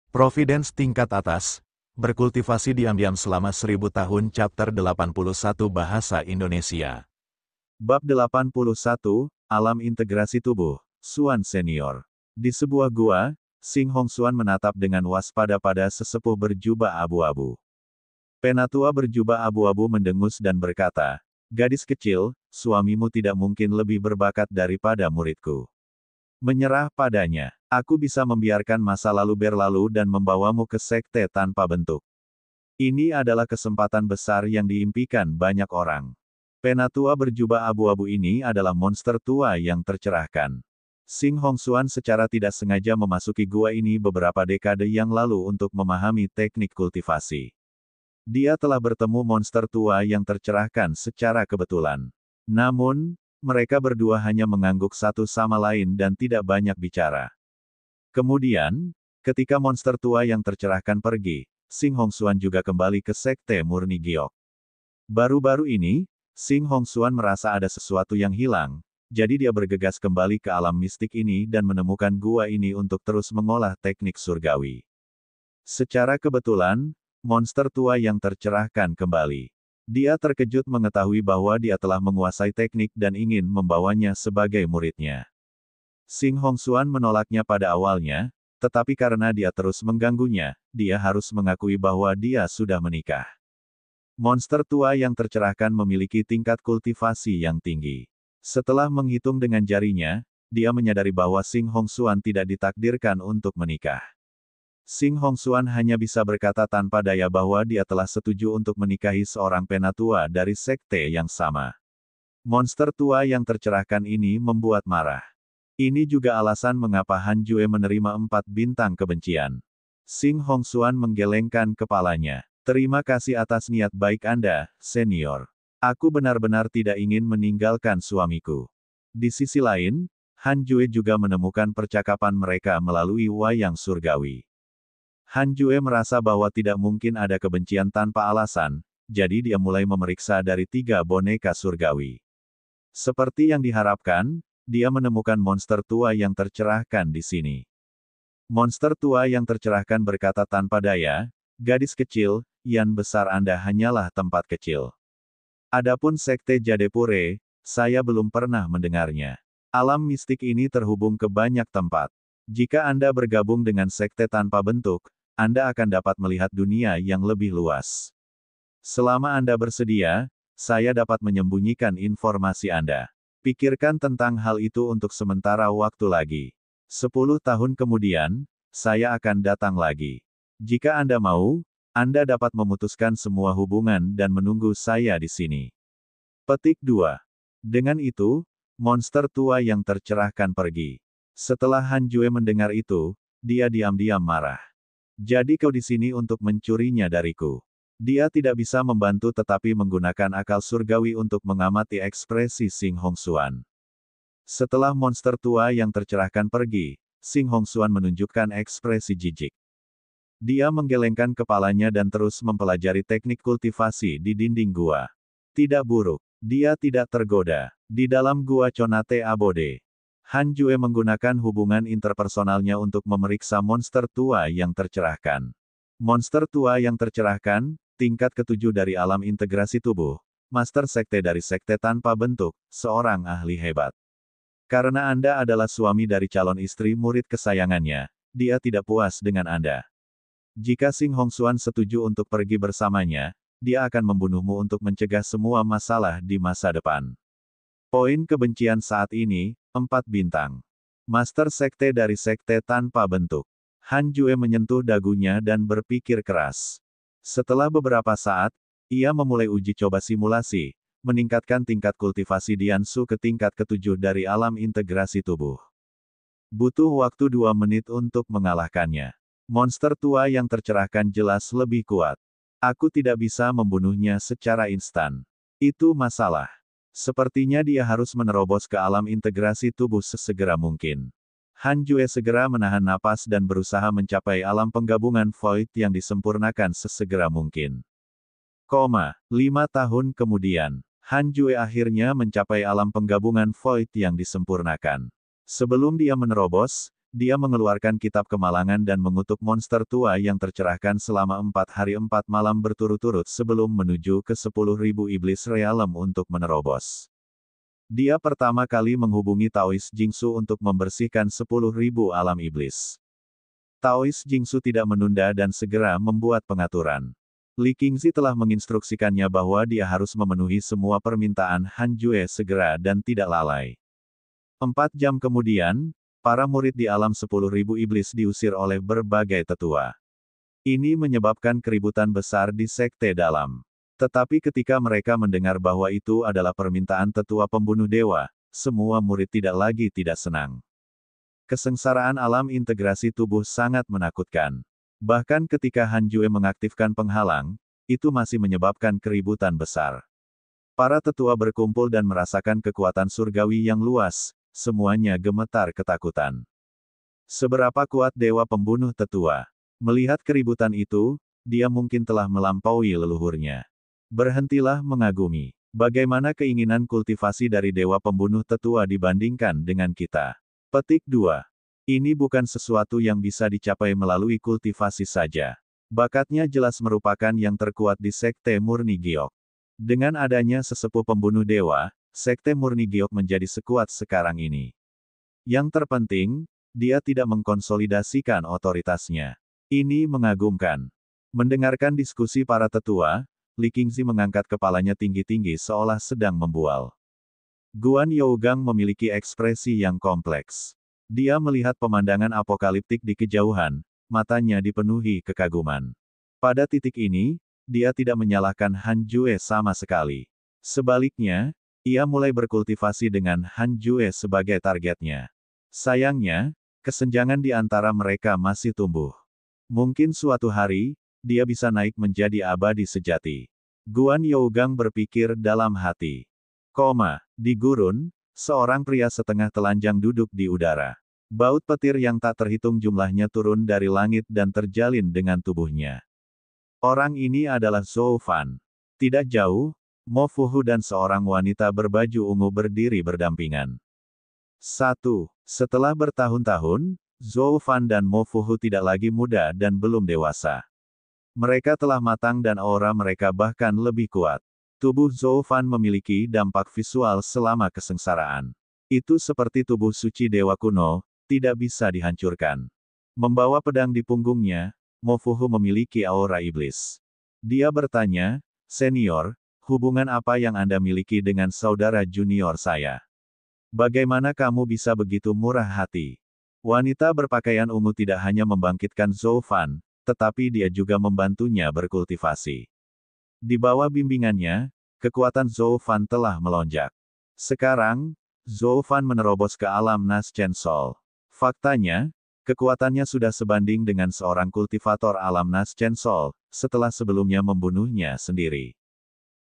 Providence tingkat atas, berkultivasi diam-diam selama 1000 tahun. Chapter 81 Bahasa Indonesia. Bab 81, Alam Integrasi Tubuh, Xuan Senior. Di sebuah gua, Xing Hongxuan menatap dengan waspada pada sesepuh berjubah abu-abu. Penatua berjubah abu-abu mendengus dan berkata, "Gadis kecil, suamimu tidak mungkin lebih berbakat daripada muridku. Menyerah padanya, aku bisa membiarkan masa lalu berlalu dan membawamu ke sekte tanpa bentuk. Ini adalah kesempatan besar yang diimpikan banyak orang." Penatua berjubah abu-abu ini adalah monster tua yang tercerahkan. Xing Hongxuan secara tidak sengaja memasuki gua ini beberapa dekade yang lalu untuk memahami teknik kultivasi. Dia telah bertemu monster tua yang tercerahkan secara kebetulan. Namun, mereka berdua hanya mengangguk satu sama lain dan tidak banyak bicara. Kemudian, ketika monster tua yang tercerahkan pergi, Xing Hongxuan juga kembali ke sekte murni giok. Baru-baru ini, Xing Hongxuan merasa ada sesuatu yang hilang, jadi dia bergegas kembali ke alam mistik ini dan menemukan gua ini untuk terus mengolah teknik surgawi. Secara kebetulan, monster tua yang tercerahkan kembali. Dia terkejut mengetahui bahwa dia telah menguasai teknik dan ingin membawanya sebagai muridnya. Xing Hongxuan menolaknya pada awalnya, tetapi karena dia terus mengganggunya, dia harus mengakui bahwa dia sudah menikah. Monster tua yang tercerahkan memiliki tingkat kultivasi yang tinggi. Setelah menghitung dengan jarinya, dia menyadari bahwa Xing Hongxuan tidak ditakdirkan untuk menikah. Xing Hongxuan hanya bisa berkata tanpa daya bahwa dia telah setuju untuk menikahi seorang penatua dari sekte yang sama. Monster tua yang tercerahkan ini membuat marah. Ini juga alasan mengapa Han Jue menerima 4 bintang kebencian. Xing Hongxuan menggelengkan kepalanya. "Terima kasih atas niat baik Anda, senior. Aku benar-benar tidak ingin meninggalkan suamiku." Di sisi lain, Han Jue juga menemukan percakapan mereka melalui wayang surgawi. Han Jue merasa bahwa tidak mungkin ada kebencian tanpa alasan, jadi dia mulai memeriksa dari 3 boneka surgawi. Seperti yang diharapkan, dia menemukan monster tua yang tercerahkan di sini. Monster tua yang tercerahkan berkata tanpa daya, "Gadis kecil, Yan besar Anda hanyalah tempat kecil. Adapun sekte Jadepure, saya belum pernah mendengarnya. Alam mistik ini terhubung ke banyak tempat. Jika Anda bergabung dengan sekte tanpa bentuk, Anda akan dapat melihat dunia yang lebih luas. Selama Anda bersedia, saya dapat menyembunyikan informasi Anda. Pikirkan tentang hal itu untuk sementara waktu lagi. 10 tahun kemudian, saya akan datang lagi. Jika Anda mau, Anda dapat memutuskan semua hubungan dan menunggu saya di sini." Petik 2. Dengan itu, monster tua yang tercerahkan pergi. Setelah Han Jue mendengar itu, dia diam-diam marah. "Jadi kau di sini untuk mencurinya dariku?" Dia tidak bisa membantu tetapi menggunakan akal surgawi untuk mengamati ekspresi Xing Hongxuan. Setelah monster tua yang tercerahkan pergi, Xing Hongxuan menunjukkan ekspresi jijik. Dia menggelengkan kepalanya dan terus mempelajari teknik kultivasi di dinding gua. Tidak buruk. Dia tidak tergoda. Di dalam gua Conate Abode, Han Jue menggunakan hubungan interpersonalnya untuk memeriksa monster tua yang tercerahkan. Monster tua yang tercerahkan, tingkat ke-7 dari alam integrasi tubuh, master sekte dari sekte tanpa bentuk, seorang ahli hebat. Karena Anda adalah suami dari calon istri murid kesayangannya, dia tidak puas dengan Anda. Jika Xing Hongxuan setuju untuk pergi bersamanya, dia akan membunuhmu untuk mencegah semua masalah di masa depan. Poin kebencian saat ini, 4 bintang. Master sekte dari sekte tanpa bentuk. Han Jue menyentuh dagunya dan berpikir keras. Setelah beberapa saat, ia memulai uji coba simulasi, meningkatkan tingkat kultivasi Diansu ke tingkat ke-7 dari alam integrasi tubuh. Butuh waktu 2 menit untuk mengalahkannya. Monster tua yang tercerahkan jelas lebih kuat. Aku tidak bisa membunuhnya secara instan. Itu masalah. Sepertinya dia harus menerobos ke alam integrasi tubuh sesegera mungkin. Han Jue segera menahan napas dan berusaha mencapai alam penggabungan Void yang disempurnakan sesegera mungkin. 5 tahun kemudian, Han Jue akhirnya mencapai alam penggabungan Void yang disempurnakan. Sebelum dia menerobos, dia mengeluarkan kitab kemalangan dan mengutuk monster tua yang tercerahkan selama 4 hari 4 malam berturut-turut sebelum menuju ke 10.000 iblis realem untuk menerobos. Dia pertama kali menghubungi Taoist Jingsu untuk membersihkan 10.000 alam iblis. Taoist Jingsu tidak menunda dan segera membuat pengaturan. Li Qingzi telah menginstruksikannya bahwa dia harus memenuhi semua permintaan Han Jue segera dan tidak lalai. 4 jam kemudian, para murid di alam 10.000 iblis diusir oleh berbagai tetua. Ini menyebabkan keributan besar di sekte dalam. Tetapi ketika mereka mendengar bahwa itu adalah permintaan tetua pembunuh dewa, semua murid tidak lagi tidak senang. Kesengsaraan alam integrasi tubuh sangat menakutkan. Bahkan ketika Han Jue mengaktifkan penghalang, itu masih menyebabkan keributan besar. Para tetua berkumpul dan merasakan kekuatan surgawi yang luas, semuanya gemetar ketakutan. Seberapa kuat dewa pembunuh tetua? Melihat keributan itu, dia mungkin telah melampaui leluhurnya. Berhentilah mengagumi. Bagaimana keinginan kultivasi dari dewa pembunuh tetua dibandingkan dengan kita? Petik 2. Ini bukan sesuatu yang bisa dicapai melalui kultivasi saja. Bakatnya jelas merupakan yang terkuat di Sekte Murni Giok. Dengan adanya sesepuh pembunuh dewa, Sekte Murni Giok menjadi sekuat sekarang ini. Yang terpenting, dia tidak mengkonsolidasikan otoritasnya. Ini mengagumkan. Mendengarkan diskusi para tetua, Li Qingzi mengangkat kepalanya tinggi-tinggi seolah sedang membual. Guan Yougang memiliki ekspresi yang kompleks. Dia melihat pemandangan apokaliptik di kejauhan, matanya dipenuhi kekaguman. Pada titik ini, dia tidak menyalahkan Han Jue sama sekali. Sebaliknya, ia mulai berkultivasi dengan Han Jue sebagai targetnya. Sayangnya, kesenjangan di antara mereka masih tumbuh. Mungkin suatu hari, dia bisa naik menjadi abadi sejati. Guan Yougang berpikir dalam hati. Di gurun, seorang pria setengah telanjang duduk di udara. Baut petir yang tak terhitung jumlahnya turun dari langit dan terjalin dengan tubuhnya. Orang ini adalah Zhou Fan. Tidak jauh, Mo Fuhu dan seorang wanita berbaju ungu berdiri berdampingan. Setelah bertahun-tahun, Zhou Fan dan Mo Fuhu tidak lagi muda dan belum dewasa. Mereka telah matang dan aura mereka bahkan lebih kuat. Tubuh Zhou Fan memiliki dampak visual selama kesengsaraan. Itu seperti tubuh suci dewa kuno, tidak bisa dihancurkan. Membawa pedang di punggungnya, Mo Fuhu memiliki aura iblis. Dia bertanya, "Senior, hubungan apa yang Anda miliki dengan saudara junior saya? Bagaimana kamu bisa begitu murah hati?" Wanita berpakaian ungu tidak hanya membangkitkan Zhou Fan, tetapi dia juga membantunya berkultivasi. Di bawah bimbingannya, kekuatan Zhou Fan telah melonjak. Sekarang, Zhou Fan menerobos ke alam Nas Chen Sol. Faktanya, kekuatannya sudah sebanding dengan seorang kultivator alam Nas Chen Sol, setelah sebelumnya membunuhnya sendiri.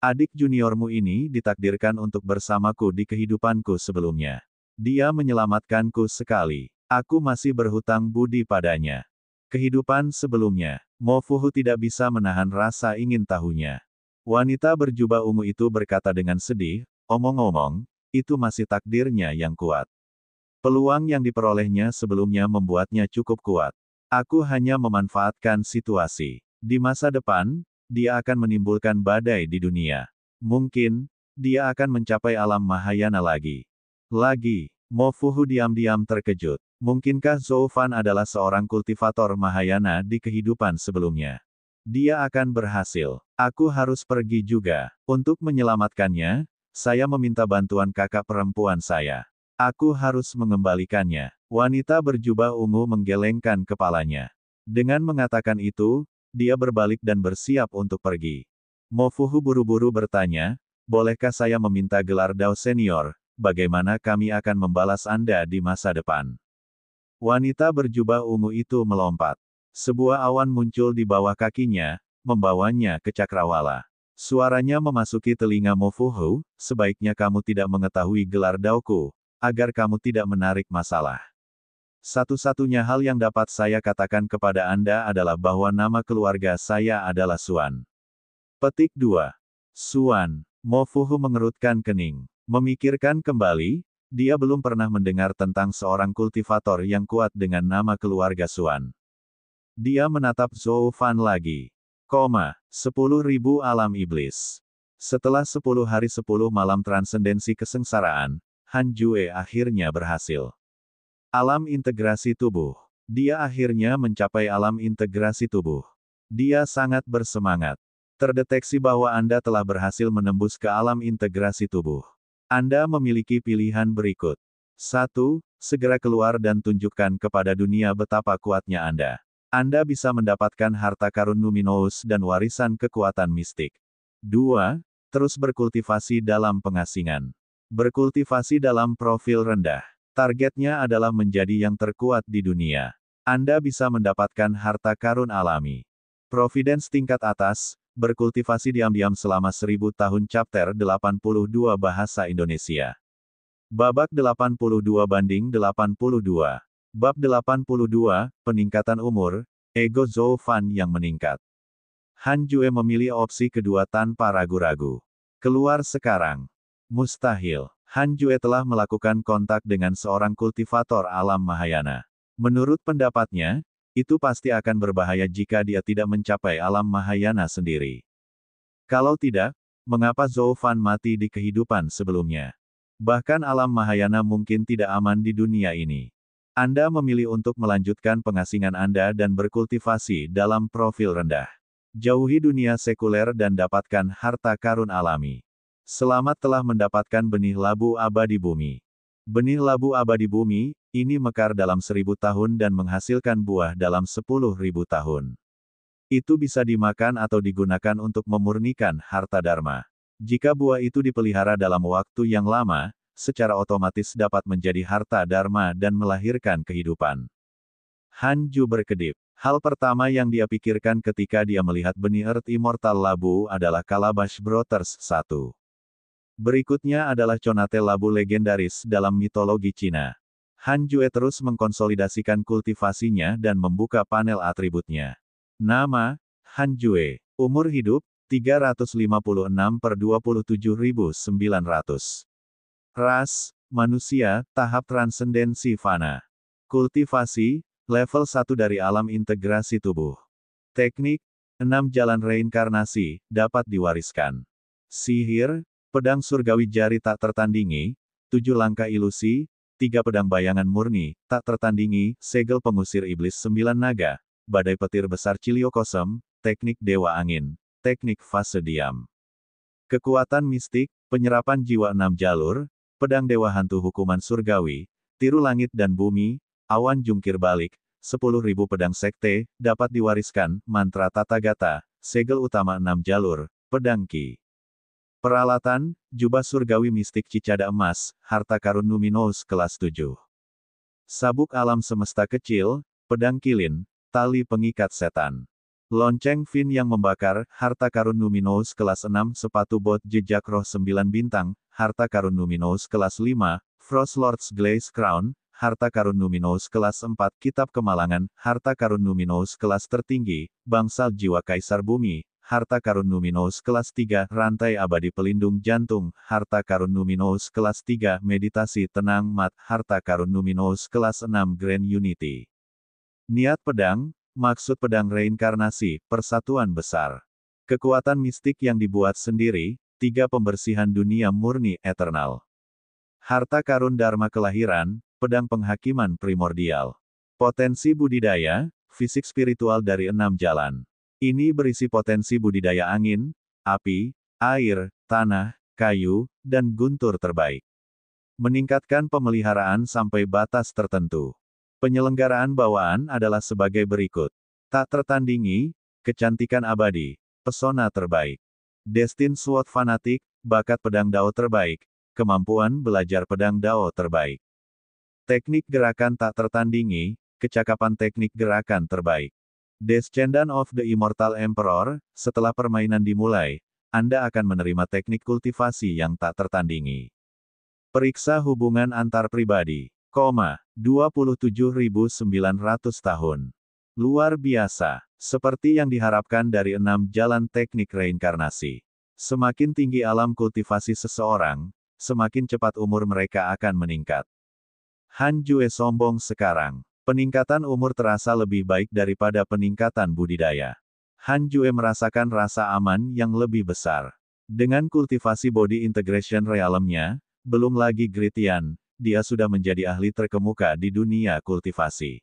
Adik juniormu ini ditakdirkan untuk bersamaku di kehidupanku sebelumnya. Dia menyelamatkanku sekali. Aku masih berhutang budi padanya. Kehidupan sebelumnya, Mo Fuhu tidak bisa menahan rasa ingin tahunya. Wanita berjubah ungu itu berkata dengan sedih, "Omong-omong, itu masih takdirnya yang kuat. Peluang yang diperolehnya sebelumnya membuatnya cukup kuat. Aku hanya memanfaatkan situasi. Di masa depan, dia akan menimbulkan badai di dunia. Mungkin, dia akan mencapai alam Mahayana lagi." Mo Fuhu diam-diam terkejut. Mungkinkah Zhou Fan adalah seorang kultivator Mahayana di kehidupan sebelumnya? Dia akan berhasil. Aku harus pergi juga. Untuk menyelamatkannya, saya meminta bantuan kakak perempuan saya. Aku harus mengembalikannya. Wanita berjubah ungu menggelengkan kepalanya. Dengan mengatakan itu, dia berbalik dan bersiap untuk pergi. Mo Fuhu buru-buru bertanya, "Bolehkah saya meminta gelar Dao Senior? Bagaimana kami akan membalas Anda di masa depan?" Wanita berjubah ungu itu melompat. Sebuah awan muncul di bawah kakinya, membawanya ke cakrawala. Suaranya memasuki telinga Mo Fuhu, "Sebaiknya kamu tidak mengetahui gelar Daoku, agar kamu tidak menarik masalah. Satu-satunya hal yang dapat saya katakan kepada Anda adalah bahwa nama keluarga saya adalah Suan." Petik 2. Suan. Mo Fuhu mengerutkan kening. Memikirkan kembali, Dia belum pernah mendengar tentang seorang kultivator yang kuat dengan nama keluarga Xuan. Dia menatap Zhou Fan lagi. 10.000 alam iblis. Setelah 10 hari 10 malam transendensi kesengsaraan, Han Jue akhirnya berhasil. Alam integrasi tubuh. Dia akhirnya mencapai alam integrasi tubuh. Dia sangat bersemangat. Terdeteksi bahwa Anda telah berhasil menembus ke alam integrasi tubuh. Anda memiliki pilihan berikut. 1. Segera keluar dan tunjukkan kepada dunia betapa kuatnya Anda. Anda bisa mendapatkan harta karun numinous dan warisan kekuatan mistik. 2. Terus berkultivasi dalam pengasingan. Berkultivasi dalam profil rendah. Targetnya adalah menjadi yang terkuat di dunia. Anda bisa mendapatkan harta karun alami. Providence tingkat atas. Berkultivasi diam-diam selama 1000 tahun. Chapter 82 Bahasa Indonesia. Babak 82/82. Bab 82, Peningkatan Umur, Ego Zhou Fan yang meningkat. Han Jue memilih opsi kedua tanpa ragu-ragu. Keluar sekarang. Mustahil. Han Jue telah melakukan kontak dengan seorang kultivator alam Mahayana. Menurut pendapatnya, itu pasti akan berbahaya jika dia tidak mencapai alam Mahayana sendiri. Kalau tidak, mengapa Zhou Fan mati di kehidupan sebelumnya? Bahkan alam Mahayana mungkin tidak aman di dunia ini. Anda memilih untuk melanjutkan pengasingan Anda dan berkultivasi dalam profil rendah. Jauhi dunia sekuler dan dapatkan harta karun alami. Selamat telah mendapatkan benih labu abadi bumi. Benih labu abadi bumi, ini mekar dalam 1000 tahun dan menghasilkan buah dalam 10.000 tahun. Itu bisa dimakan atau digunakan untuk memurnikan harta dharma. Jika buah itu dipelihara dalam waktu yang lama, secara otomatis dapat menjadi harta dharma dan melahirkan kehidupan. Han Ju berkedip. Hal pertama yang dia pikirkan ketika dia melihat benih Earth Immortal labu adalah Calabash Brothers 1. Berikutnya adalah Conate labu legendaris dalam mitologi Cina. Han Jue terus mengkonsolidasikan kultivasinya dan membuka panel atributnya. Nama, Han Jue. Umur hidup, 356/27.900. Ras, manusia, tahap transendensi fana. Kultivasi, level 1 dari alam integrasi tubuh. Teknik, 6 jalan reinkarnasi, dapat diwariskan. Sihir, pedang surgawi jari tak tertandingi, 7 langkah ilusi, 3 pedang bayangan murni, tak tertandingi, segel pengusir iblis 9 naga, badai petir besar Ciliokosem, teknik dewa angin, teknik fase diam. Kekuatan mistik, penyerapan jiwa 6 jalur, pedang dewa hantu hukuman surgawi, tiru langit dan bumi, awan jungkir balik, 10.000 pedang sekte, dapat diwariskan, mantra Tathagata, segel utama 6 jalur, pedang ki. Peralatan, jubah surgawi mistik cicada emas, harta karun numinous kelas 7. Sabuk alam semesta kecil, pedang kilin, tali pengikat setan. Lonceng fin yang membakar, harta karun numinous kelas 6, sepatu bot jejak roh 9 bintang, harta karun numinous kelas 5, Frost Lord's Glaze Crown, harta karun numinous kelas 4, kitab kemalangan, harta karun numinous kelas tertinggi, bangsal jiwa kaisar bumi, harta karun numinous kelas 3, rantai abadi pelindung jantung, harta karun numinous kelas 3, meditasi tenang mat, harta karun numinous kelas 6, Grand Unity. Niat pedang, maksud pedang reinkarnasi, persatuan besar. Kekuatan mistik yang dibuat sendiri, 3 pembersihan dunia murni eternal. Harta karun dharma kelahiran, pedang penghakiman primordial. Potensi budidaya, fisik spiritual dari 6 jalan. Ini berisi potensi budidaya angin, api, air, tanah, kayu, dan guntur terbaik. Meningkatkan pemeliharaan sampai batas tertentu. Penyelenggaraan bawaan adalah sebagai berikut. Tak tertandingi, kecantikan abadi, pesona terbaik. Destin Sword Fanatik, bakat pedang Dao terbaik, kemampuan belajar pedang Dao terbaik. Teknik gerakan tak tertandingi, kecakapan teknik gerakan terbaik. Descendant of the Immortal Emperor, setelah permainan dimulai, Anda akan menerima teknik kultivasi yang tak tertandingi. Periksa hubungan antar pribadi, 27.900 tahun. Luar biasa, seperti yang diharapkan dari 6 jalan teknik reinkarnasi. Semakin tinggi alam kultivasi seseorang, semakin cepat umur mereka akan meningkat. Han Jue sombong sekarang. Peningkatan umur terasa lebih baik daripada peningkatan budidaya. Han Jue merasakan rasa aman yang lebih besar. Dengan kultivasi body integration realmnya, belum lagi Gritian, dia sudah menjadi ahli terkemuka di dunia kultivasi.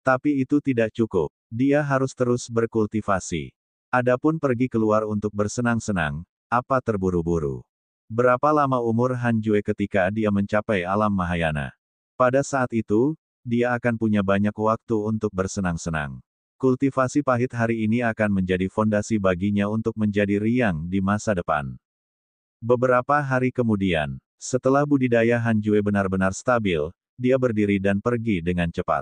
Tapi itu tidak cukup. Dia harus terus berkultivasi. Adapun pergi keluar untuk bersenang-senang, apa terburu-buru? Berapa lama umur Han Jue ketika dia mencapai alam Mahayana? Pada saat itu, dia akan punya banyak waktu untuk bersenang-senang. Kultivasi pahit hari ini akan menjadi fondasi baginya untuk menjadi riang di masa depan. Beberapa hari kemudian, setelah budidaya Han Jue benar-benar stabil, dia berdiri dan pergi dengan cepat.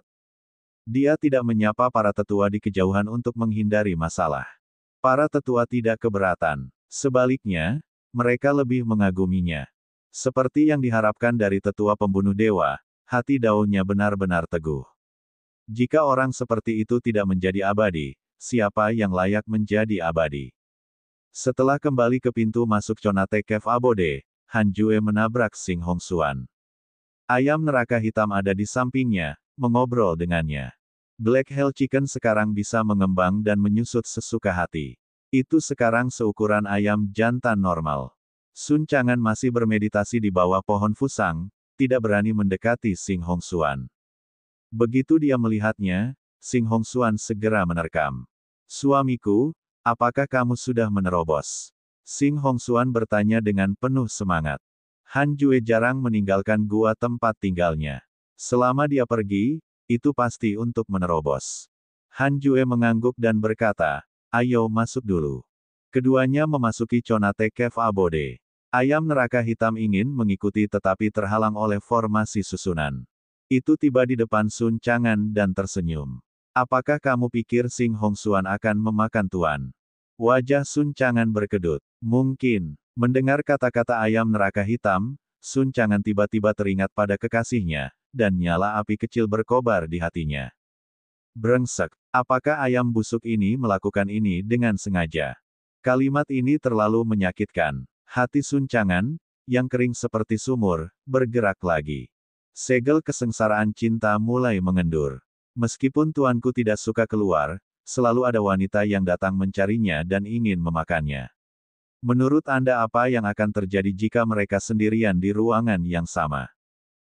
Dia tidak menyapa para tetua di kejauhan untuk menghindari masalah. Para tetua tidak keberatan. Sebaliknya, mereka lebih mengaguminya. Seperti yang diharapkan dari tetua pembunuh dewa, hati daunnya benar-benar teguh. Jika orang seperti itu tidak menjadi abadi, siapa yang layak menjadi abadi? Setelah kembali ke pintu masuk Conate Cave Abode, Han Jue menabrak Xing Hongxuan. Ayam neraka hitam ada di sampingnya, mengobrol dengannya. Black Hell Chicken sekarang bisa mengembang dan menyusut sesuka hati. Itu sekarang seukuran ayam jantan normal. Sun Chang'an masih bermeditasi di bawah pohon fusang, tidak berani mendekati Xing Hongxuan. Begitu dia melihatnya, Xing Hongxuan segera menerkam. Suamiku, apakah kamu sudah menerobos? Xing Hongxuan bertanya dengan penuh semangat. Han Jue jarang meninggalkan gua tempat tinggalnya. Selama dia pergi, itu pasti untuk menerobos. Han Jue mengangguk dan berkata, ayo masuk dulu. Keduanya memasuki Conate Cave Abode. Ayam neraka hitam ingin mengikuti tetapi terhalang oleh formasi susunan. Itu tiba di depan Sun Chang'an dan tersenyum. Apakah kamu pikir Xing Hongxuan akan memakan tuan? Wajah Sun Chang'an berkedut. Mungkin. Mendengar kata-kata ayam neraka hitam, Sun Chang'an tiba-tiba teringat pada kekasihnya, dan nyala api kecil berkobar di hatinya. Brengsek, apakah ayam busuk ini melakukan ini dengan sengaja? Kalimat ini terlalu menyakitkan. Hati Sun Chang'an, yang kering seperti sumur, bergerak lagi. Segel kesengsaraan cinta mulai mengendur. Meskipun tuanku tidak suka keluar, selalu ada wanita yang datang mencarinya dan ingin memakannya. Menurut Anda apa yang akan terjadi jika mereka sendirian di ruangan yang sama?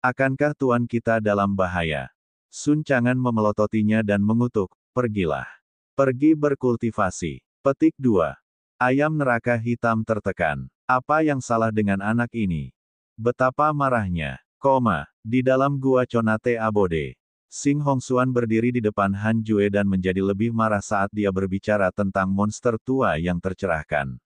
Akankah tuan kita dalam bahaya? Sun Chang'an memelototinya dan mengutuk, pergilah. Pergi berkultivasi. Petik 2. Ayam neraka hitam tertekan. Apa yang salah dengan anak ini? Betapa marahnya. Di dalam gua Conate Abode. Xing Hongxuan berdiri di depan Han Jue dan menjadi lebih marah saat dia berbicara tentang monster tua yang tercerahkan.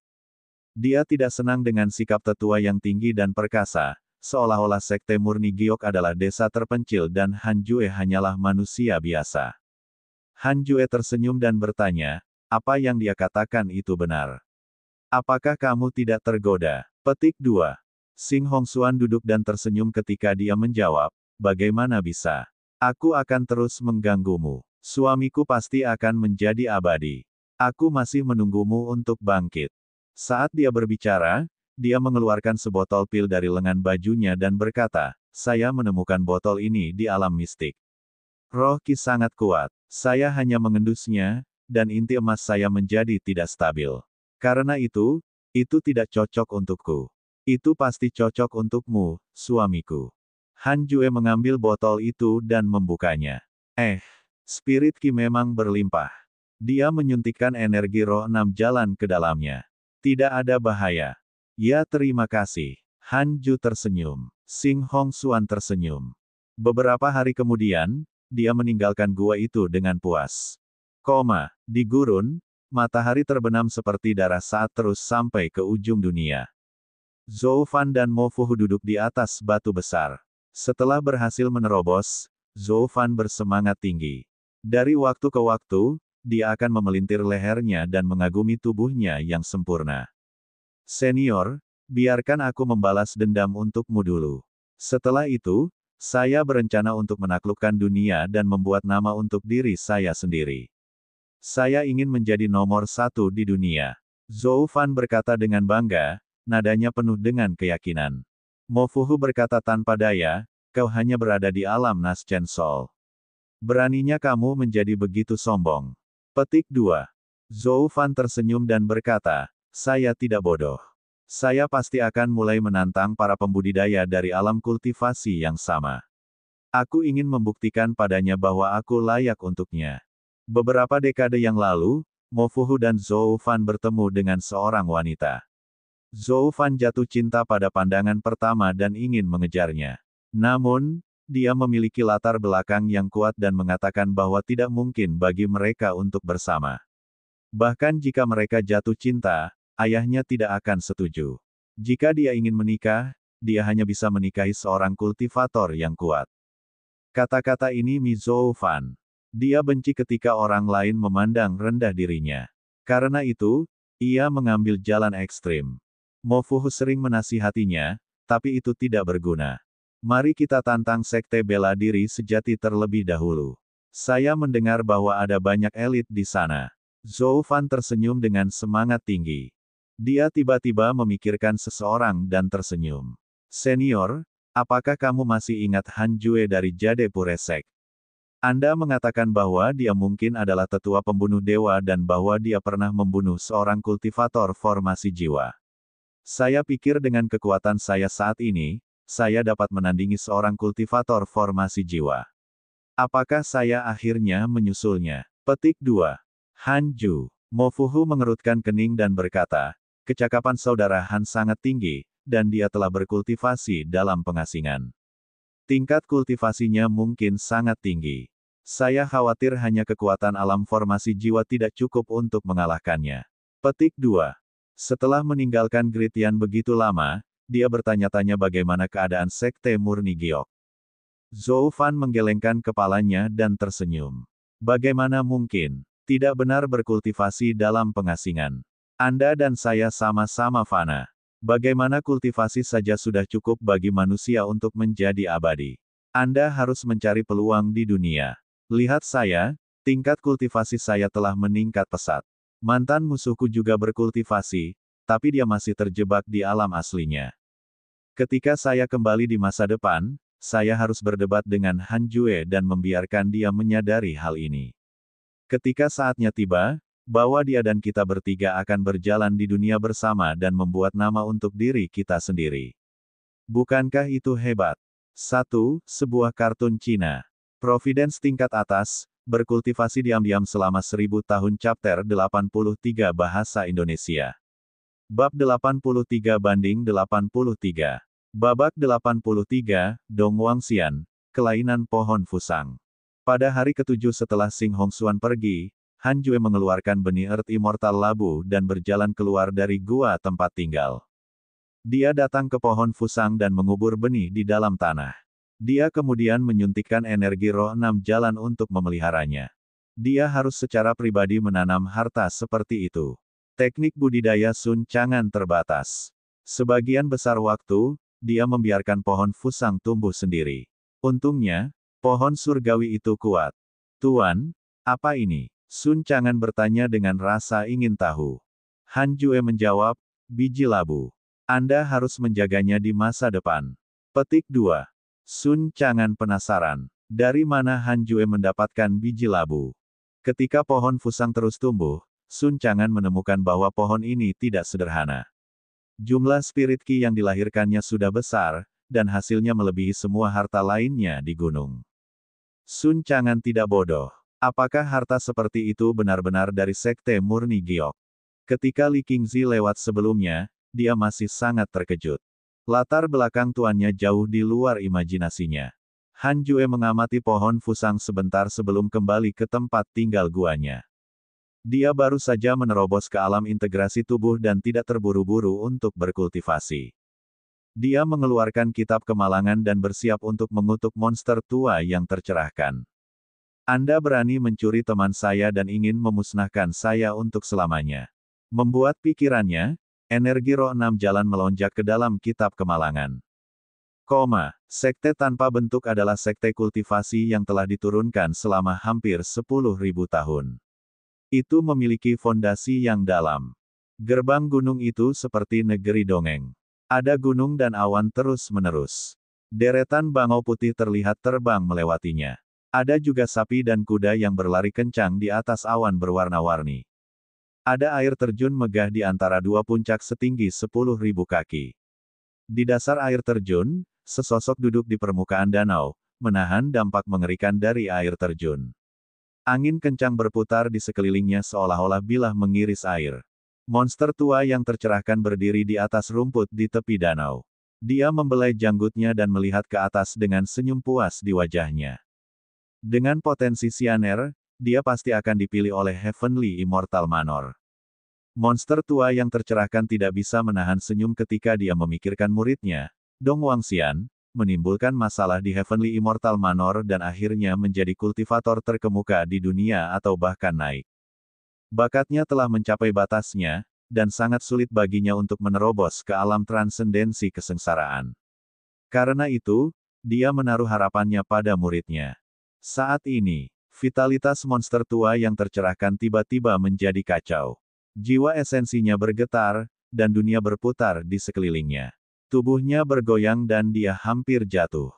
Dia tidak senang dengan sikap tetua yang tinggi dan perkasa, seolah-olah sekte murni Giok adalah desa terpencil dan Han Jue hanyalah manusia biasa. Han Jue tersenyum dan bertanya, apa yang dia katakan itu benar? Apakah kamu tidak tergoda? Petik 2. Xing Hongxuan duduk dan tersenyum ketika dia menjawab, bagaimana bisa? Aku akan terus mengganggumu. Suamiku pasti akan menjadi abadi. Aku masih menunggumu untuk bangkit. Saat dia berbicara, dia mengeluarkan sebotol pil dari lengan bajunya dan berkata, saya menemukan botol ini di alam mistik. Roh Qi sangat kuat. Saya hanya mengendusnya, dan inti emas saya menjadi tidak stabil. Karena itu tidak cocok untukku. Itu pasti cocok untukmu, suamiku. Han Jue mengambil botol itu dan membukanya. Spirit Qi memang berlimpah. Dia menyuntikkan energi roh 6 jalan ke dalamnya. Tidak ada bahaya. Ya terima kasih. Han Ju tersenyum. Xing Hongxuan tersenyum. Beberapa hari kemudian, dia meninggalkan gua itu dengan puas. Di gurun, matahari terbenam seperti darah saat terus sampai ke ujung dunia. Zhou Fan dan Mo Fuhu duduk di atas batu besar. Setelah berhasil menerobos, Zhou Fan bersemangat tinggi. Dari waktu ke waktu, dia akan memelintir lehernya dan mengagumi tubuhnya yang sempurna. Senior, biarkan aku membalas dendam untukmu dulu. Setelah itu, saya berencana untuk menaklukkan dunia dan membuat nama untuk diri saya sendiri. Saya ingin menjadi nomor 1 di dunia. Zhou Fan berkata dengan bangga, nadanya penuh dengan keyakinan. Mofuhu berkata tanpa daya, kau hanya berada di alam Naschen Sol. Beraninya kamu menjadi begitu sombong. Petik 2. Zhou Fan tersenyum dan berkata, saya tidak bodoh. Saya pasti akan mulai menantang para pembudidaya dari alam kultivasi yang sama. Aku ingin membuktikan padanya bahwa aku layak untuknya. Beberapa dekade yang lalu, Mofuhu dan Zhou Fan bertemu dengan seorang wanita. Zhou Fan jatuh cinta pada pandangan pertama dan ingin mengejarnya. Namun, dia memiliki latar belakang yang kuat dan mengatakan bahwa tidak mungkin bagi mereka untuk bersama. Bahkan jika mereka jatuh cinta, ayahnya tidak akan setuju. Jika dia ingin menikah, dia hanya bisa menikahi seorang kultivator yang kuat. Kata-kata ini Mi Zhou Fan. Dia benci ketika orang lain memandang rendah dirinya. Karena itu, ia mengambil jalan ekstrim. Mofuhu sering menasihatinya, tapi itu tidak berguna. Mari kita tantang sekte bela diri sejati terlebih dahulu. Saya mendengar bahwa ada banyak elit di sana. Zhou Fan tersenyum dengan semangat tinggi. Dia tiba-tiba memikirkan seseorang dan tersenyum. Senior, apakah kamu masih ingat Han Jue dari Jade Puresek? Anda mengatakan bahwa dia mungkin adalah tetua pembunuh dewa dan bahwa dia pernah membunuh seorang kultivator formasi jiwa. Saya pikir dengan kekuatan saya saat ini, saya dapat menandingi seorang kultivator formasi jiwa. Apakah saya akhirnya menyusulnya? Petik 2. Han Ju. Mofuhu mengerutkan kening dan berkata, kecakapan saudara Han sangat tinggi, dan dia telah berkultivasi dalam pengasingan. Tingkat kultivasinya mungkin sangat tinggi. Saya khawatir hanya kekuatan alam formasi jiwa tidak cukup untuk mengalahkannya. Petik 2. Setelah meninggalkan Gritian begitu lama, dia bertanya-tanya bagaimana keadaan sekte murni giok. Zhou Fan menggelengkan kepalanya dan tersenyum. Bagaimana mungkin? Tidak benar berkultivasi dalam pengasingan. Anda dan saya sama-sama fana. Bagaimana kultivasi saja sudah cukup bagi manusia untuk menjadi abadi. Anda harus mencari peluang di dunia. Lihat saya, tingkat kultivasi saya telah meningkat pesat. Mantan musuhku juga berkultivasi, tapi dia masih terjebak di alam aslinya. Ketika saya kembali di masa depan, saya harus berdebat dengan Han Jue dan membiarkan dia menyadari hal ini. Ketika saatnya tiba, bahwa dia dan kita bertiga akan berjalan di dunia bersama dan membuat nama untuk diri kita sendiri. Bukankah itu hebat? 1. Sebuah kartun Cina. Providence tingkat atas, berkultivasi diam-diam selama 1000 tahun. Chapter 83 Bahasa Indonesia. Bab 83/83. Babak 83, Dong Wangxian, kelainan pohon fusang. Pada hari ke-7 setelah Xing Hongxuan pergi, Han Jue mengeluarkan benih Earth Immortal Labu dan berjalan keluar dari gua tempat tinggal. Dia datang ke pohon fusang dan mengubur benih di dalam tanah. Dia kemudian menyuntikkan energi roh 6 jalan untuk memeliharanya. Dia harus secara pribadi menanam harta seperti itu. Teknik budidaya Sun Chang'an terbatas. Sebagian besar waktu, dia membiarkan pohon fusang tumbuh sendiri. Untungnya, pohon surgawi itu kuat. Tuan, apa ini? Sun Chang'an bertanya dengan rasa ingin tahu. Han Jue menjawab, biji labu. Anda harus menjaganya di masa depan. Petik 2. Sun Chang'an penasaran. Dari mana Han Jue mendapatkan biji labu? Ketika pohon fusang terus tumbuh, Sun Chang'an menemukan bahwa pohon ini tidak sederhana. Jumlah spirit ki yang dilahirkannya sudah besar, dan hasilnya melebihi semua harta lainnya di gunung. Sun Chang'an tidak bodoh. Apakah harta seperti itu benar-benar dari sekte murni giok? Ketika Li Qingzi lewat sebelumnya, dia masih sangat terkejut. Latar belakang tuannya jauh di luar imajinasinya. Han Jue mengamati pohon fusang sebentar sebelum kembali ke tempat tinggal guanya. Dia baru saja menerobos ke alam integrasi tubuh dan tidak terburu-buru untuk berkultivasi. Dia mengeluarkan kitab kemalangan dan bersiap untuk mengutuk monster tua yang tercerahkan. Anda berani mencuri teman saya dan ingin memusnahkan saya untuk selamanya. Membuat pikirannya, energi roh 6 jalan melonjak ke dalam kitab kemalangan. Sekte tanpa bentuk adalah sekte kultivasi yang telah diturunkan selama hampir 10.000 tahun. Itu memiliki fondasi yang dalam. Gerbang gunung itu seperti negeri dongeng. Ada gunung dan awan terus-menerus. Deretan bangau putih terlihat terbang melewatinya. Ada juga sapi dan kuda yang berlari kencang di atas awan berwarna-warni. Ada air terjun megah di antara dua puncak setinggi 10.000 kaki. Di dasar air terjun, sesosok duduk di permukaan danau, menahan dampak mengerikan dari air terjun. Angin kencang berputar di sekelilingnya seolah-olah bilah mengiris air. Monster tua yang tercerahkan berdiri di atas rumput di tepi danau. Dia membelai janggutnya dan melihat ke atas dengan senyum puas di wajahnya. Dengan potensi Sianer, dia pasti akan dipilih oleh Heavenly Immortal Manor. Monster tua yang tercerahkan tidak bisa menahan senyum ketika dia memikirkan muridnya, Dong Wangxian, menimbulkan masalah di Heavenly Immortal Manor dan akhirnya menjadi kultivator terkemuka di dunia atau bahkan naik. Bakatnya telah mencapai batasnya, dan sangat sulit baginya untuk menerobos ke alam transendensi kesengsaraan. Karena itu, dia menaruh harapannya pada muridnya. Saat ini, vitalitas monster tua yang tercerahkan tiba-tiba menjadi kacau. Jiwa esensinya bergetar, dan dunia berputar di sekelilingnya. Tubuhnya bergoyang dan dia hampir jatuh.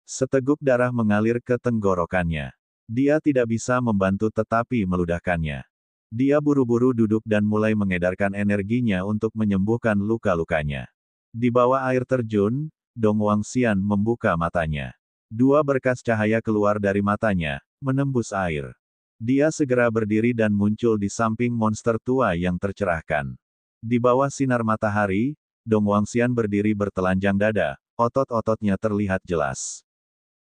Seteguk darah mengalir ke tenggorokannya. Dia tidak bisa membantu tetapi meludahkannya. Dia buru-buru duduk dan mulai mengedarkan energinya untuk menyembuhkan luka-lukanya. Di bawah air terjun, Dong Wangxian membuka matanya. Dua berkas cahaya keluar dari matanya, menembus air. Dia segera berdiri dan muncul di samping monster tua yang tercerahkan. Di bawah sinar matahari, Dong Wangxian berdiri bertelanjang dada, otot-ototnya terlihat jelas.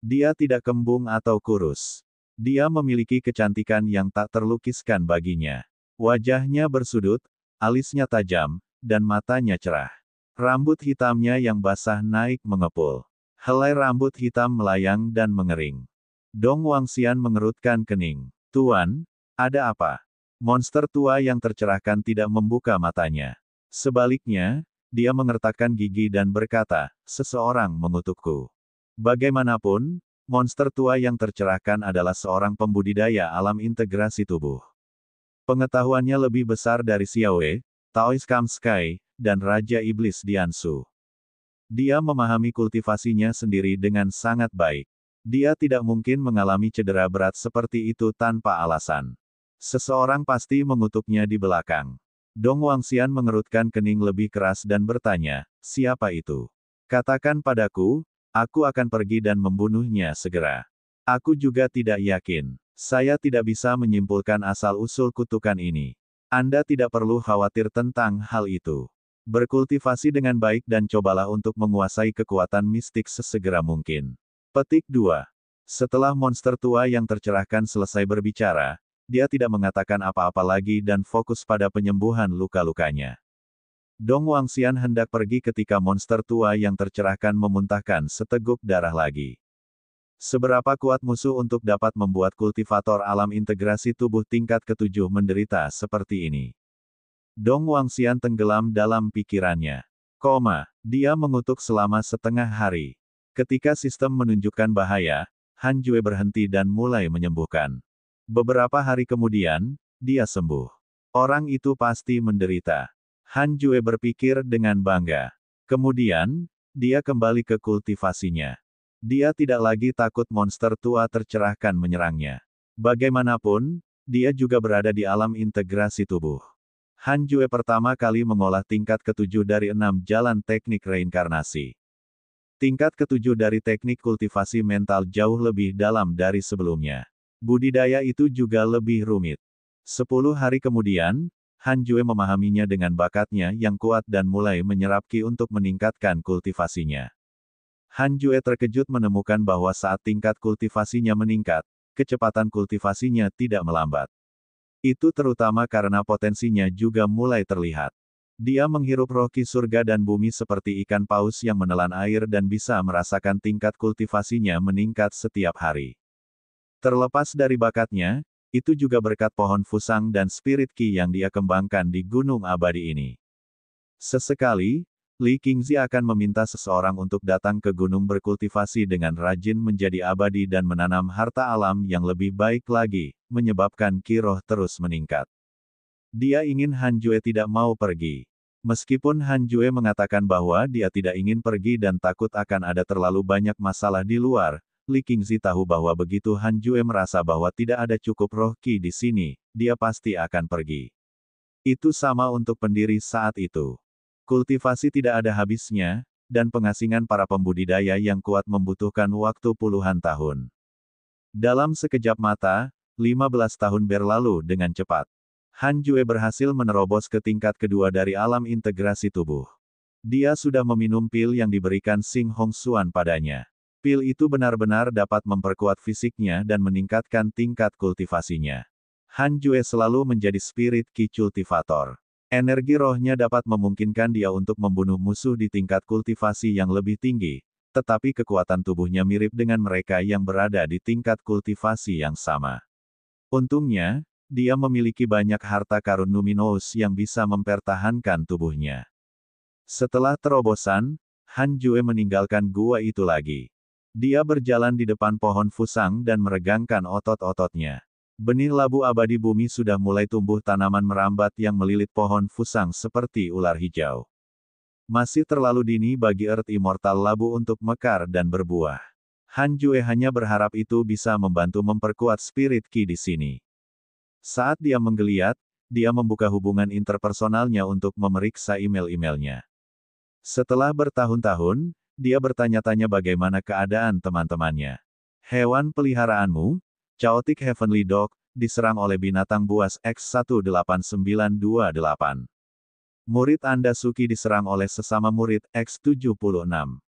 Dia tidak kembung atau kurus. Dia memiliki kecantikan yang tak terlukiskan baginya. Wajahnya bersudut, alisnya tajam, dan matanya cerah. Rambut hitamnya yang basah naik mengepul. Helai rambut hitam melayang dan mengering. Dong Wangxian mengerutkan kening. Tuan, ada apa? Monster tua yang tercerahkan tidak membuka matanya. Sebaliknya, dia mengertakkan gigi dan berkata, seseorang mengutukku. Bagaimanapun, monster tua yang tercerahkan adalah seorang pembudidaya alam integrasi tubuh. Pengetahuannya lebih besar dari Xiaowei, Taoist Kamsky, dan Raja Iblis Diansu. Dia memahami kultivasinya sendiri dengan sangat baik. Dia tidak mungkin mengalami cedera berat seperti itu tanpa alasan. Seseorang pasti mengutuknya di belakang. Dong Wangxian mengerutkan kening lebih keras dan bertanya, siapa itu? Katakan padaku, aku akan pergi dan membunuhnya segera. Aku juga tidak yakin. Saya tidak bisa menyimpulkan asal-usul kutukan ini. Anda tidak perlu khawatir tentang hal itu. Berkultivasi dengan baik dan cobalah untuk menguasai kekuatan mistik sesegera mungkin. Petik 2. Setelah monster tua yang tercerahkan selesai berbicara, dia tidak mengatakan apa-apa lagi dan fokus pada penyembuhan luka-lukanya. Dong Wangxian hendak pergi ketika monster tua yang tercerahkan memuntahkan seteguk darah lagi. Seberapa kuat musuh untuk dapat membuat kultivator alam integrasi tubuh tingkat ke-7 menderita seperti ini? Dong Wangxian tenggelam dalam pikirannya. Dia mengutuk selama setengah hari. Ketika sistem menunjukkan bahaya, Han Jue berhenti dan mulai menyembuhkan. Beberapa hari kemudian, dia sembuh. Orang itu pasti menderita. Han Jue berpikir dengan bangga. Kemudian, dia kembali ke kultivasinya. Dia tidak lagi takut monster tua tercerahkan menyerangnya. Bagaimanapun, dia juga berada di alam integrasi tubuh. Han Jue pertama kali mengolah tingkat ke-7 dari 6 jalan teknik reinkarnasi. Tingkat ke-7 dari teknik kultivasi mental jauh lebih dalam dari sebelumnya. Budidaya itu juga lebih rumit. 10 hari kemudian, Han Jue memahaminya dengan bakatnya yang kuat dan mulai menyerap Qi untuk meningkatkan kultivasinya. Han Jue terkejut menemukan bahwa saat tingkat kultivasinya meningkat, kecepatan kultivasinya tidak melambat. Itu terutama karena potensinya juga mulai terlihat. Dia menghirup roh Qi surga dan bumi seperti ikan paus yang menelan air dan bisa merasakan tingkat kultivasinya meningkat setiap hari. Terlepas dari bakatnya, itu juga berkat pohon Fusang dan spirit Qi yang dia kembangkan di Gunung Abadi ini. Sesekali, Li Qingzi akan meminta seseorang untuk datang ke gunung berkultivasi dengan rajin menjadi abadi dan menanam harta alam yang lebih baik lagi, menyebabkan Qi roh terus meningkat. Dia ingin Han Jue tidak mau pergi. Meskipun Han Jue mengatakan bahwa dia tidak ingin pergi dan takut akan ada terlalu banyak masalah di luar, Li Qingzi tahu bahwa begitu Han Jue merasa bahwa tidak ada cukup roh Qi di sini, dia pasti akan pergi. Itu sama untuk pendiri saat itu. Kultivasi tidak ada habisnya, dan pengasingan para pembudidaya yang kuat membutuhkan waktu puluhan tahun. Dalam sekejap mata, 15 tahun berlalu dengan cepat. Han Jue berhasil menerobos ke tingkat kedua dari alam integrasi tubuh. Dia sudah meminum pil yang diberikan Xing Hongxuan padanya. Pil itu benar-benar dapat memperkuat fisiknya dan meningkatkan tingkat kultivasinya. Han Jue selalu menjadi spirit Qi cultivator. Energi rohnya dapat memungkinkan dia untuk membunuh musuh di tingkat kultivasi yang lebih tinggi, tetapi kekuatan tubuhnya mirip dengan mereka yang berada di tingkat kultivasi yang sama. Untungnya, dia memiliki banyak harta karun luminous yang bisa mempertahankan tubuhnya. Setelah terobosan, Han Jue meninggalkan gua itu lagi. Dia berjalan di depan pohon fusang dan meregangkan otot-ototnya. Benih labu abadi bumi sudah mulai tumbuh, tanaman merambat yang melilit pohon fusang seperti ular hijau. Masih terlalu dini bagi Earth Immortal labu untuk mekar dan berbuah. Han Jue hanya berharap itu bisa membantu memperkuat spirit Qi di sini. Saat dia menggeliat, dia membuka hubungan interpersonalnya untuk memeriksa email-emailnya. Setelah bertahun-tahun, dia bertanya-tanya bagaimana keadaan teman-temannya. Hewan peliharaanmu, Chaotic Heavenly Dog, diserang oleh binatang buas X18928. Murid Anda Suki diserang oleh sesama murid X76.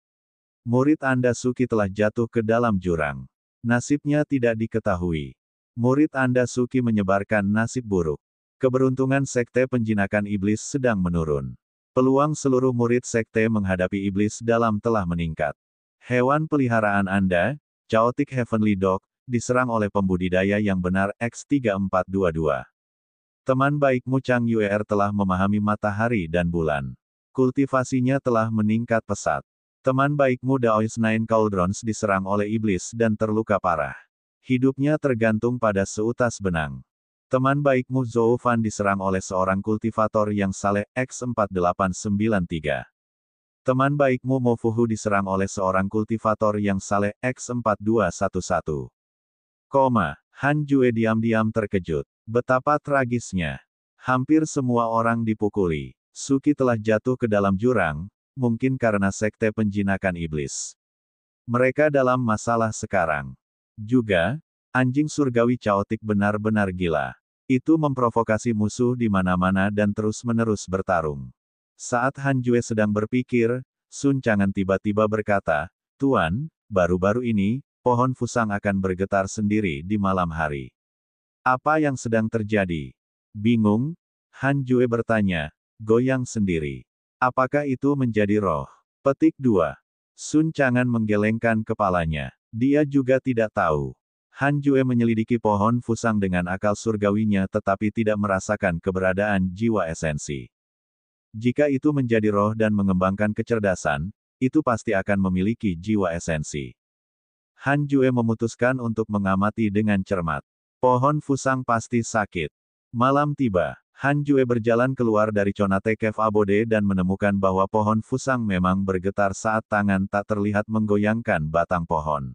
Murid Anda Suki telah jatuh ke dalam jurang. Nasibnya tidak diketahui. Murid Anda Suki menyebarkan nasib buruk. Keberuntungan Sekte Penjinakan Iblis sedang menurun. Peluang seluruh murid Sekte menghadapi Iblis dalam telah meningkat. Hewan peliharaan Anda, Chaotic Heavenly Dog, diserang oleh pembudidaya yang benar X3422. Teman baikmu Chang Yuer telah memahami matahari dan bulan. Kultivasinya telah meningkat pesat. Teman baikmu Daois Nine Cauldrons diserang oleh Iblis dan terluka parah. Hidupnya tergantung pada seutas benang. Teman baikmu Zhou Fan diserang oleh seorang kultivator yang saleh X4893. Teman baikmu Mo Fuhu diserang oleh seorang kultivator yang saleh X4211. Han Jue diam-diam terkejut. Betapa tragisnya. Hampir semua orang dipukuli. Suki telah jatuh ke dalam jurang, mungkin karena sekte penjinakan iblis. Mereka dalam masalah sekarang. Juga, anjing surgawi Chaotic benar-benar gila. Itu memprovokasi musuh di mana-mana dan terus-menerus bertarung. Saat Han Jue sedang berpikir, Sun Chang'an tiba-tiba berkata, "Tuan, baru-baru ini, pohon fusang akan bergetar sendiri di malam hari. Apa yang sedang terjadi?" Bingung, Han Jue bertanya, "Goyang sendiri. Apakah itu menjadi roh?" Petik 2. Sun Chang'an menggelengkan kepalanya. Dia juga tidak tahu. Han Jue menyelidiki pohon fusang dengan akal surgawinya tetapi tidak merasakan keberadaan jiwa esensi. Jika itu menjadi roh dan mengembangkan kecerdasan, itu pasti akan memiliki jiwa esensi. Han Jue memutuskan untuk mengamati dengan cermat. Pohon fusang pasti sakit. Malam tiba. Han Jue berjalan keluar dari Conate Cave Abode dan menemukan bahwa pohon fusang memang bergetar saat tangan tak terlihat menggoyangkan batang pohon.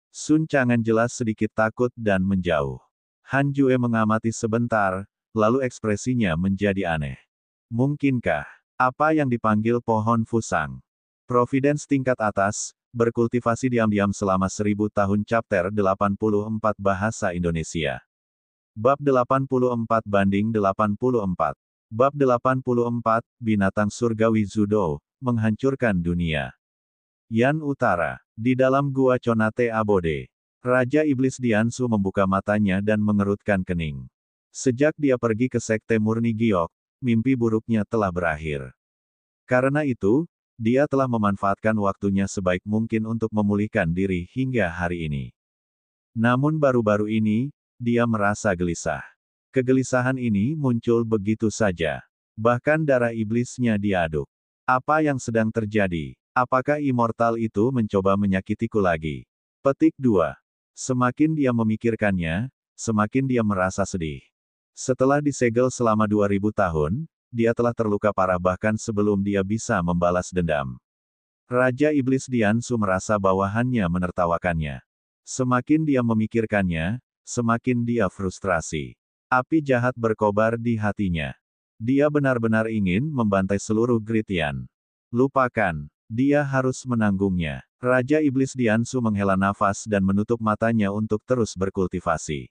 Sun Chang'an jelas sedikit takut dan menjauh. Han Jue mengamati sebentar, lalu ekspresinya menjadi aneh. Mungkinkah apa yang dipanggil pohon fusang? Providence tingkat atas, berkultivasi diam-diam selama 1000 tahun. Chapter 84 Bahasa Indonesia. Bab 84/84. Bab 84, Binatang Surgawi Zudo, menghancurkan dunia. Yan Utara. Di dalam gua Conate Abode. Raja Iblis Diansu membuka matanya dan mengerutkan kening. Sejak dia pergi ke Sekte Murni Giok, mimpi buruknya telah berakhir. Karena itu, dia telah memanfaatkan waktunya sebaik mungkin untuk memulihkan diri hingga hari ini. Namun baru-baru ini, dia merasa gelisah. Kegelisahan ini muncul begitu saja. Bahkan darah iblisnya diaduk. Apa yang sedang terjadi? Apakah immortal itu mencoba menyakitiku lagi? Petik 2. Semakin dia memikirkannya, semakin dia merasa sedih. Setelah disegel selama 2000 tahun, dia telah terluka parah bahkan sebelum dia bisa membalas dendam. Raja Iblis Diansu merasa bawahannya menertawakannya. Semakin dia memikirkannya, semakin dia frustrasi. Api jahat berkobar di hatinya. Dia benar-benar ingin membantai seluruh Gritian. Lupakan, dia harus menanggungnya. Raja Iblis Diansu menghela nafas dan menutup matanya untuk terus berkultivasi.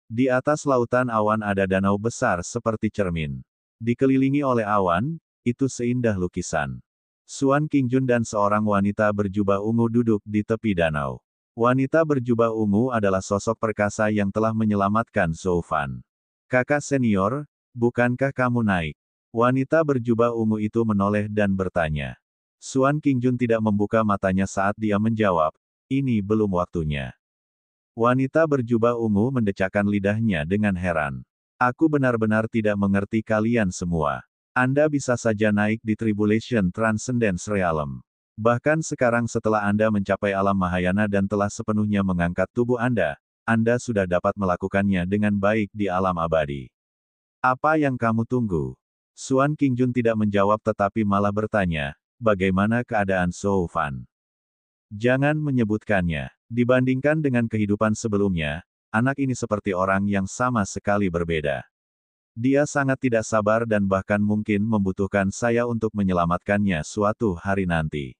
Di atas lautan awan ada danau besar seperti cermin. Dikelilingi oleh awan, itu seindah lukisan. Suan Qingjun dan seorang wanita berjubah ungu duduk di tepi danau. Wanita berjubah ungu adalah sosok perkasa yang telah menyelamatkan Zhou Fan. Kakak senior, bukankah kamu naik? Wanita berjubah ungu itu menoleh dan bertanya. Suan Qingjun tidak membuka matanya saat dia menjawab, ini belum waktunya. Wanita berjubah ungu mendecakkan lidahnya dengan heran. Aku benar-benar tidak mengerti kalian semua. Anda bisa saja naik di Tribulation Transcendence Realm. Bahkan sekarang setelah Anda mencapai alam Mahayana dan telah sepenuhnya mengangkat tubuh Anda sudah dapat melakukannya dengan baik di alam abadi. Apa yang kamu tunggu? Suan Qingjun tidak menjawab tetapi malah bertanya, bagaimana keadaan Zhou Fan? Jangan menyebutkannya. Dibandingkan dengan kehidupan sebelumnya, anak ini seperti orang yang sama sekali berbeda. Dia sangat tidak sabar dan bahkan mungkin membutuhkan saya untuk menyelamatkannya suatu hari nanti.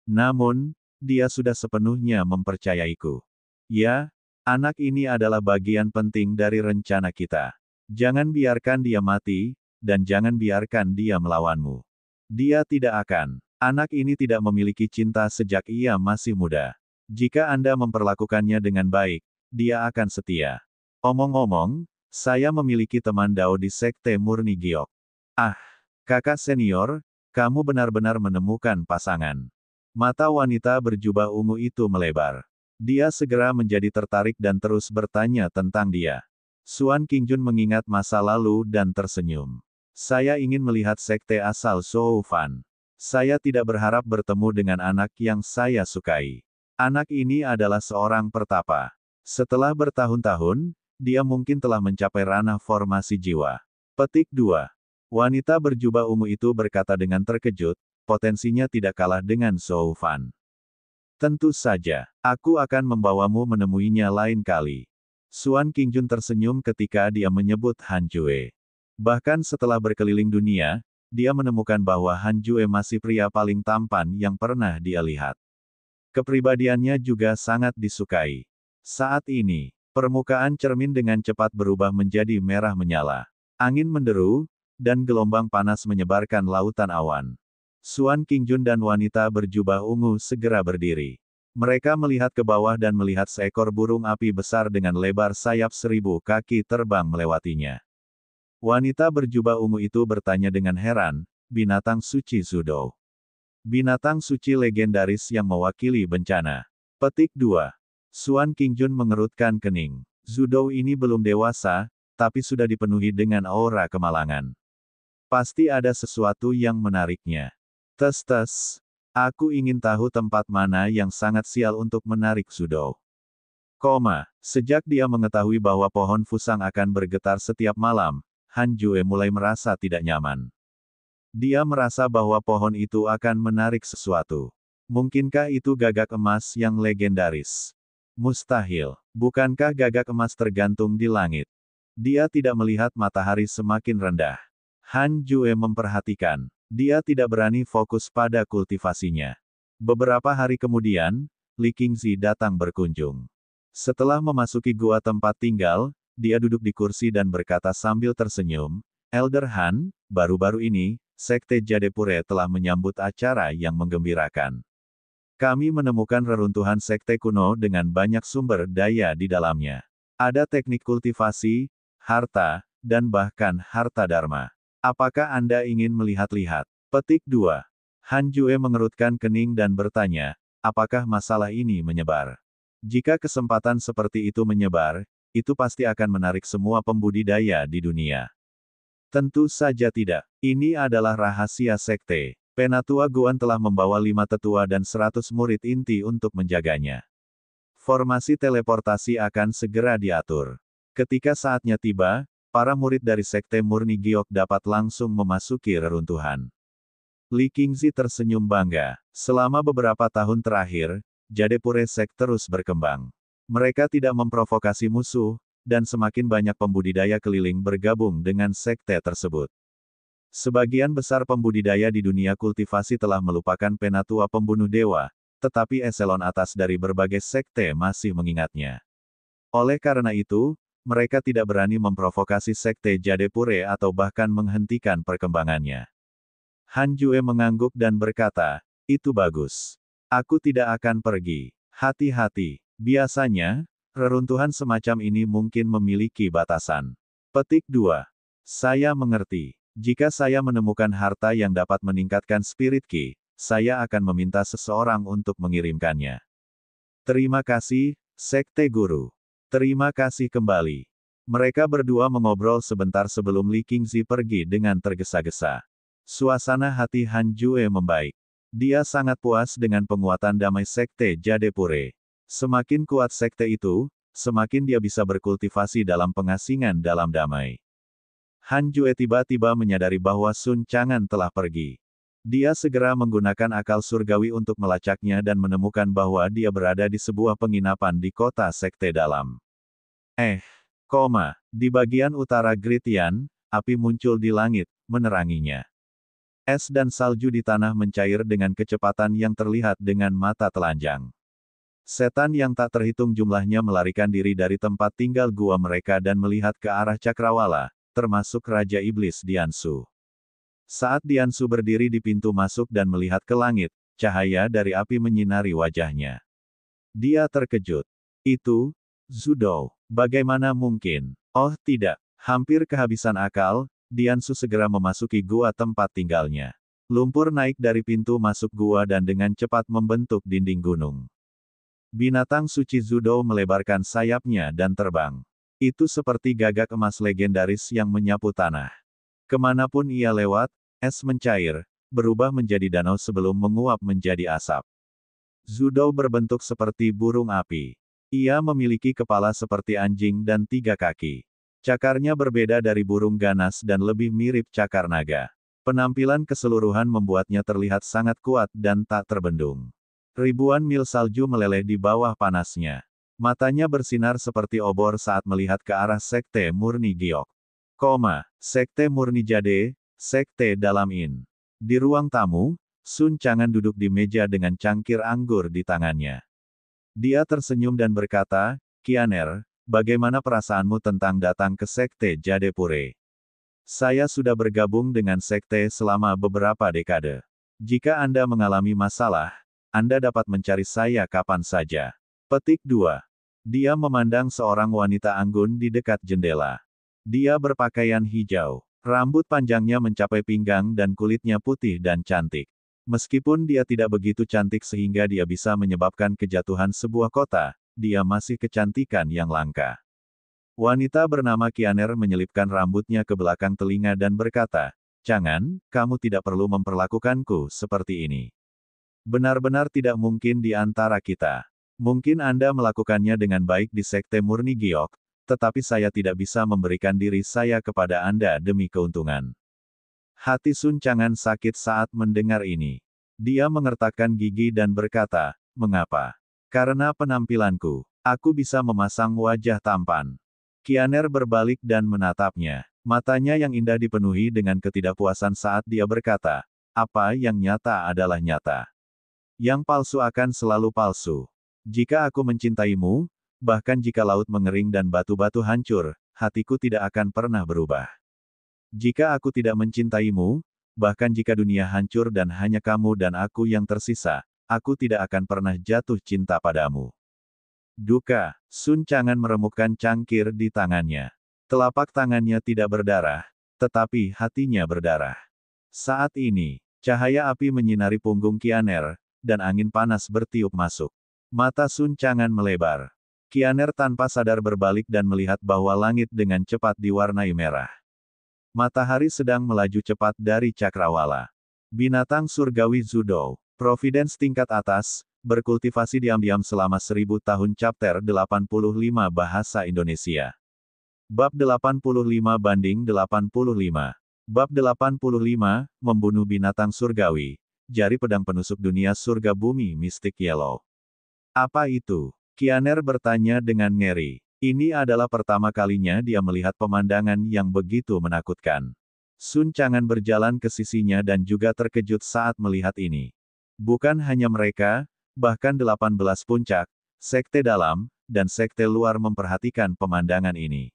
Namun, dia sudah sepenuhnya mempercayaiku. Ya, anak ini adalah bagian penting dari rencana kita. Jangan biarkan dia mati, dan jangan biarkan dia melawanmu. Dia tidak akan. Anak ini tidak memiliki cinta sejak ia masih muda. Jika Anda memperlakukannya dengan baik, dia akan setia. Omong-omong, saya memiliki teman Dao di Sekte Murni Giok. Ah, kakak senior, kamu benar-benar menemukan pasangan. Mata wanita berjubah ungu itu melebar. Dia segera menjadi tertarik dan terus bertanya tentang dia. Suan Qingjun mengingat masa lalu dan tersenyum. Saya ingin melihat sekte asal Zhou Fan. Saya tidak berharap bertemu dengan anak yang saya sukai. Anak ini adalah seorang pertapa. Setelah bertahun-tahun, dia mungkin telah mencapai ranah formasi jiwa. Petik 2. Wanita berjubah ungu itu berkata dengan terkejut, potensinya tidak kalah dengan Zhou Fan. Tentu saja, aku akan membawamu menemuinya lain kali. Suan Qingjun tersenyum ketika dia menyebut Han Jue. Bahkan setelah berkeliling dunia, dia menemukan bahwa Han Jue masih pria paling tampan yang pernah dia lihat. Kepribadiannya juga sangat disukai. Saat ini, permukaan cermin dengan cepat berubah menjadi merah menyala. Angin menderu, dan gelombang panas menyebarkan lautan awan. Suan Qingjun dan wanita berjubah ungu segera berdiri. Mereka melihat ke bawah dan melihat seekor burung api besar dengan lebar sayap 1000 kaki terbang melewatinya. Wanita berjubah ungu itu bertanya dengan heran, binatang suci Zudou. Binatang suci legendaris yang mewakili bencana. Petik 2. Suan Qingjun mengerutkan kening. Zudou ini belum dewasa, tapi sudah dipenuhi dengan aura kemalangan. Pasti ada sesuatu yang menariknya. Tes. Aku ingin tahu tempat mana yang sangat sial untuk menarik Zudou. Sejak dia mengetahui bahwa pohon fusang akan bergetar setiap malam, Han Jue mulai merasa tidak nyaman. Dia merasa bahwa pohon itu akan menarik sesuatu. Mungkinkah itu gagak emas yang legendaris? Mustahil. Bukankah gagak emas tergantung di langit? Dia tidak melihat matahari semakin rendah. Han Jue memperhatikan. Dia tidak berani fokus pada kultivasinya. Beberapa hari kemudian, Li Qingzi datang berkunjung. Setelah memasuki gua tempat tinggal, dia duduk di kursi dan berkata sambil tersenyum, Elder Han, baru-baru ini, Sekte Jadepure telah menyambut acara yang menggembirakan. Kami menemukan reruntuhan sekte kuno dengan banyak sumber daya di dalamnya. Ada teknik kultivasi, harta, dan bahkan harta dharma. Apakah Anda ingin melihat-lihat? Petik 2. Han Jue mengerutkan kening dan bertanya, apakah masalah ini menyebar? Jika kesempatan seperti itu menyebar, itu pasti akan menarik semua pembudidaya di dunia. Tentu saja tidak. Ini adalah rahasia sekte. Penatua Guan telah membawa 5 tetua dan 100 murid inti untuk menjaganya. Formasi teleportasi akan segera diatur. Ketika saatnya tiba, para murid dari Sekte Murni Giok dapat langsung memasuki reruntuhan. Li Qingzi tersenyum bangga. Selama beberapa tahun terakhir, Jadepure Sect terus berkembang. Mereka tidak memprovokasi musuh, dan semakin banyak pembudidaya keliling bergabung dengan sekte tersebut. Sebagian besar pembudidaya di dunia kultivasi telah melupakan penatua pembunuh dewa, tetapi eselon atas dari berbagai sekte masih mengingatnya. Oleh karena itu, mereka tidak berani memprovokasi sekte Jadepure atau bahkan menghentikan perkembangannya. Han Jue mengangguk dan berkata, "Itu bagus. Aku tidak akan pergi. Hati-hati. Biasanya, reruntuhan semacam ini mungkin memiliki batasan." Petik 2. Saya mengerti. Jika saya menemukan harta yang dapat meningkatkan spirit ki, saya akan meminta seseorang untuk mengirimkannya. Terima kasih, Sekte Guru. Terima kasih kembali. Mereka berdua mengobrol sebentar sebelum Li Qingzi pergi dengan tergesa-gesa. Suasana hati Han Jue membaik. Dia sangat puas dengan penguatan damai Sekte Jadepure. Semakin kuat sekte itu, semakin dia bisa berkultivasi dalam pengasingan dalam damai. Han Jue tiba-tiba menyadari bahwa Sun Chang'an telah pergi. Dia segera menggunakan akal surgawi untuk melacaknya dan menemukan bahwa dia berada di sebuah penginapan di kota sekte dalam. Di bagian utara Gritian, api muncul di langit, meneranginya. Es dan salju di tanah mencair dengan kecepatan yang terlihat dengan mata telanjang. Setan yang tak terhitung jumlahnya melarikan diri dari tempat tinggal gua mereka dan melihat ke arah Cakrawala, termasuk Raja Iblis Diansu. Saat Diansu berdiri di pintu masuk dan melihat ke langit, cahaya dari api menyinari wajahnya. Dia terkejut. "Itu, Zudou, bagaimana mungkin?" Oh tidak, hampir kehabisan akal, Diansu segera memasuki gua tempat tinggalnya. Lumpur naik dari pintu masuk gua dan dengan cepat membentuk dinding gunung. Binatang suci Zudou melebarkan sayapnya dan terbang. Itu seperti gagak emas legendaris yang menyapu tanah. Kemanapun ia lewat, es mencair, berubah menjadi danau sebelum menguap menjadi asap. Zudou berbentuk seperti burung api. Ia memiliki kepala seperti anjing dan 3 kaki. Cakarnya berbeda dari burung ganas dan lebih mirip cakar naga. Penampilan keseluruhan membuatnya terlihat sangat kuat dan tak terbendung. Ribuan mil salju meleleh di bawah panasnya. Matanya bersinar seperti obor saat melihat ke arah Sekte Murni Giok. Sekte Murni Jade, Sekte Dalam In. Di ruang tamu, Sun Chang'an duduk di meja dengan cangkir anggur di tangannya. Dia tersenyum dan berkata, "Qianer, bagaimana perasaanmu tentang datang ke Sekte Jadepure?" "Saya sudah bergabung dengan sekte selama beberapa dekade. Jika Anda mengalami masalah, Anda dapat mencari saya kapan saja." Petik 2. Dia memandang seorang wanita anggun di dekat jendela. Dia berpakaian hijau. Rambut panjangnya mencapai pinggang dan kulitnya putih dan cantik. Meskipun dia tidak begitu cantik sehingga dia bisa menyebabkan kejatuhan sebuah kota, dia masih kecantikan yang langka. Wanita bernama Qianer menyelipkan rambutnya ke belakang telinga dan berkata, "Chang'an, kamu tidak perlu memperlakukanku seperti ini. Benar-benar tidak mungkin di antara kita. Mungkin Anda melakukannya dengan baik di Sekte Murni Giok, tetapi saya tidak bisa memberikan diri saya kepada Anda demi keuntungan." Hati Sun Chang'an sakit saat mendengar ini. Dia mengertakkan gigi dan berkata, "Mengapa?" "Karena penampilanku. Aku bisa memasang wajah tampan." Qianer berbalik dan menatapnya. Matanya yang indah dipenuhi dengan ketidakpuasan saat dia berkata, "Apa yang nyata adalah nyata. Yang palsu akan selalu palsu. Jika aku mencintaimu, bahkan jika laut mengering dan batu-batu hancur, hatiku tidak akan pernah berubah. Jika aku tidak mencintaimu, bahkan jika dunia hancur dan hanya kamu dan aku yang tersisa, aku tidak akan pernah jatuh cinta padamu." Duka. Sun Chang'an meremukkan cangkir di tangannya. Telapak tangannya tidak berdarah, tetapi hatinya berdarah. Saat ini, cahaya api menyinari punggung Qianer, dan angin panas bertiup masuk. Mata Sun Chang'an melebar. Qianer tanpa sadar berbalik dan melihat bahwa langit dengan cepat diwarnai merah. Matahari sedang melaju cepat dari Cakrawala. Binatang surgawi Zudou. Providence tingkat atas, berkultivasi diam-diam selama 1000 tahun. Chapter 85 Bahasa Indonesia. Bab 85/85. Bab 85, Membunuh Binatang Surgawi, Jari Pedang Penusuk Dunia Surga Bumi Mystic Yellow. Apa itu? Kianer bertanya dengan ngeri. Ini adalah pertama kalinya dia melihat pemandangan yang begitu menakutkan. Sun Chang'an berjalan ke sisinya dan juga terkejut saat melihat ini. Bukan hanya mereka, bahkan 18 puncak, sekte dalam, dan sekte luar memperhatikan pemandangan ini.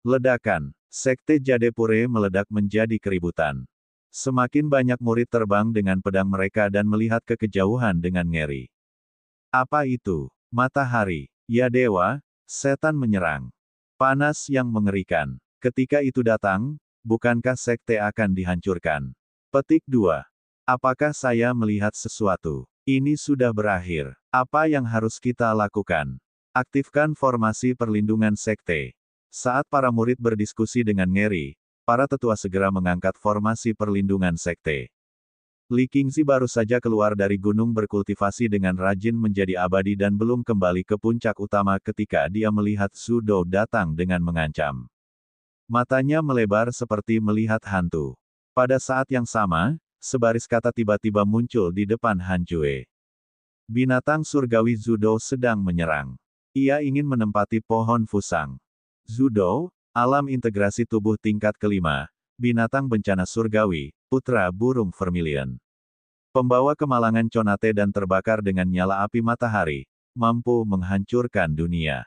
Ledakan. Sekte Jadepure meledak menjadi keributan. Semakin banyak murid terbang dengan pedang mereka dan melihat ke kejauhan dengan ngeri. Apa itu? Matahari. Ya dewa, setan menyerang. Panas yang mengerikan. Ketika itu datang, bukankah sekte akan dihancurkan? Petik 2. Apakah saya melihat sesuatu? Ini sudah berakhir. Apa yang harus kita lakukan? Aktifkan formasi perlindungan sekte. Saat para murid berdiskusi dengan ngeri, para tetua segera mengangkat formasi perlindungan sekte. Li Qingzi baru saja keluar dari gunung berkultivasi dengan rajin menjadi abadi dan belum kembali ke puncak utama ketika dia melihat Zhu Dou datang dengan mengancam. Matanya melebar seperti melihat hantu. Pada saat yang sama, sebaris kata tiba-tiba muncul di depan Han Jue. Binatang surgawi Zhu Dou sedang menyerang. Ia ingin menempati pohon fusang. Zhu Dou, alam integrasi tubuh tingkat kelima, binatang bencana surgawi, putra burung vermilion. Pembawa kemalangan Conate dan terbakar dengan nyala api matahari, mampu menghancurkan dunia.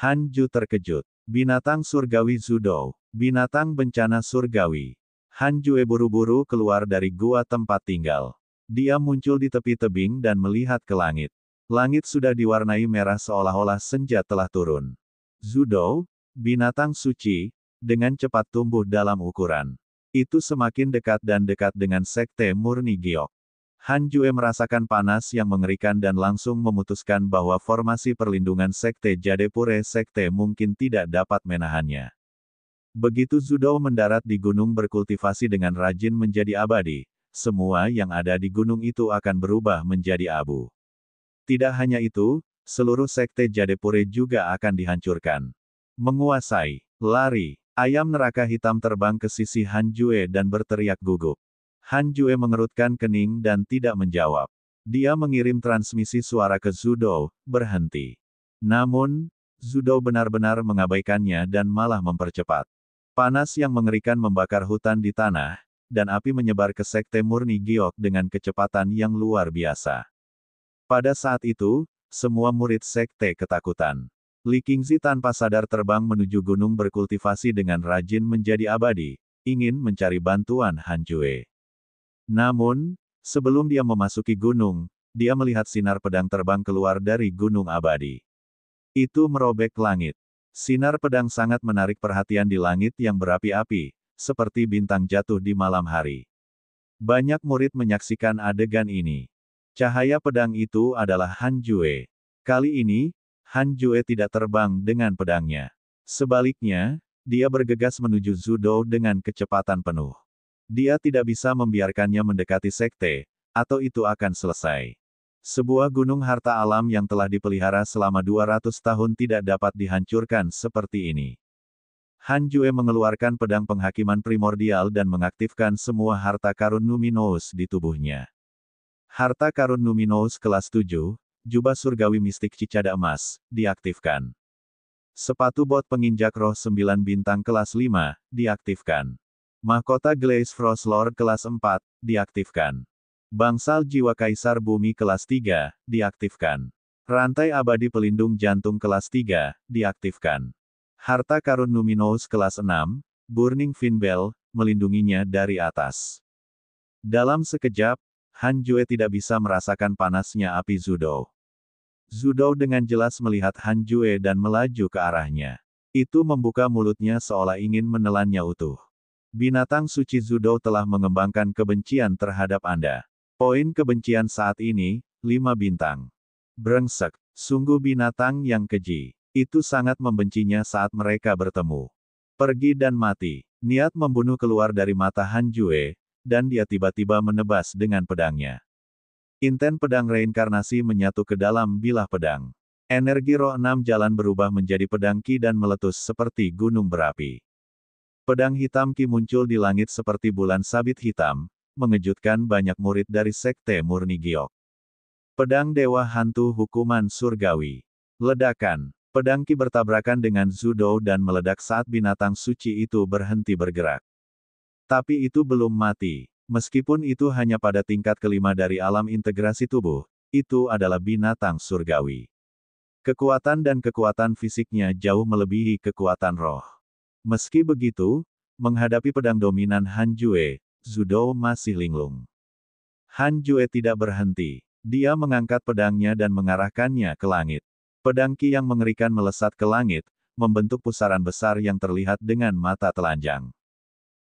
Han Ju terkejut. Binatang surgawi Zhu Dou, binatang bencana surgawi. Han Jue buru-buru keluar dari gua tempat tinggal. Dia muncul di tepi tebing dan melihat ke langit. Langit sudah diwarnai merah seolah-olah senja telah turun. Zhu Dou, binatang suci, dengan cepat tumbuh dalam ukuran. Itu semakin dekat dan dekat dengan sekte murni giok. Han Jue merasakan panas yang mengerikan dan langsung memutuskan bahwa formasi perlindungan sekte Jadepure sekte mungkin tidak dapat menahannya. Begitu Zhu Dou mendarat di gunung berkultivasi dengan rajin menjadi abadi, semua yang ada di gunung itu akan berubah menjadi abu. Tidak hanya itu, seluruh sekte Jadepure juga akan dihancurkan. Menguasai. Lari. Ayam neraka hitam terbang ke sisi Han Jue dan berteriak gugup. Han Jue mengerutkan kening dan tidak menjawab. Dia mengirim transmisi suara ke Zhu Dou, berhenti. Namun, Zhu Dou benar-benar mengabaikannya dan malah mempercepat. Panas yang mengerikan membakar hutan di tanah, dan api menyebar ke sekte murni giok dengan kecepatan yang luar biasa. Pada saat itu, semua murid sekte ketakutan. Li Qingzi tanpa sadar terbang menuju gunung berkultivasi dengan rajin menjadi abadi, ingin mencari bantuan Han Jue. Namun, sebelum dia memasuki gunung, dia melihat sinar pedang terbang keluar dari gunung abadi. Itu merobek langit. Sinar pedang sangat menarik perhatian di langit yang berapi-api, seperti bintang jatuh di malam hari. Banyak murid menyaksikan adegan ini. Cahaya pedang itu adalah Han Jue. Kali ini, Han Jue tidak terbang dengan pedangnya. Sebaliknya, dia bergegas menuju Zhu Dou dengan kecepatan penuh. Dia tidak bisa membiarkannya mendekati sekte, atau itu akan selesai. Sebuah gunung harta alam yang telah dipelihara selama 200 tahun tidak dapat dihancurkan seperti ini. Han Jue mengeluarkan pedang penghakiman primordial dan mengaktifkan semua harta karun numinous di tubuhnya. Harta karun numinous kelas 7, jubah surgawi mistik cicada emas, diaktifkan. Sepatu bot penginjak roh 9 bintang kelas 5, diaktifkan. Mahkota Glaze Frost Lord kelas 4, diaktifkan. Bangsal jiwa kaisar bumi kelas 3, diaktifkan. Rantai abadi pelindung jantung kelas 3, diaktifkan. Harta karun numinous kelas 6, Burning Fin Bell, melindunginya dari atas. Dalam sekejap, Han Jue tidak bisa merasakan panasnya api Zhu Dou. Zhu Dou dengan jelas melihat Han Jue dan melaju ke arahnya. Itu membuka mulutnya seolah ingin menelannya utuh. Binatang suci Zhu Dou telah mengembangkan kebencian terhadap Anda. Poin kebencian saat ini, 5 bintang. Brengsek, sungguh binatang yang keji. Itu sangat membencinya saat mereka bertemu. Pergi dan mati. Niat membunuh keluar dari mata Han Jue, dan dia tiba-tiba menebas dengan pedangnya. Inten pedang reinkarnasi menyatu ke dalam bilah pedang. Energi roh enam jalan berubah menjadi pedang Ki dan meletus seperti gunung berapi. Pedang hitam Ki muncul di langit seperti bulan sabit hitam, mengejutkan banyak murid dari Sekte Murni Giok. Pedang Dewa Hantu Hukuman Surgawi. Ledakan. Pedang Ki bertabrakan dengan Zudou dan meledak saat binatang suci itu berhenti bergerak. Tapi itu belum mati. Meskipun itu hanya pada tingkat kelima dari alam integrasi tubuh, itu adalah binatang surgawi. Kekuatan dan kekuatan fisiknya jauh melebihi kekuatan roh. Meski begitu, menghadapi pedang dominan Han Jue, Zudou masih linglung. Han Jue tidak berhenti. Dia mengangkat pedangnya dan mengarahkannya ke langit. Pedang Ki yang mengerikan melesat ke langit, membentuk pusaran besar yang terlihat dengan mata telanjang.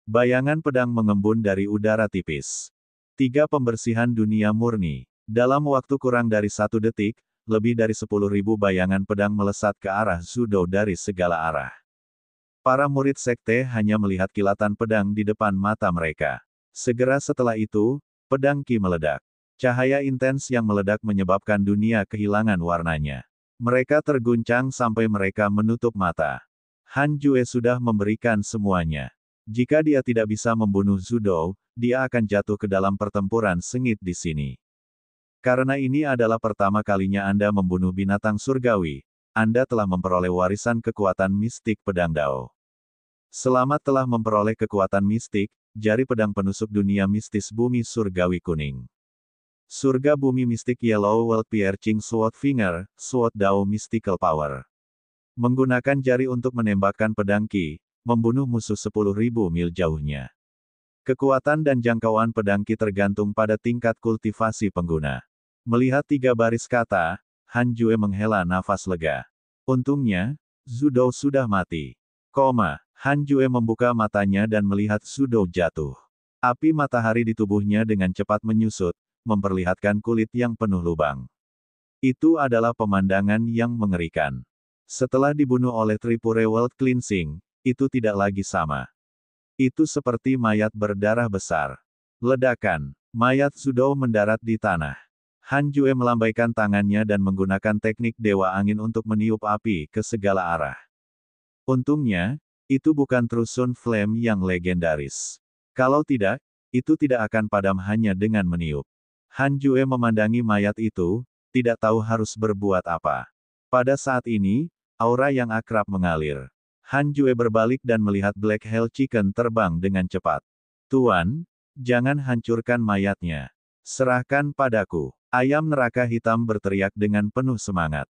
Bayangan pedang mengembun dari udara tipis. 3 pembersihan dunia murni. Dalam waktu kurang dari 1 detik, lebih dari 10.000 bayangan pedang melesat ke arah Zudou dari segala arah. Para murid sekte hanya melihat kilatan pedang di depan mata mereka. Segera setelah itu, pedang Ki meledak. Cahaya intens yang meledak menyebabkan dunia kehilangan warnanya. Mereka terguncang sampai mereka menutup mata. Han Jue sudah memberikan semuanya. Jika dia tidak bisa membunuh Zudou, dia akan jatuh ke dalam pertempuran sengit di sini. Karena ini adalah pertama kalinya Anda membunuh binatang surgawi, Anda telah memperoleh warisan kekuatan mistik pedang Dao. Selamat telah memperoleh kekuatan mistik, jari pedang penusuk dunia mistis bumi surgawi kuning. Surga bumi mistik Yellow World Piercing Sword Finger, Sword Dao Mystical Power. Menggunakan jari untuk menembakkan pedang Ki, membunuh musuh 10.000 mil jauhnya. Kekuatan dan jangkauan pedang Ki tergantung pada tingkat kultivasi pengguna. Melihat 3 baris kata, Han Jue menghela nafas lega. Untungnya, Zudou sudah mati. Han Jue membuka matanya dan melihat Zudou jatuh. Api matahari di tubuhnya dengan cepat menyusut, memperlihatkan kulit yang penuh lubang. Itu adalah pemandangan yang mengerikan. Setelah dibunuh oleh Tripure World Cleansing, itu tidak lagi sama. Itu seperti mayat berdarah besar. Ledakan. Mayat Zudou mendarat di tanah. Han Jue melambaikan tangannya dan menggunakan teknik Dewa Angin untuk meniup api ke segala arah. Untungnya, itu bukan Trusun Flame yang legendaris. Kalau tidak, itu tidak akan padam hanya dengan meniup. Han Jue memandangi mayat itu, tidak tahu harus berbuat apa. Pada saat ini, aura yang akrab mengalir. Han Jue berbalik dan melihat Black Hell Chicken terbang dengan cepat. Tuan, jangan hancurkan mayatnya. Serahkan padaku. Ayam neraka hitam berteriak dengan penuh semangat.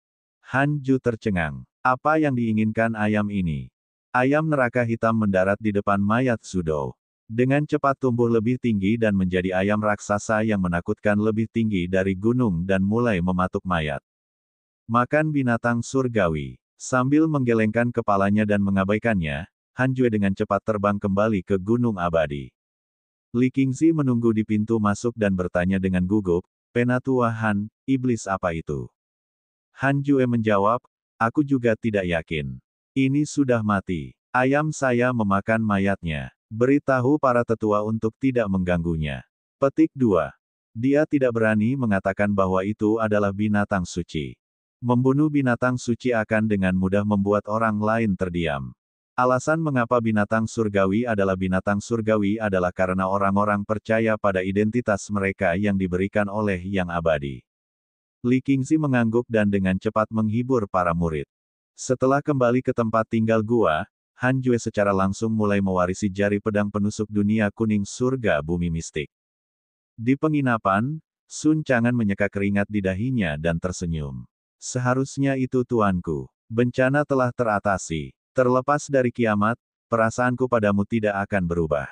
Han Ju tercengang. Apa yang diinginkan ayam ini? Ayam neraka hitam mendarat di depan mayat Zudou. Dengan cepat tumbuh lebih tinggi dan menjadi ayam raksasa yang menakutkan lebih tinggi dari gunung dan mulai mematuk mayat. Makan binatang surgawi. Sambil menggelengkan kepalanya dan mengabaikannya, Han Jue dengan cepat terbang kembali ke Gunung Abadi. Li Qingzi menunggu di pintu masuk dan bertanya dengan gugup, "Penatua Han, iblis apa itu?" Han Jue menjawab, "Aku juga tidak yakin. Ini sudah mati. Ayam saya memakan mayatnya. Beritahu para tetua untuk tidak mengganggunya." Petik 2. Dia tidak berani mengatakan bahwa itu adalah binatang suci. Membunuh binatang suci akan dengan mudah membuat orang lain terdiam. Alasan mengapa binatang surgawi adalah karena orang-orang percaya pada identitas mereka yang diberikan oleh Yang Abadi. Li Qingzi mengangguk dan dengan cepat menghibur para murid. Setelah kembali ke tempat tinggal gua, Han Jue secara langsung mulai mewarisi jari pedang penusuk dunia kuning surga bumi mistik. Di penginapan, Sun Chang'an menyeka keringat di dahinya dan tersenyum. Seharusnya itu tuanku. Bencana telah teratasi. Terlepas dari kiamat, perasaanku padamu tidak akan berubah.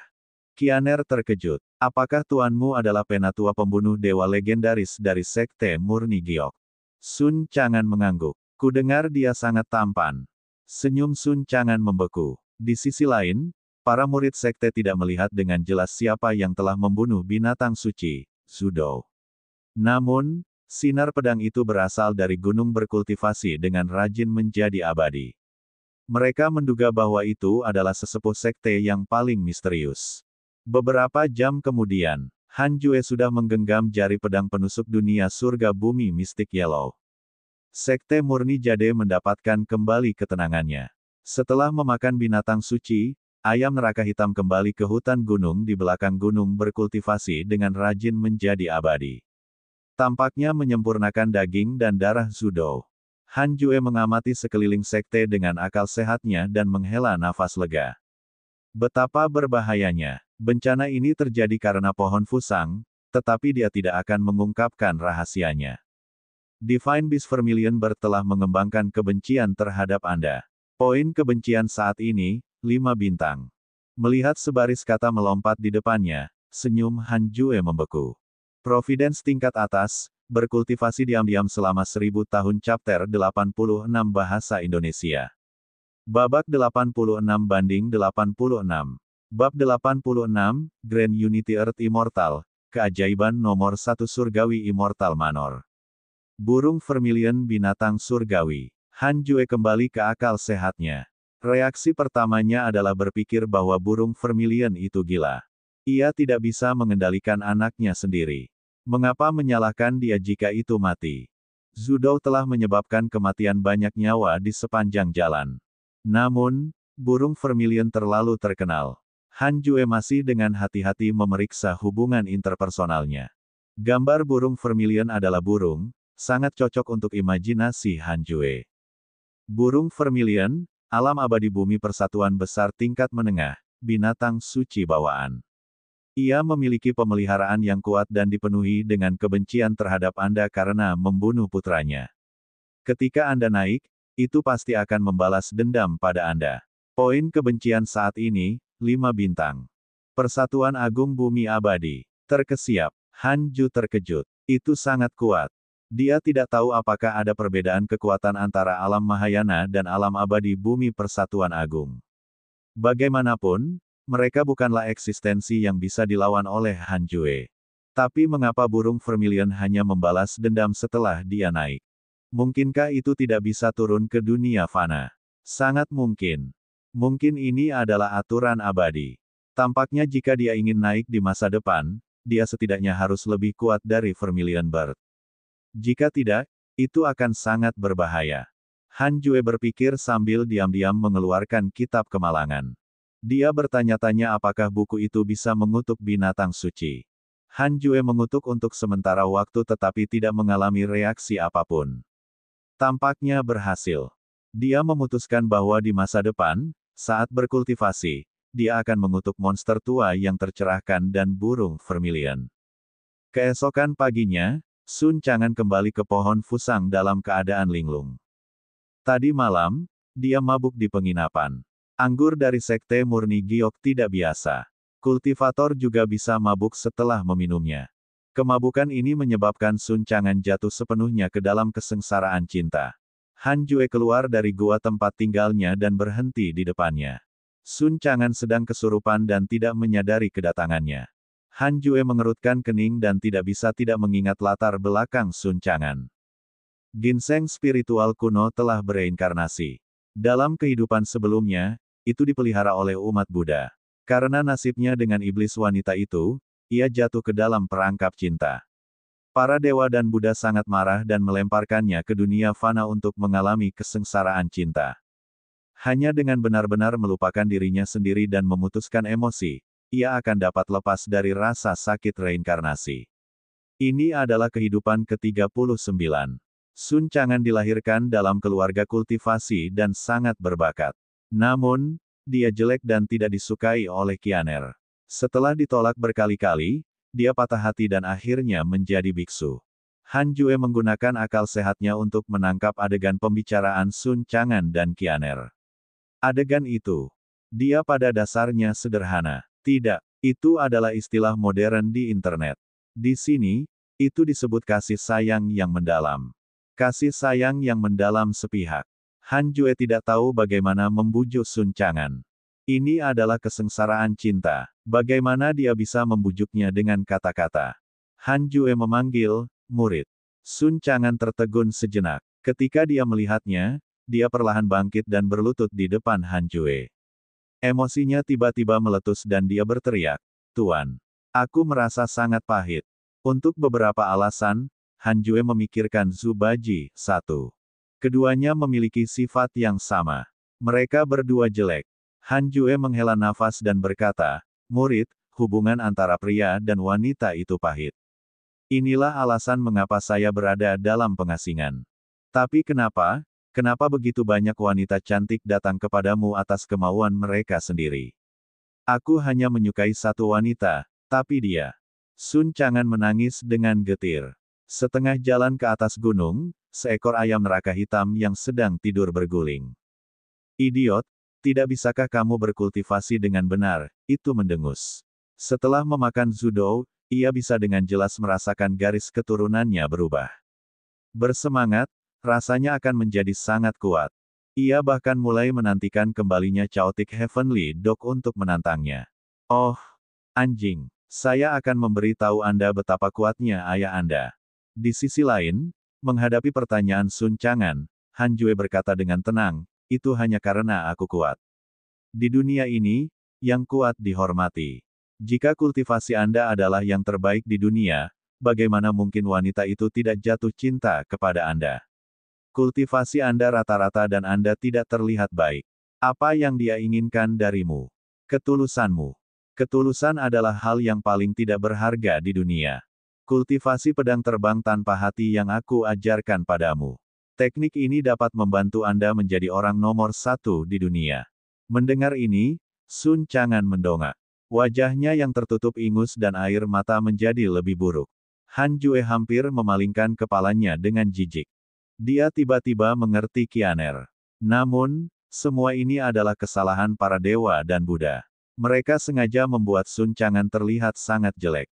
Qianer terkejut. Apakah tuanmu adalah penatua pembunuh dewa legendaris dari Sekte Murni Giok? Sun Chang'an mengangguk. Kudengar dia sangat tampan. Senyum Sun Chang'an membeku. Di sisi lain, para murid sekte tidak melihat dengan jelas siapa yang telah membunuh binatang suci, Zudou. Namun, sinar pedang itu berasal dari gunung berkultivasi dengan rajin menjadi abadi. Mereka menduga bahwa itu adalah sesepuh sekte yang paling misterius. Beberapa jam kemudian, Han Jue sudah menggenggam jari pedang penusuk dunia surga bumi mistik Yellow. Sekte Murni Jade mendapatkan kembali ketenangannya. Setelah memakan binatang suci, ayam neraka hitam kembali ke hutan gunung di belakang gunung berkultivasi dengan rajin menjadi abadi. Tampaknya menyempurnakan daging dan darah Zudou. Han Jue mengamati sekeliling sekte dengan akal sehatnya dan menghela nafas lega. Betapa berbahayanya. Bencana ini terjadi karena pohon Fusang, tetapi dia tidak akan mengungkapkan rahasianya. Divine Beast Vermilion Bird telah mengembangkan kebencian terhadap Anda. Poin kebencian saat ini, 5 bintang. Melihat sebaris kata melompat di depannya, senyum Han Jue membeku. Providence tingkat atas, berkultivasi diam-diam selama 1000 tahun. Chapter 86 Bahasa Indonesia. Babak 86/86. Bab 86, Grand Unity Earth Immortal, keajaiban nomor 1 Surgawi Immortal Manor. Burung Vermilion binatang surgawi. Han Jue kembali ke akal sehatnya. Reaksi pertamanya adalah berpikir bahwa burung Vermilion itu gila. Ia tidak bisa mengendalikan anaknya sendiri. Mengapa menyalahkan dia jika itu mati? Zudou telah menyebabkan kematian banyak nyawa di sepanjang jalan. Namun, burung Vermilion terlalu terkenal. Han Jue masih dengan hati-hati memeriksa hubungan interpersonalnya. Gambar burung Vermilion adalah burung, sangat cocok untuk imajinasi Han Jue. Burung Vermilion, alam abadi bumi persatuan besar tingkat menengah, binatang suci bawaan. Ia memiliki pemeliharaan yang kuat dan dipenuhi dengan kebencian terhadap Anda karena membunuh putranya. Ketika Anda naik, itu pasti akan membalas dendam pada Anda. Poin kebencian saat ini, 5 bintang. Persatuan Agung Bumi Abadi. Terkesiap. Han Ju terkejut. Itu sangat kuat. Dia tidak tahu apakah ada perbedaan kekuatan antara alam Mahayana dan alam abadi bumi persatuan agung. Bagaimanapun, mereka bukanlah eksistensi yang bisa dilawan oleh Han Jue. Tapi mengapa burung Vermilion hanya membalas dendam setelah dia naik? Mungkinkah itu tidak bisa turun ke dunia fana? Sangat mungkin. Mungkin ini adalah aturan abadi. Tampaknya jika dia ingin naik di masa depan, dia setidaknya harus lebih kuat dari Vermilion Bird. Jika tidak, itu akan sangat berbahaya. Han Jue berpikir sambil diam-diam mengeluarkan kitab kemalangan. Dia bertanya-tanya apakah buku itu bisa mengutuk binatang suci. Han Jue mengutuk untuk sementara waktu tetapi tidak mengalami reaksi apapun. Tampaknya berhasil. Dia memutuskan bahwa di masa depan, saat berkultivasi, dia akan mengutuk monster tua yang tercerahkan dan burung Vermilion. Keesokan paginya, Sun Chang'an kembali ke pohon Fusang dalam keadaan linglung. Tadi malam, dia mabuk di penginapan. Anggur dari Sekte Murni Giok tidak biasa. Kultivator juga bisa mabuk setelah meminumnya. Kemabukan ini menyebabkan Sun Chang'an jatuh sepenuhnya ke dalam kesengsaraan cinta. Han Jue keluar dari gua tempat tinggalnya dan berhenti di depannya. Sun Chang'an sedang kesurupan dan tidak menyadari kedatangannya. Han Jue mengerutkan kening dan tidak bisa tidak mengingat latar belakang Sun Chang'an. Ginseng spiritual kuno telah bereinkarnasi. Dalam kehidupan sebelumnya, itu dipelihara oleh umat Buddha. Karena nasibnya dengan iblis wanita itu, ia jatuh ke dalam perangkap cinta. Para dewa dan Buddha sangat marah dan melemparkannya ke dunia fana untuk mengalami kesengsaraan cinta. Hanya dengan benar-benar melupakan dirinya sendiri dan memutuskan emosi, ia akan dapat lepas dari rasa sakit reinkarnasi. Ini adalah kehidupan ke-39. Sun Chang'an dilahirkan dalam keluarga kultivasi dan sangat berbakat. Namun, dia jelek dan tidak disukai oleh Qianer. Setelah ditolak berkali-kali, dia patah hati dan akhirnya menjadi biksu. Han Jue menggunakan akal sehatnya untuk menangkap adegan pembicaraan Sun Chang'an dan Qianer. Adegan itu, dia pada dasarnya sederhana. Tidak, itu adalah istilah modern di internet. Di sini, itu disebut kasih sayang yang mendalam. Kasih sayang yang mendalam sepihak. Han Jue tidak tahu bagaimana membujuk Sun Chang'an. Ini adalah kesengsaraan cinta. Bagaimana dia bisa membujuknya dengan kata-kata? Han Jue memanggil, murid. Sun Chang'an tertegun sejenak. Ketika dia melihatnya, dia perlahan bangkit dan berlutut di depan Han Jue. Emosinya tiba-tiba meletus dan dia berteriak, "Tuan, aku merasa sangat pahit." Untuk beberapa alasan, Han Jue memikirkan Zubaji, 1. Keduanya memiliki sifat yang sama. Mereka berdua jelek. Han Jue menghela nafas dan berkata, murid, hubungan antara pria dan wanita itu pahit. Inilah alasan mengapa saya berada dalam pengasingan. Tapi kenapa begitu banyak wanita cantik datang kepadamu atas kemauan mereka sendiri? Aku hanya menyukai satu wanita, tapi dia. Sun Chang'an menangis dengan getir. Setengah jalan ke atas gunung, seekor ayam neraka hitam yang sedang tidur berguling. Idiot, tidak bisakah kamu berkultivasi dengan benar? Itu mendengus. Setelah memakan Zudou, ia bisa dengan jelas merasakan garis keturunannya berubah. Bersemangat, rasanya akan menjadi sangat kuat. Ia bahkan mulai menantikan kembalinya Chaotic Heavenly Dog untuk menantangnya. Oh, anjing, saya akan memberi tahu Anda betapa kuatnya ayah Anda. Di sisi lain, menghadapi pertanyaan Sun Chang'an, Han Jue berkata dengan tenang, itu hanya karena aku kuat. Di dunia ini, yang kuat dihormati. Jika kultivasi Anda adalah yang terbaik di dunia, bagaimana mungkin wanita itu tidak jatuh cinta kepada Anda? Kultivasi Anda rata-rata dan Anda tidak terlihat baik. Apa yang dia inginkan darimu? Ketulusanmu. Ketulusan adalah hal yang paling tidak berharga di dunia. Kultivasi pedang terbang tanpa hati yang aku ajarkan padamu. Teknik ini dapat membantu Anda menjadi orang nomor 1 di dunia. Mendengar ini, Sun Chang'an mendongak. Wajahnya yang tertutup ingus dan air mata menjadi lebih buruk. Han Jue hampir memalingkan kepalanya dengan jijik. Dia tiba-tiba mengerti Qianer. Namun, semua ini adalah kesalahan para dewa dan Buddha. Mereka sengaja membuat Sun Chang'an terlihat sangat jelek.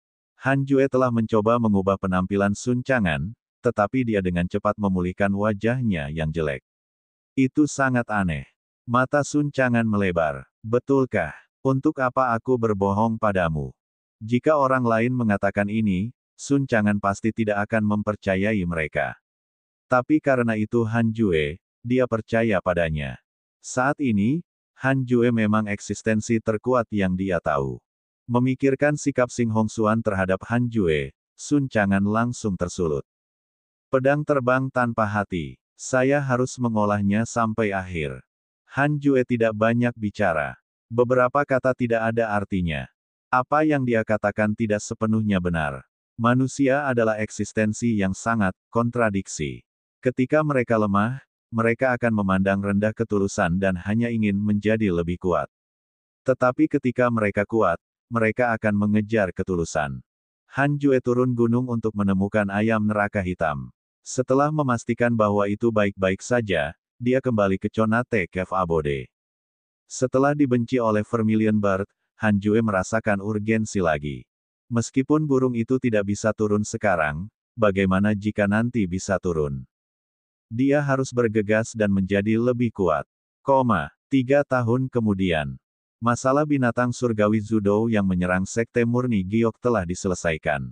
Han Jue telah mencoba mengubah penampilan Sun Chang'an, tetapi dia dengan cepat memulihkan wajahnya yang jelek. Itu sangat aneh. Mata Sun Chang'an melebar. Betulkah? Untuk apa aku berbohong padamu? Jika orang lain mengatakan ini, Sun Chang'an pasti tidak akan mempercayai mereka. Tapi karena itu Han Jue, dia percaya padanya. Saat ini, Han Jue memang eksistensi terkuat yang dia tahu. Memikirkan sikap Xing Hongxuan terhadap Han Jue, Sun Chang'an langsung tersulut. Pedang terbang tanpa hati. Saya harus mengolahnya sampai akhir. Han Jue tidak banyak bicara. Beberapa kata tidak ada artinya. Apa yang dia katakan tidak sepenuhnya benar. Manusia adalah eksistensi yang sangat kontradiksi. Ketika mereka lemah, mereka akan memandang rendah ketulusan dan hanya ingin menjadi lebih kuat. Tetapi ketika mereka kuat, mereka akan mengejar ketulusan. Han Jue turun gunung untuk menemukan ayam neraka hitam. Setelah memastikan bahwa itu baik-baik saja, dia kembali ke Conate Cave Abode. Setelah dibenci oleh Vermilion Bird, Han Jue merasakan urgensi lagi. Meskipun burung itu tidak bisa turun sekarang, bagaimana jika nanti bisa turun? Dia harus bergegas dan menjadi lebih kuat. 3 tahun kemudian. Masalah binatang surgawi Zudou yang menyerang Sekte Murni Giok telah diselesaikan.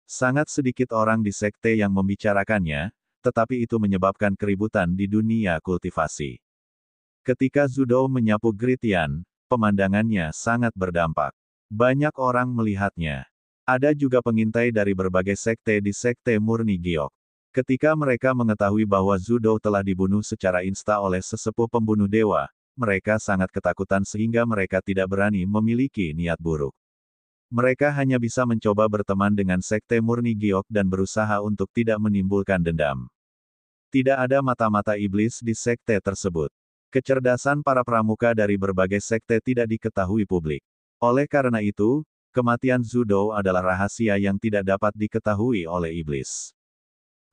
Sangat sedikit orang di sekte yang membicarakannya, tetapi itu menyebabkan keributan di dunia kultivasi. Ketika Zudou menyapu Gritian, pemandangannya sangat berdampak. Banyak orang melihatnya. Ada juga pengintai dari berbagai sekte di Sekte Murni Giok. Ketika mereka mengetahui bahwa Zudou telah dibunuh secara insta oleh sesepuh pembunuh dewa, mereka sangat ketakutan sehingga mereka tidak berani memiliki niat buruk. Mereka hanya bisa mencoba berteman dengan Sekte Murni Giok dan berusaha untuk tidak menimbulkan dendam. Tidak ada mata-mata iblis di sekte tersebut. Kecerdasan para pramuka dari berbagai sekte tidak diketahui publik. Oleh karena itu, kematian Zudou adalah rahasia yang tidak dapat diketahui oleh iblis.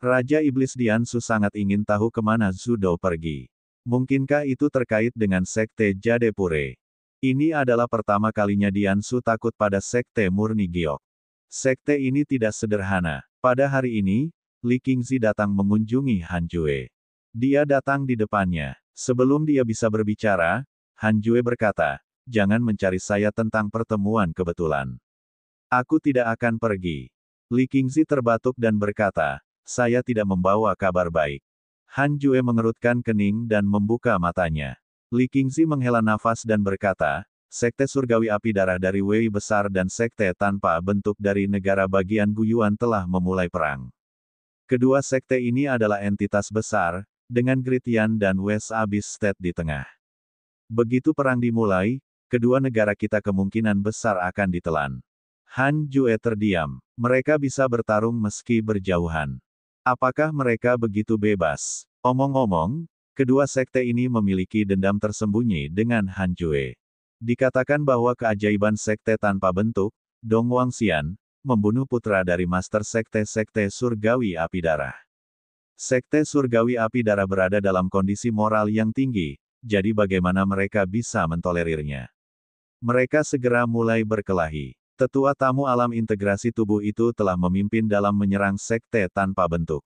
Raja Iblis Diansu sangat ingin tahu kemana Zudou pergi. Mungkinkah itu terkait dengan Sekte Jadepure? Ini adalah pertama kalinya Diansu takut pada Sekte Murni Giok. Sekte ini tidak sederhana. Pada hari ini, Li Qingzi datang mengunjungi Han Jue. Dia datang di depannya. Sebelum dia bisa berbicara, Han Jue berkata, "Jangan mencari saya tentang pertemuan kebetulan. Aku tidak akan pergi." Li Qingzi terbatuk dan berkata, "Saya tidak membawa kabar baik." Han Jue mengerutkan kening dan membuka matanya. Li Qingzi menghela nafas dan berkata, Sekte Surgawi Api Darah dari Wei Besar dan Sekte Tanpa Bentuk dari negara bagian Guyuan telah memulai perang. Kedua sekte ini adalah entitas besar, dengan Great Yan dan West Abyss State di tengah. Begitu perang dimulai, kedua negara kita kemungkinan besar akan ditelan. Han Jue terdiam. Mereka bisa bertarung meski berjauhan. Apakah mereka begitu bebas? Omong-omong, kedua sekte ini memiliki dendam tersembunyi dengan Han Jue. Dikatakan bahwa keajaiban sekte tanpa bentuk, Dong Wangxian, membunuh putra dari master sekte-sekte surgawi api darah. Sekte surgawi api darah berada dalam kondisi moral yang tinggi, jadi bagaimana mereka bisa mentolerirnya? Mereka segera mulai berkelahi. Tetua tamu alam integrasi tubuh itu telah memimpin dalam menyerang sekte tanpa bentuk.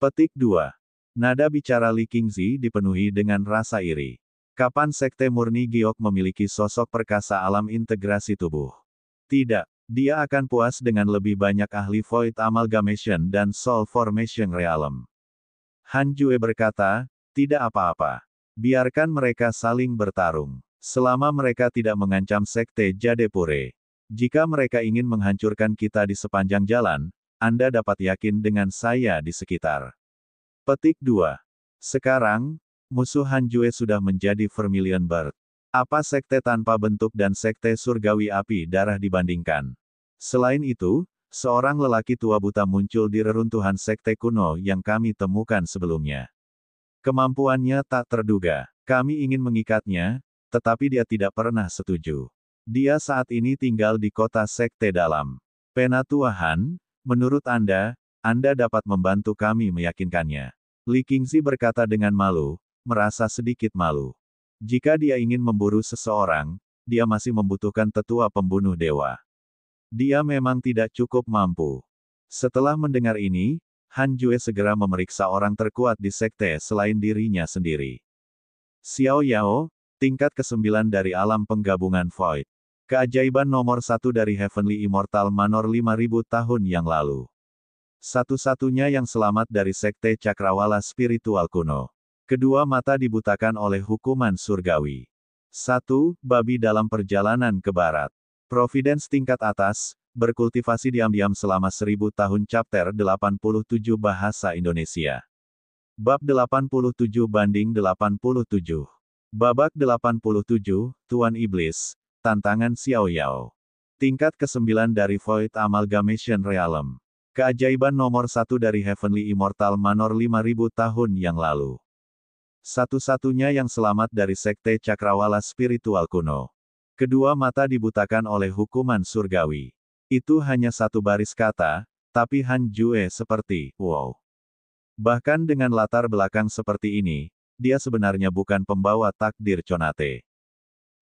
Petik 2. Nada bicara Li Qingzi dipenuhi dengan rasa iri. Kapan sekte murni giok memiliki sosok perkasa alam integrasi tubuh? Tidak. Dia akan puas dengan lebih banyak ahli Void Amalgamation dan Soul Formation Realm. Han Jue berkata, tidak apa-apa. Biarkan mereka saling bertarung. Selama mereka tidak mengancam sekte Jadepure. Jika mereka ingin menghancurkan kita di sepanjang jalan, Anda dapat yakin dengan saya di sekitar. Petik 2. Sekarang, musuh Han Jue sudah menjadi Vermilion Bird. Apa sekte tanpa bentuk dan sekte surgawi api darah dibandingkan? Selain itu, seorang lelaki tua buta muncul di reruntuhan sekte kuno yang kami temukan sebelumnya. Kemampuannya tak terduga. Kami ingin mengikatnya, tetapi dia tidak pernah setuju. Dia saat ini tinggal di kota sekte dalam. Penatua Han, menurut Anda dapat membantu kami meyakinkannya. Li Qingzi berkata dengan malu, merasa sedikit malu. Jika dia ingin memburu seseorang, dia masih membutuhkan tetua pembunuh dewa. Dia memang tidak cukup mampu. Setelah mendengar ini, Han Jue segera memeriksa orang terkuat di sekte selain dirinya sendiri. Xiao Yao, tingkat ke-9 dari alam penggabungan Void. Keajaiban nomor 1 dari Heavenly Immortal Manor 5000 tahun yang lalu. Satu-satunya yang selamat dari sekte cakrawala spiritual kuno. Kedua mata dibutakan oleh hukuman surgawi. 1. Babi dalam perjalanan ke barat. Providence tingkat atas, berkultivasi diam-diam selama 1000 tahun. Chapter 87 Bahasa Indonesia. Bab 87-87. Babak 87, Tuan Iblis, Tantangan Xiao Yao. Tingkat ke-9 dari Void Amalgamation Realm. Keajaiban nomor 1 dari Heavenly Immortal Manor 5000 tahun yang lalu. Satu-satunya yang selamat dari sekte cakrawala spiritual kuno. Kedua mata dibutakan oleh hukuman surgawi. Itu hanya satu baris kata, tapi Han Jue seperti, wow. Bahkan dengan latar belakang seperti ini, dia sebenarnya bukan pembawa takdir Conate.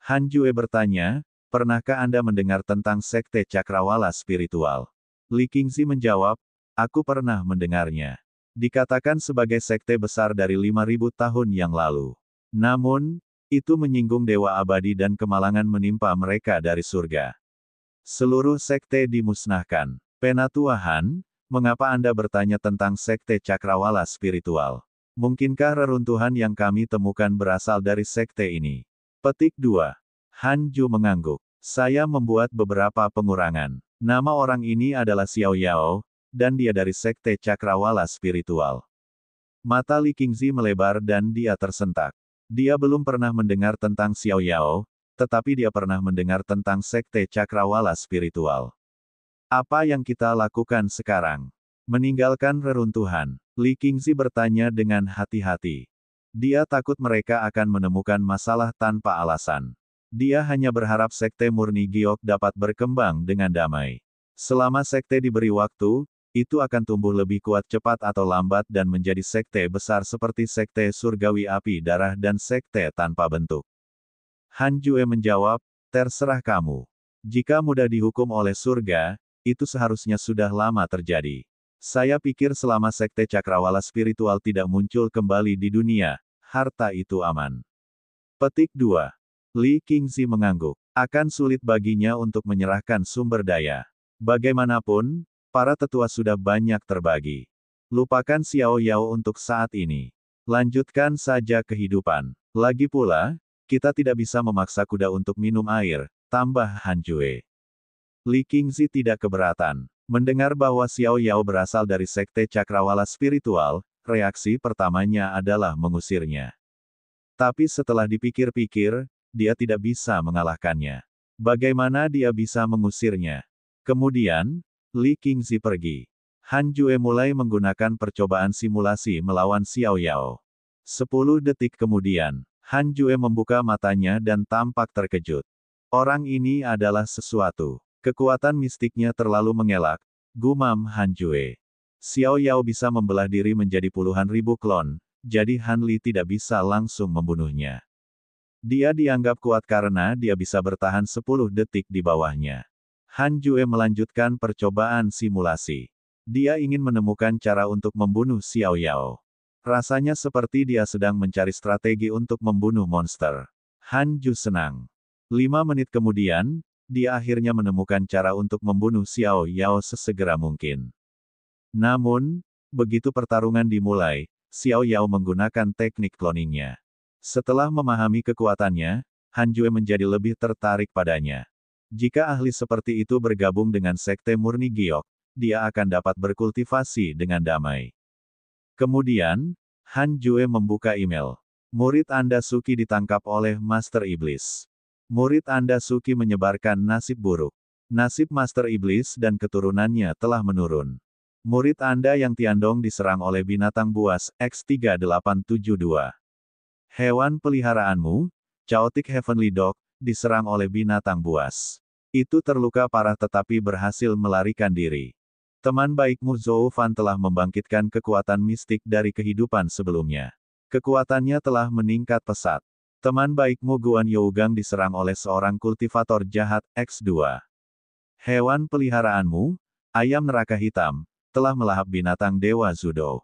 Han Jue bertanya, pernahkah Anda mendengar tentang sekte cakrawala spiritual? Li Qingzi menjawab, aku pernah mendengarnya. Dikatakan sebagai sekte besar dari 5000 tahun yang lalu. Namun, itu menyinggung dewa abadi dan kemalangan menimpa mereka dari surga. Seluruh sekte dimusnahkan. Penatua Han, mengapa Anda bertanya tentang sekte cakrawala spiritual? Mungkinkah reruntuhan yang kami temukan berasal dari sekte ini? Petik 2. Han Ju mengangguk. Saya membuat beberapa pengurangan. Nama orang ini adalah Xiao Yao, dan dia dari sekte cakrawala spiritual. Mata Li Qingzi melebar dan dia tersentak. Dia belum pernah mendengar tentang Xiao Yao, tetapi dia pernah mendengar tentang sekte cakrawala spiritual. Apa yang kita lakukan sekarang? Meninggalkan reruntuhan. Li Qingzi bertanya dengan hati-hati. Dia takut mereka akan menemukan masalah tanpa alasan. Dia hanya berharap sekte murni giok dapat berkembang dengan damai. Selama sekte diberi waktu, itu akan tumbuh lebih kuat cepat atau lambat dan menjadi sekte besar seperti sekte surgawi api darah dan sekte tanpa bentuk. Han Jue menjawab, terserah kamu. Jika mudah dihukum oleh surga, itu seharusnya sudah lama terjadi. Saya pikir selama sekte cakrawala spiritual tidak muncul kembali di dunia, harta itu aman. Petik 2. Li Qingzi mengangguk. Akan sulit baginya untuk menyerahkan sumber daya. Bagaimanapun, para tetua sudah banyak terbagi. Lupakan Xiao Yao untuk saat ini. Lanjutkan saja kehidupan. Lagi pula, kita tidak bisa memaksa kuda untuk minum air, tambah Han Jue. Li Qingzi tidak keberatan. Mendengar bahwa Xiao Yao berasal dari sekte cakrawala spiritual, reaksi pertamanya adalah mengusirnya. Tapi setelah dipikir-pikir, dia tidak bisa mengalahkannya. Bagaimana dia bisa mengusirnya? Kemudian, Li Qingzi pergi. Han Jue mulai menggunakan percobaan simulasi melawan Xiao Yao. 10 detik kemudian, Han Jue membuka matanya dan tampak terkejut. Orang ini adalah sesuatu. Kekuatan mistiknya terlalu mengelak, gumam Han Jue. Xiao Yao bisa membelah diri menjadi puluhan ribu klon, jadi Han Li tidak bisa langsung membunuhnya. Dia dianggap kuat karena dia bisa bertahan 10 detik di bawahnya. Han Jue melanjutkan percobaan simulasi. Dia ingin menemukan cara untuk membunuh Xiao Yao. Rasanya seperti dia sedang mencari strategi untuk membunuh monster. Han Ju senang. 5 menit kemudian, dia akhirnya menemukan cara untuk membunuh Xiao Yao sesegera mungkin. Namun, begitu pertarungan dimulai, Xiao Yao menggunakan teknik cloningnya. Setelah memahami kekuatannya, Han Jue menjadi lebih tertarik padanya. Jika ahli seperti itu bergabung dengan Sekte Murni Giok, dia akan dapat berkultivasi dengan damai. Kemudian, Han Jue membuka email. Murid Anda Suki ditangkap oleh Master Iblis. Murid Anda Suki menyebarkan nasib buruk. Nasib Master Iblis dan keturunannya telah menurun. Murid Anda yang Tiandong diserang oleh binatang buas, X3872. Hewan peliharaanmu, Chaotic Heavenly Dog, diserang oleh binatang buas. Itu terluka parah tetapi berhasil melarikan diri. Teman baikmu Zhou Fan telah membangkitkan kekuatan mistik dari kehidupan sebelumnya. Kekuatannya telah meningkat pesat. Teman baikmu Guan Yougang diserang oleh seorang kultivator jahat, X2. Hewan peliharaanmu, ayam neraka hitam, telah melahap binatang Dewa Zudo.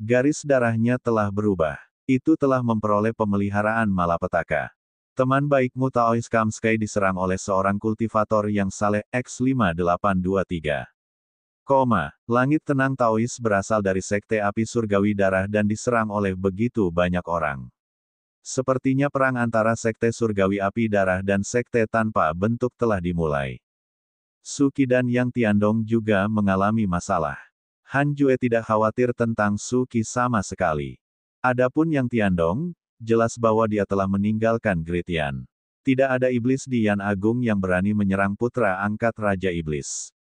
Garis darahnya telah berubah. Itu telah memperoleh pemeliharaan malapetaka. Teman baikmu Taois Kamsky diserang oleh seorang kultivator yang saleh, X5823. Langit tenang Taois berasal dari Sekte Api Surgawi Darah dan diserang oleh begitu banyak orang. Sepertinya perang antara Sekte Surgawi Api Darah dan Sekte Tanpa Bentuk telah dimulai. Suki dan Yang Tiandong juga mengalami masalah. Han Jue tidak khawatir tentang Suki sama sekali. Adapun Yang Tiandong, jelas bahwa dia telah meninggalkan Great Yan. Tidak ada iblis di Yan Agung yang berani menyerang putra angkat Raja Iblis.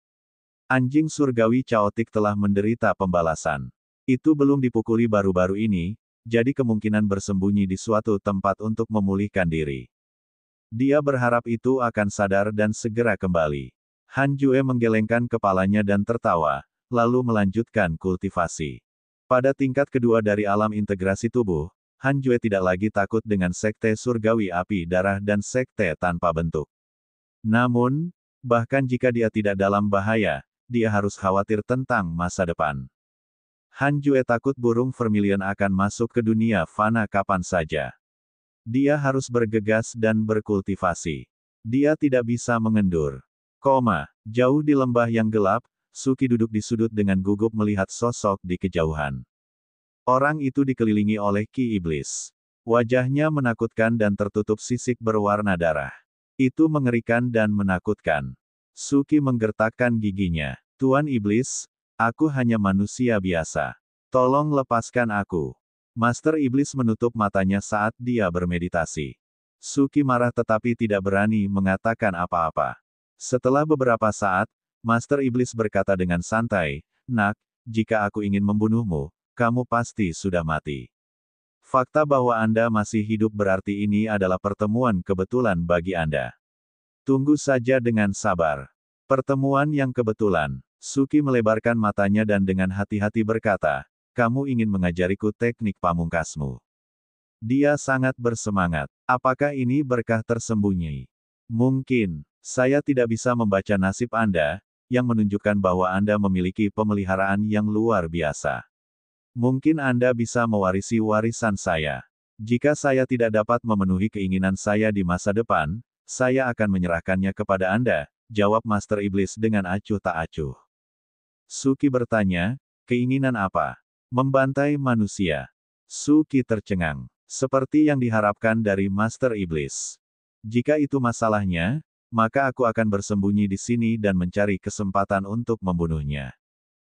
Anjing surgawi Chaotic telah menderita pembalasan. Itu belum dipukuli baru-baru ini, jadi kemungkinan bersembunyi di suatu tempat untuk memulihkan diri. Dia berharap itu akan sadar dan segera kembali. Han Jue menggelengkan kepalanya dan tertawa, lalu melanjutkan kultivasi. Pada tingkat kedua dari alam integrasi tubuh, Han Jue tidak lagi takut dengan Sekte Surgawi Api Darah dan Sekte Tanpa Bentuk. Namun, bahkan jika dia tidak dalam bahaya, dia harus khawatir tentang masa depan. Han Jue takut burung vermilion akan masuk ke dunia fana kapan saja. Dia harus bergegas dan berkultivasi. Dia tidak bisa mengendur. Jauh di lembah yang gelap, Suki duduk di sudut dengan gugup melihat sosok di kejauhan. Orang itu dikelilingi oleh Ki Iblis. Wajahnya menakutkan dan tertutup sisik berwarna darah. Itu mengerikan dan menakutkan. Suki menggertakkan giginya. Tuan Iblis, aku hanya manusia biasa. Tolong lepaskan aku. Master Iblis menutup matanya saat dia bermeditasi. Suki marah tetapi tidak berani mengatakan apa-apa. Setelah beberapa saat, Master Iblis berkata dengan santai, "Nak, jika aku ingin membunuhmu, kamu pasti sudah mati. Fakta bahwa Anda masih hidup berarti ini adalah pertemuan kebetulan bagi Anda. Tunggu saja dengan sabar." Pertemuan yang kebetulan. Suki melebarkan matanya dan dengan hati-hati berkata, "Kamu ingin mengajariku teknik pamungkasmu." Dia sangat bersemangat. Apakah ini berkah tersembunyi? Mungkin. Saya tidak bisa membaca nasib Anda, yang menunjukkan bahwa Anda memiliki pemeliharaan yang luar biasa. Mungkin Anda bisa mewarisi warisan saya. Jika saya tidak dapat memenuhi keinginan saya di masa depan, saya akan menyerahkannya kepada Anda, jawab Master Iblis dengan acuh tak acuh. Suki bertanya, keinginan apa? Membantai manusia. Suki tercengang. Seperti yang diharapkan dari Master Iblis. Jika itu masalahnya, maka aku akan bersembunyi di sini dan mencari kesempatan untuk membunuhnya.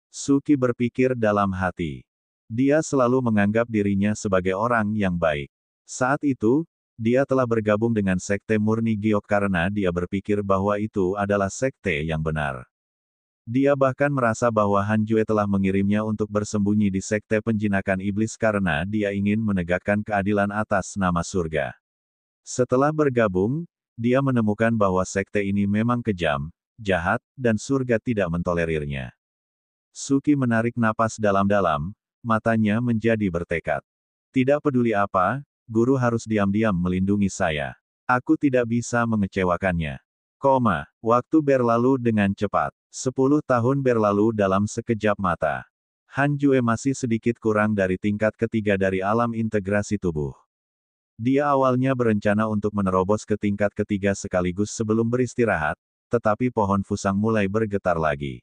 Suki berpikir dalam hati. Dia selalu menganggap dirinya sebagai orang yang baik. Saat itu, dia telah bergabung dengan Sekte Murni Giok karena dia berpikir bahwa itu adalah sekte yang benar. Dia bahkan merasa bahwa Han Jue telah mengirimnya untuk bersembunyi di Sekte Penjinakan Iblis karena dia ingin menegakkan keadilan atas nama surga. Setelah bergabung, dia menemukan bahwa sekte ini memang kejam, jahat, dan surga tidak mentolerirnya. Suki menarik napas dalam-dalam, matanya menjadi bertekad. Tidak peduli apa, guru harus diam-diam melindungi saya. Aku tidak bisa mengecewakannya. Waktu berlalu dengan cepat. 10 tahun berlalu dalam sekejap mata. Han Jue masih sedikit kurang dari tingkat ketiga dari alam integrasi tubuh. Dia awalnya berencana untuk menerobos ke tingkat ketiga sekaligus sebelum beristirahat, tetapi pohon fusang mulai bergetar lagi.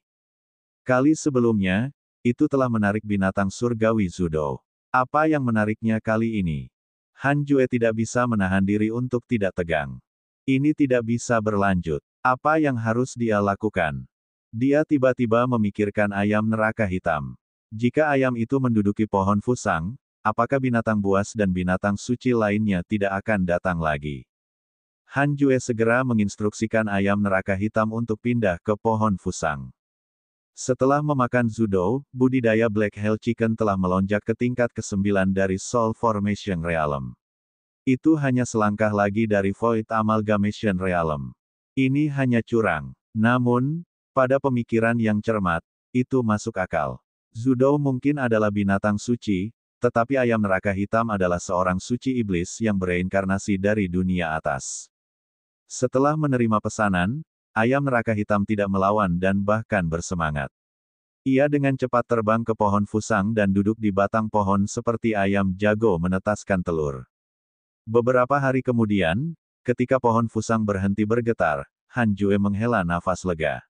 Kali sebelumnya, itu telah menarik binatang surgawi Zudo. Apa yang menariknya kali ini? Han Jue tidak bisa menahan diri untuk tidak tegang. Ini tidak bisa berlanjut. Apa yang harus dia lakukan? Dia tiba-tiba memikirkan ayam neraka hitam. Jika ayam itu menduduki pohon fusang, apakah binatang buas dan binatang suci lainnya tidak akan datang lagi? Han Jue segera menginstruksikan ayam neraka hitam untuk pindah ke pohon fusang. Setelah memakan Zudo, budidaya Black Hell Chicken telah melonjak ke tingkat ke-9 dari Soul Formation Realm. Itu hanya selangkah lagi dari Void Amalgamation Realm. Ini hanya curang. Namun, pada pemikiran yang cermat, itu masuk akal. Zudo mungkin adalah binatang suci, tetapi ayam neraka hitam adalah seorang suci iblis yang bereinkarnasi dari dunia atas. Setelah menerima pesanan, ayam neraka hitam tidak melawan dan bahkan bersemangat. Ia dengan cepat terbang ke pohon fusang dan duduk di batang pohon seperti ayam jago menetaskan telur. Beberapa hari kemudian, ketika pohon fusang berhenti bergetar, Han Jue menghela nafas lega.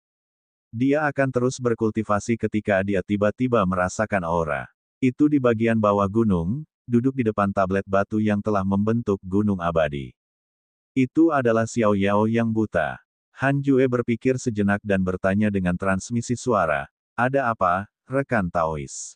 Dia akan terus berkultivasi ketika dia tiba-tiba merasakan aura. Itu di bagian bawah gunung, duduk di depan tablet batu yang telah membentuk gunung abadi. Itu adalah Xiao Yao yang buta. Han Jue berpikir sejenak dan bertanya dengan transmisi suara, "Ada apa, rekan Taois?"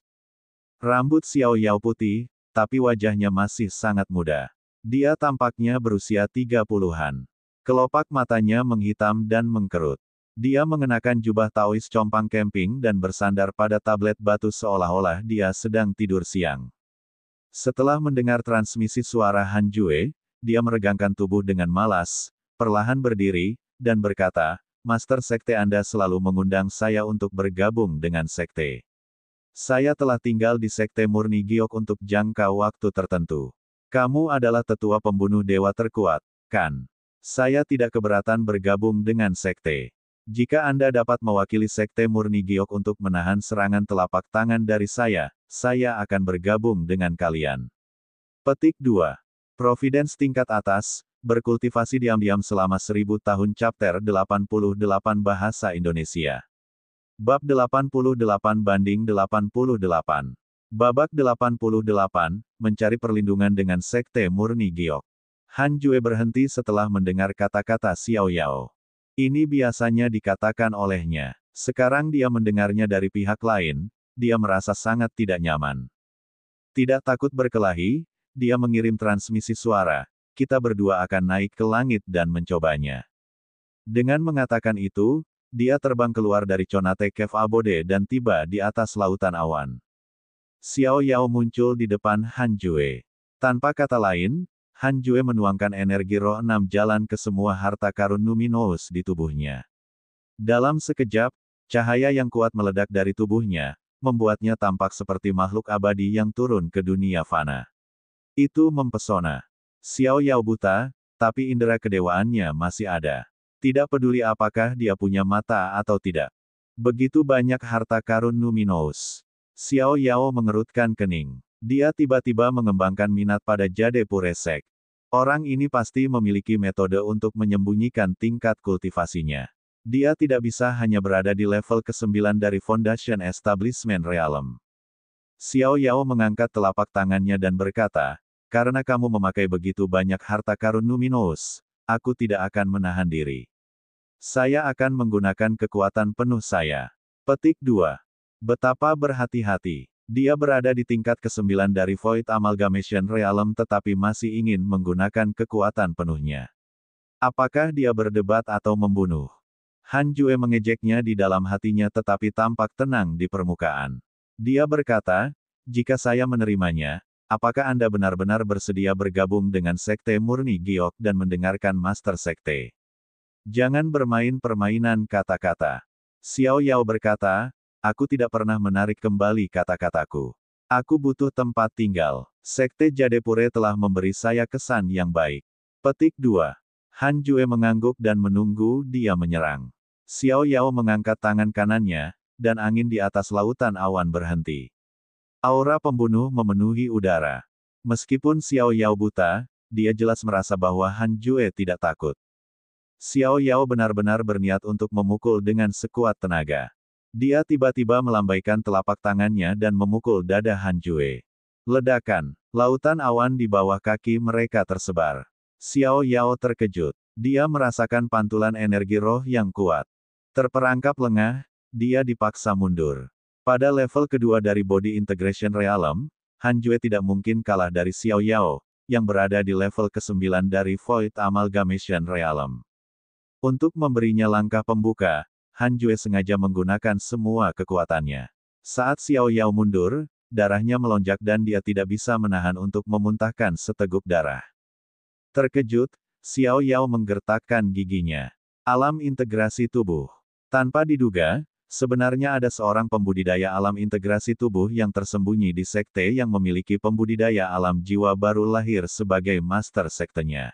Rambut Xiao Yao putih, tapi wajahnya masih sangat muda. Dia tampaknya berusia 30-an. Kelopak matanya menghitam dan mengkerut. Dia mengenakan jubah Taois compang camping dan bersandar pada tablet batu seolah-olah dia sedang tidur siang. Setelah mendengar transmisi suara Han Jue, dia meregangkan tubuh dengan malas, perlahan berdiri, dan berkata, "Master Sekte Anda selalu mengundang saya untuk bergabung dengan Sekte. Saya telah tinggal di Sekte Murni Giok untuk jangka waktu tertentu. Kamu adalah tetua pembunuh dewa terkuat, kan? Saya tidak keberatan bergabung dengan Sekte. Jika Anda dapat mewakili Sekte Murni Giok untuk menahan serangan telapak tangan dari saya akan bergabung dengan kalian." Petik 2. Providence tingkat atas, berkultivasi diam-diam selama 1000 tahun. Chapter 88 Bahasa Indonesia. Bab 88/88. Babak 88, mencari perlindungan dengan Sekte Murni Giok. Han Jue berhenti setelah mendengar kata-kata Xiao Yao. Ini biasanya dikatakan olehnya. Sekarang dia mendengarnya dari pihak lain, dia merasa sangat tidak nyaman. Tidak takut berkelahi, dia mengirim transmisi suara, "Kita berdua akan naik ke langit dan mencobanya." Dengan mengatakan itu, dia terbang keluar dari Conate Cave Abode dan tiba di atas lautan awan. Xiao Yao muncul di depan Han Jue. Tanpa kata lain, Han Jue menuangkan energi roh 6 jalan ke semua harta karun luminous di tubuhnya. Dalam sekejap, cahaya yang kuat meledak dari tubuhnya, membuatnya tampak seperti makhluk abadi yang turun ke dunia fana. Itu mempesona. Xiao Yao buta, tapi indera kedewaannya masih ada. Tidak peduli apakah dia punya mata atau tidak. Begitu banyak harta karun luminous. Xiao Yao mengerutkan kening. Dia tiba-tiba mengembangkan minat pada Jade Puresek. Orang ini pasti memiliki metode untuk menyembunyikan tingkat kultivasinya. Dia tidak bisa hanya berada di level ke-9 dari Foundation Establishment Realm. Xiao Yao mengangkat telapak tangannya dan berkata, "Karena kamu memakai begitu banyak harta karun luminous, aku tidak akan menahan diri. Saya akan menggunakan kekuatan penuh saya." Petik 2. Betapa berhati-hati. Dia berada di tingkat ke-9 dari Void Amalgamation Realm tetapi masih ingin menggunakan kekuatan penuhnya. Apakah dia berdebat atau membunuh? Han Jue mengejeknya di dalam hatinya tetapi tampak tenang di permukaan. Dia berkata, jika saya menerimanya, apakah Anda benar-benar bersedia bergabung dengan Sekte Murni Giok dan mendengarkan Master Sekte? Jangan bermain permainan kata-kata. Xiao Yao berkata, aku tidak pernah menarik kembali kata-kataku. Aku butuh tempat tinggal. Sekte Jadepure telah memberi saya kesan yang baik. Petik 2. Han Jue mengangguk dan menunggu dia menyerang. Xiao Yao mengangkat tangan kanannya, dan angin di atas lautan awan berhenti. Aura pembunuh memenuhi udara. Meskipun Xiao Yao buta, dia jelas merasa bahwa Han Jue tidak takut. Xiao Yao benar-benar berniat untuk memukul dengan sekuat tenaga. Dia tiba-tiba melambaikan telapak tangannya dan memukul dada Han Jue. Ledakan. Lautan awan di bawah kaki mereka tersebar. Xiao Yao terkejut. Dia merasakan pantulan energi roh yang kuat. Terperangkap lengah, dia dipaksa mundur. Pada level kedua dari Body Integration Realm, Han Jue tidak mungkin kalah dari Xiao Yao, yang berada di level ke-9 dari Void Amalgamation Realm. Untuk memberinya langkah pembuka, Han Jue sengaja menggunakan semua kekuatannya. Saat Xiao Yao mundur, darahnya melonjak dan dia tidak bisa menahan untuk memuntahkan seteguk darah. Terkejut, Xiao Yao menggertakkan giginya. Alam integrasi tubuh. Tanpa diduga, sebenarnya ada seorang pembudidaya alam integrasi tubuh yang tersembunyi di sekte yang memiliki pembudidaya alam jiwa baru lahir sebagai master sektenya.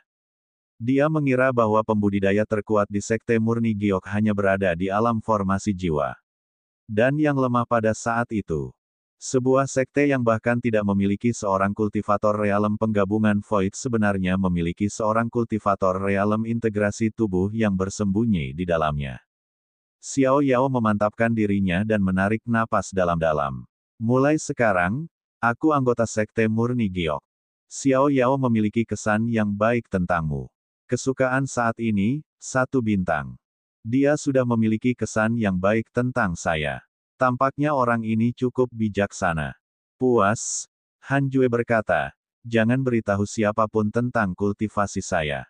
Dia mengira bahwa pembudidaya terkuat di Sekte Murni Giok hanya berada di alam formasi jiwa. Dan yang lemah pada saat itu. Sebuah sekte yang bahkan tidak memiliki seorang kultivator realem penggabungan Void sebenarnya memiliki seorang kultivator realem integrasi tubuh yang bersembunyi di dalamnya. Xiao Yao memantapkan dirinya dan menarik napas dalam-dalam. Mulai sekarang, aku anggota Sekte Murni Giok. Xiao Yao memiliki kesan yang baik tentangmu. Kesukaan saat ini, 1 bintang. Dia sudah memiliki kesan yang baik tentang saya. Tampaknya orang ini cukup bijaksana. Puas, Han Jue berkata, jangan beritahu siapapun tentang kultivasi saya.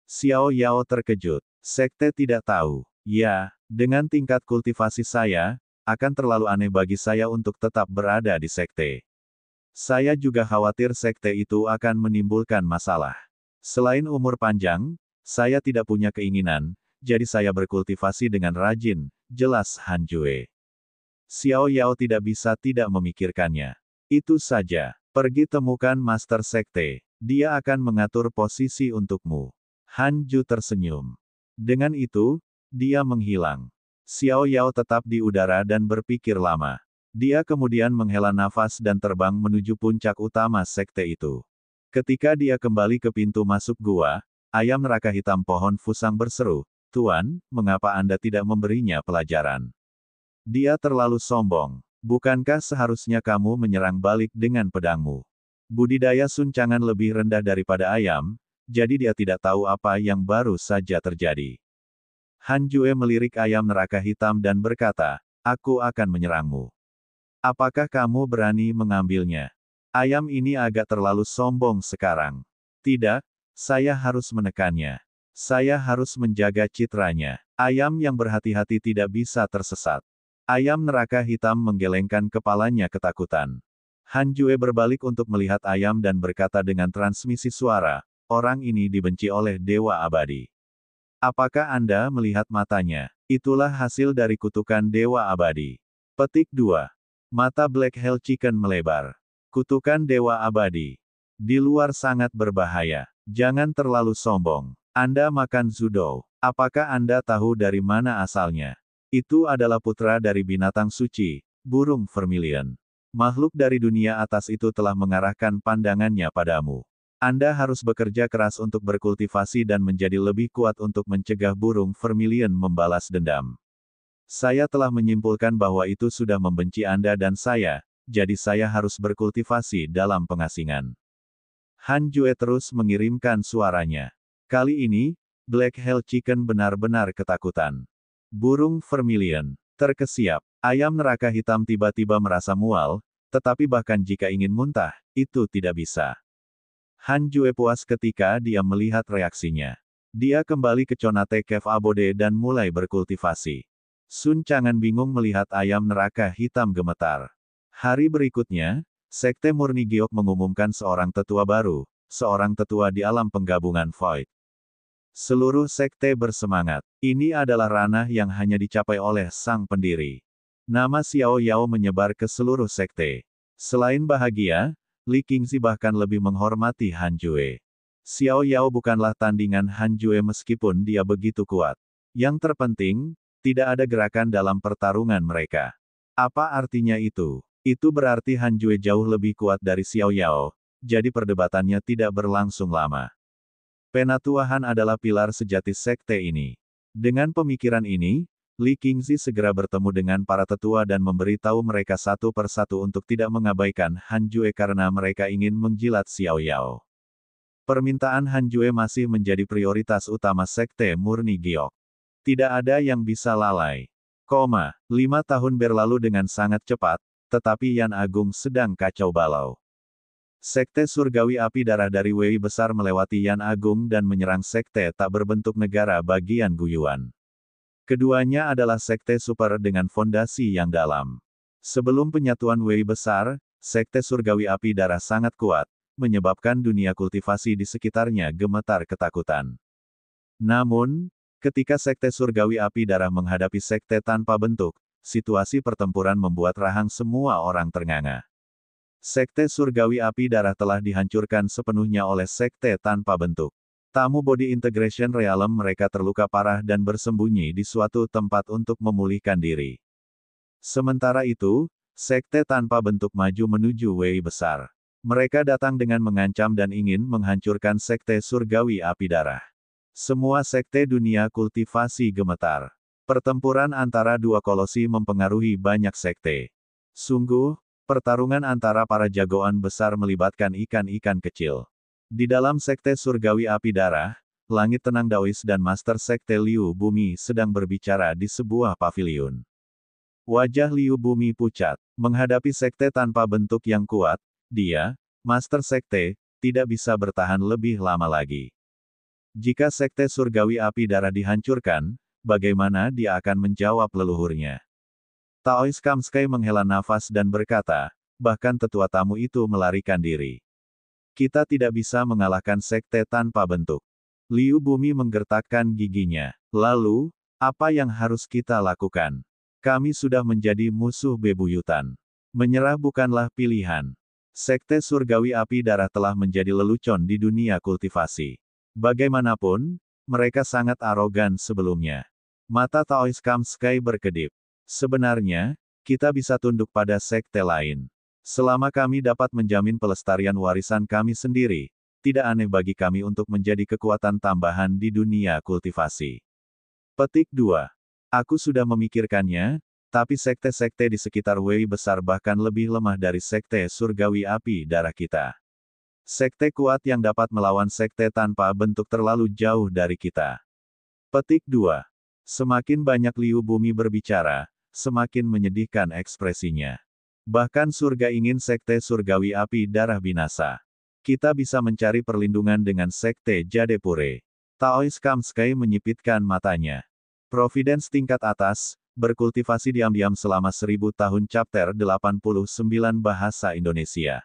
Xiao Yao terkejut. Sekte tidak tahu. Ya, dengan tingkat kultivasi saya, akan terlalu aneh bagi saya untuk tetap berada di sekte. Saya juga khawatir sekte itu akan menimbulkan masalah. Selain umur panjang, saya tidak punya keinginan, jadi saya berkultivasi dengan rajin, jelas Han Jue. Xiao Yao tidak bisa tidak memikirkannya. Itu saja, pergi temukan Master Sekte, dia akan mengatur posisi untukmu. Han Ju tersenyum. Dengan itu, dia menghilang. Xiao Yao tetap di udara dan berpikir lama. Dia kemudian menghela nafas dan terbang menuju puncak utama sekte itu. Ketika dia kembali ke pintu masuk gua, ayam neraka hitam pohon Fusang berseru, Tuan, mengapa Anda tidak memberinya pelajaran? Dia terlalu sombong. Bukankah seharusnya kamu menyerang balik dengan pedangmu? Budidaya suncangan lebih rendah daripada ayam, jadi dia tidak tahu apa yang baru saja terjadi. Han Jue melirik ayam neraka hitam dan berkata, aku akan menyerangmu. Apakah kamu berani mengambilnya? Ayam ini agak terlalu sombong sekarang. Tidak, saya harus menekannya. Saya harus menjaga citranya. Ayam yang berhati-hati tidak bisa tersesat. Ayam neraka hitam menggelengkan kepalanya ketakutan. Han Jue berbalik untuk melihat ayam dan berkata dengan transmisi suara, orang ini dibenci oleh Dewa Abadi. Apakah Anda melihat matanya? Itulah hasil dari kutukan Dewa Abadi. Petik 2. Mata Black Hell Chicken melebar. Kutukan Dewa Abadi. Di luar sangat berbahaya. Jangan terlalu sombong. Anda makan Zudou. Apakah Anda tahu dari mana asalnya? Itu adalah putra dari binatang suci, burung vermilion. Makhluk dari dunia atas itu telah mengarahkan pandangannya padamu. Anda harus bekerja keras untuk berkultivasi dan menjadi lebih kuat untuk mencegah burung vermilion membalas dendam. Saya telah menyimpulkan bahwa itu sudah membenci Anda dan saya, jadi saya harus berkultivasi dalam pengasingan. Han Jue terus mengirimkan suaranya. Kali ini, Black Hell Chicken benar-benar ketakutan. Burung vermilion terkesiap. Ayam neraka hitam tiba-tiba merasa mual, tetapi bahkan jika ingin muntah, itu tidak bisa. Han Jue puas ketika dia melihat reaksinya. Dia kembali ke Conate Cave Abode dan mulai berkultivasi. Sun Chang'an bingung melihat ayam neraka hitam gemetar. Hari berikutnya, Sekte Murni Giok mengumumkan seorang tetua baru, seorang tetua di alam penggabungan Void. Seluruh sekte bersemangat. Ini adalah ranah yang hanya dicapai oleh sang pendiri. Nama Xiao Yao menyebar ke seluruh sekte. Selain bahagia, Li Qingzi bahkan lebih menghormati Han Jue. Xiao Yao bukanlah tandingan Han Jue meskipun dia begitu kuat. Yang terpenting, tidak ada gerakan dalam pertarungan mereka. Apa artinya itu? Itu berarti Han Jue jauh lebih kuat dari Xiao Yao, jadi perdebatannya tidak berlangsung lama. Penatua Han adalah pilar sejati sekte ini. Dengan pemikiran ini, Li Qingzi segera bertemu dengan para tetua dan memberitahu mereka satu persatu untuk tidak mengabaikan Han Jue karena mereka ingin menjilat Xiao Yao. Permintaan Han Jue masih menjadi prioritas utama Sekte Murni Giok. Tidak ada yang bisa lalai. 5 tahun berlalu dengan sangat cepat, tetapi Yan Agung sedang kacau balau. Sekte Surgawi Api Darah dari Wei Besar melewati Yan Agung dan menyerang sekte tak berbentuk negara bagian Guyuan. Keduanya adalah sekte super dengan fondasi yang dalam. Sebelum penyatuan Wei Besar, Sekte Surgawi Api Darah sangat kuat, menyebabkan dunia kultivasi di sekitarnya gemetar ketakutan. Namun, ketika Sekte Surgawi Api Darah menghadapi sekte tanpa bentuk, situasi pertempuran membuat rahang semua orang ternganga. Sekte Surgawi Api Darah telah dihancurkan sepenuhnya oleh sekte tanpa bentuk. Tamu Body Integration Realm mereka terluka parah dan bersembunyi di suatu tempat untuk memulihkan diri. Sementara itu, sekte tanpa bentuk maju menuju Wei Besar. Mereka datang dengan mengancam dan ingin menghancurkan Sekte Surgawi Api Darah. Semua sekte dunia kultivasi gemetar. Pertempuran antara dua kolosi mempengaruhi banyak sekte. Sungguh, pertarungan antara para jagoan besar melibatkan ikan-ikan kecil. Di dalam Sekte Surgawi Api Darah, Langit Tenang Daois dan Master Sekte Liu Bumi sedang berbicara di sebuah paviliun. Wajah Liu Bumi pucat. Menghadapi sekte tanpa bentuk yang kuat, dia, Master Sekte, tidak bisa bertahan lebih lama lagi. Jika Sekte Surgawi Api Darah dihancurkan, bagaimana dia akan menjawab leluhurnya? Taois Kamsky menghela nafas dan berkata, bahkan tetua tamu itu melarikan diri. Kita tidak bisa mengalahkan sekte tanpa bentuk. Liu Bumi menggertakkan giginya. Lalu, apa yang harus kita lakukan? Kami sudah menjadi musuh bebuyutan. Menyerah bukanlah pilihan. Sekte Surgawi Api Darah telah menjadi lelucon di dunia kultivasi. Bagaimanapun, mereka sangat arogan sebelumnya. Mata Taois Kamsky berkedip. Sebenarnya, kita bisa tunduk pada sekte lain. Selama kami dapat menjamin pelestarian warisan kami sendiri, tidak aneh bagi kami untuk menjadi kekuatan tambahan di dunia kultivasi. Petik 2. Aku sudah memikirkannya, tapi sekte-sekte di sekitar Wei Besar bahkan lebih lemah dari Sekte Surgawi Api Darah kita. Sekte kuat yang dapat melawan sekte tanpa bentuk terlalu jauh dari kita. Petik 2. Semakin banyak Liu Bumi berbicara, semakin menyedihkan ekspresinya. Bahkan surga ingin Sekte Surgawi Api Darah binasa. Kita bisa mencari perlindungan dengan Sekte Jadepure. Taois Kamsky menyipitkan matanya. Providence tingkat atas, berkultivasi diam-diam selama 1000 tahun. Chapter 89 Bahasa Indonesia.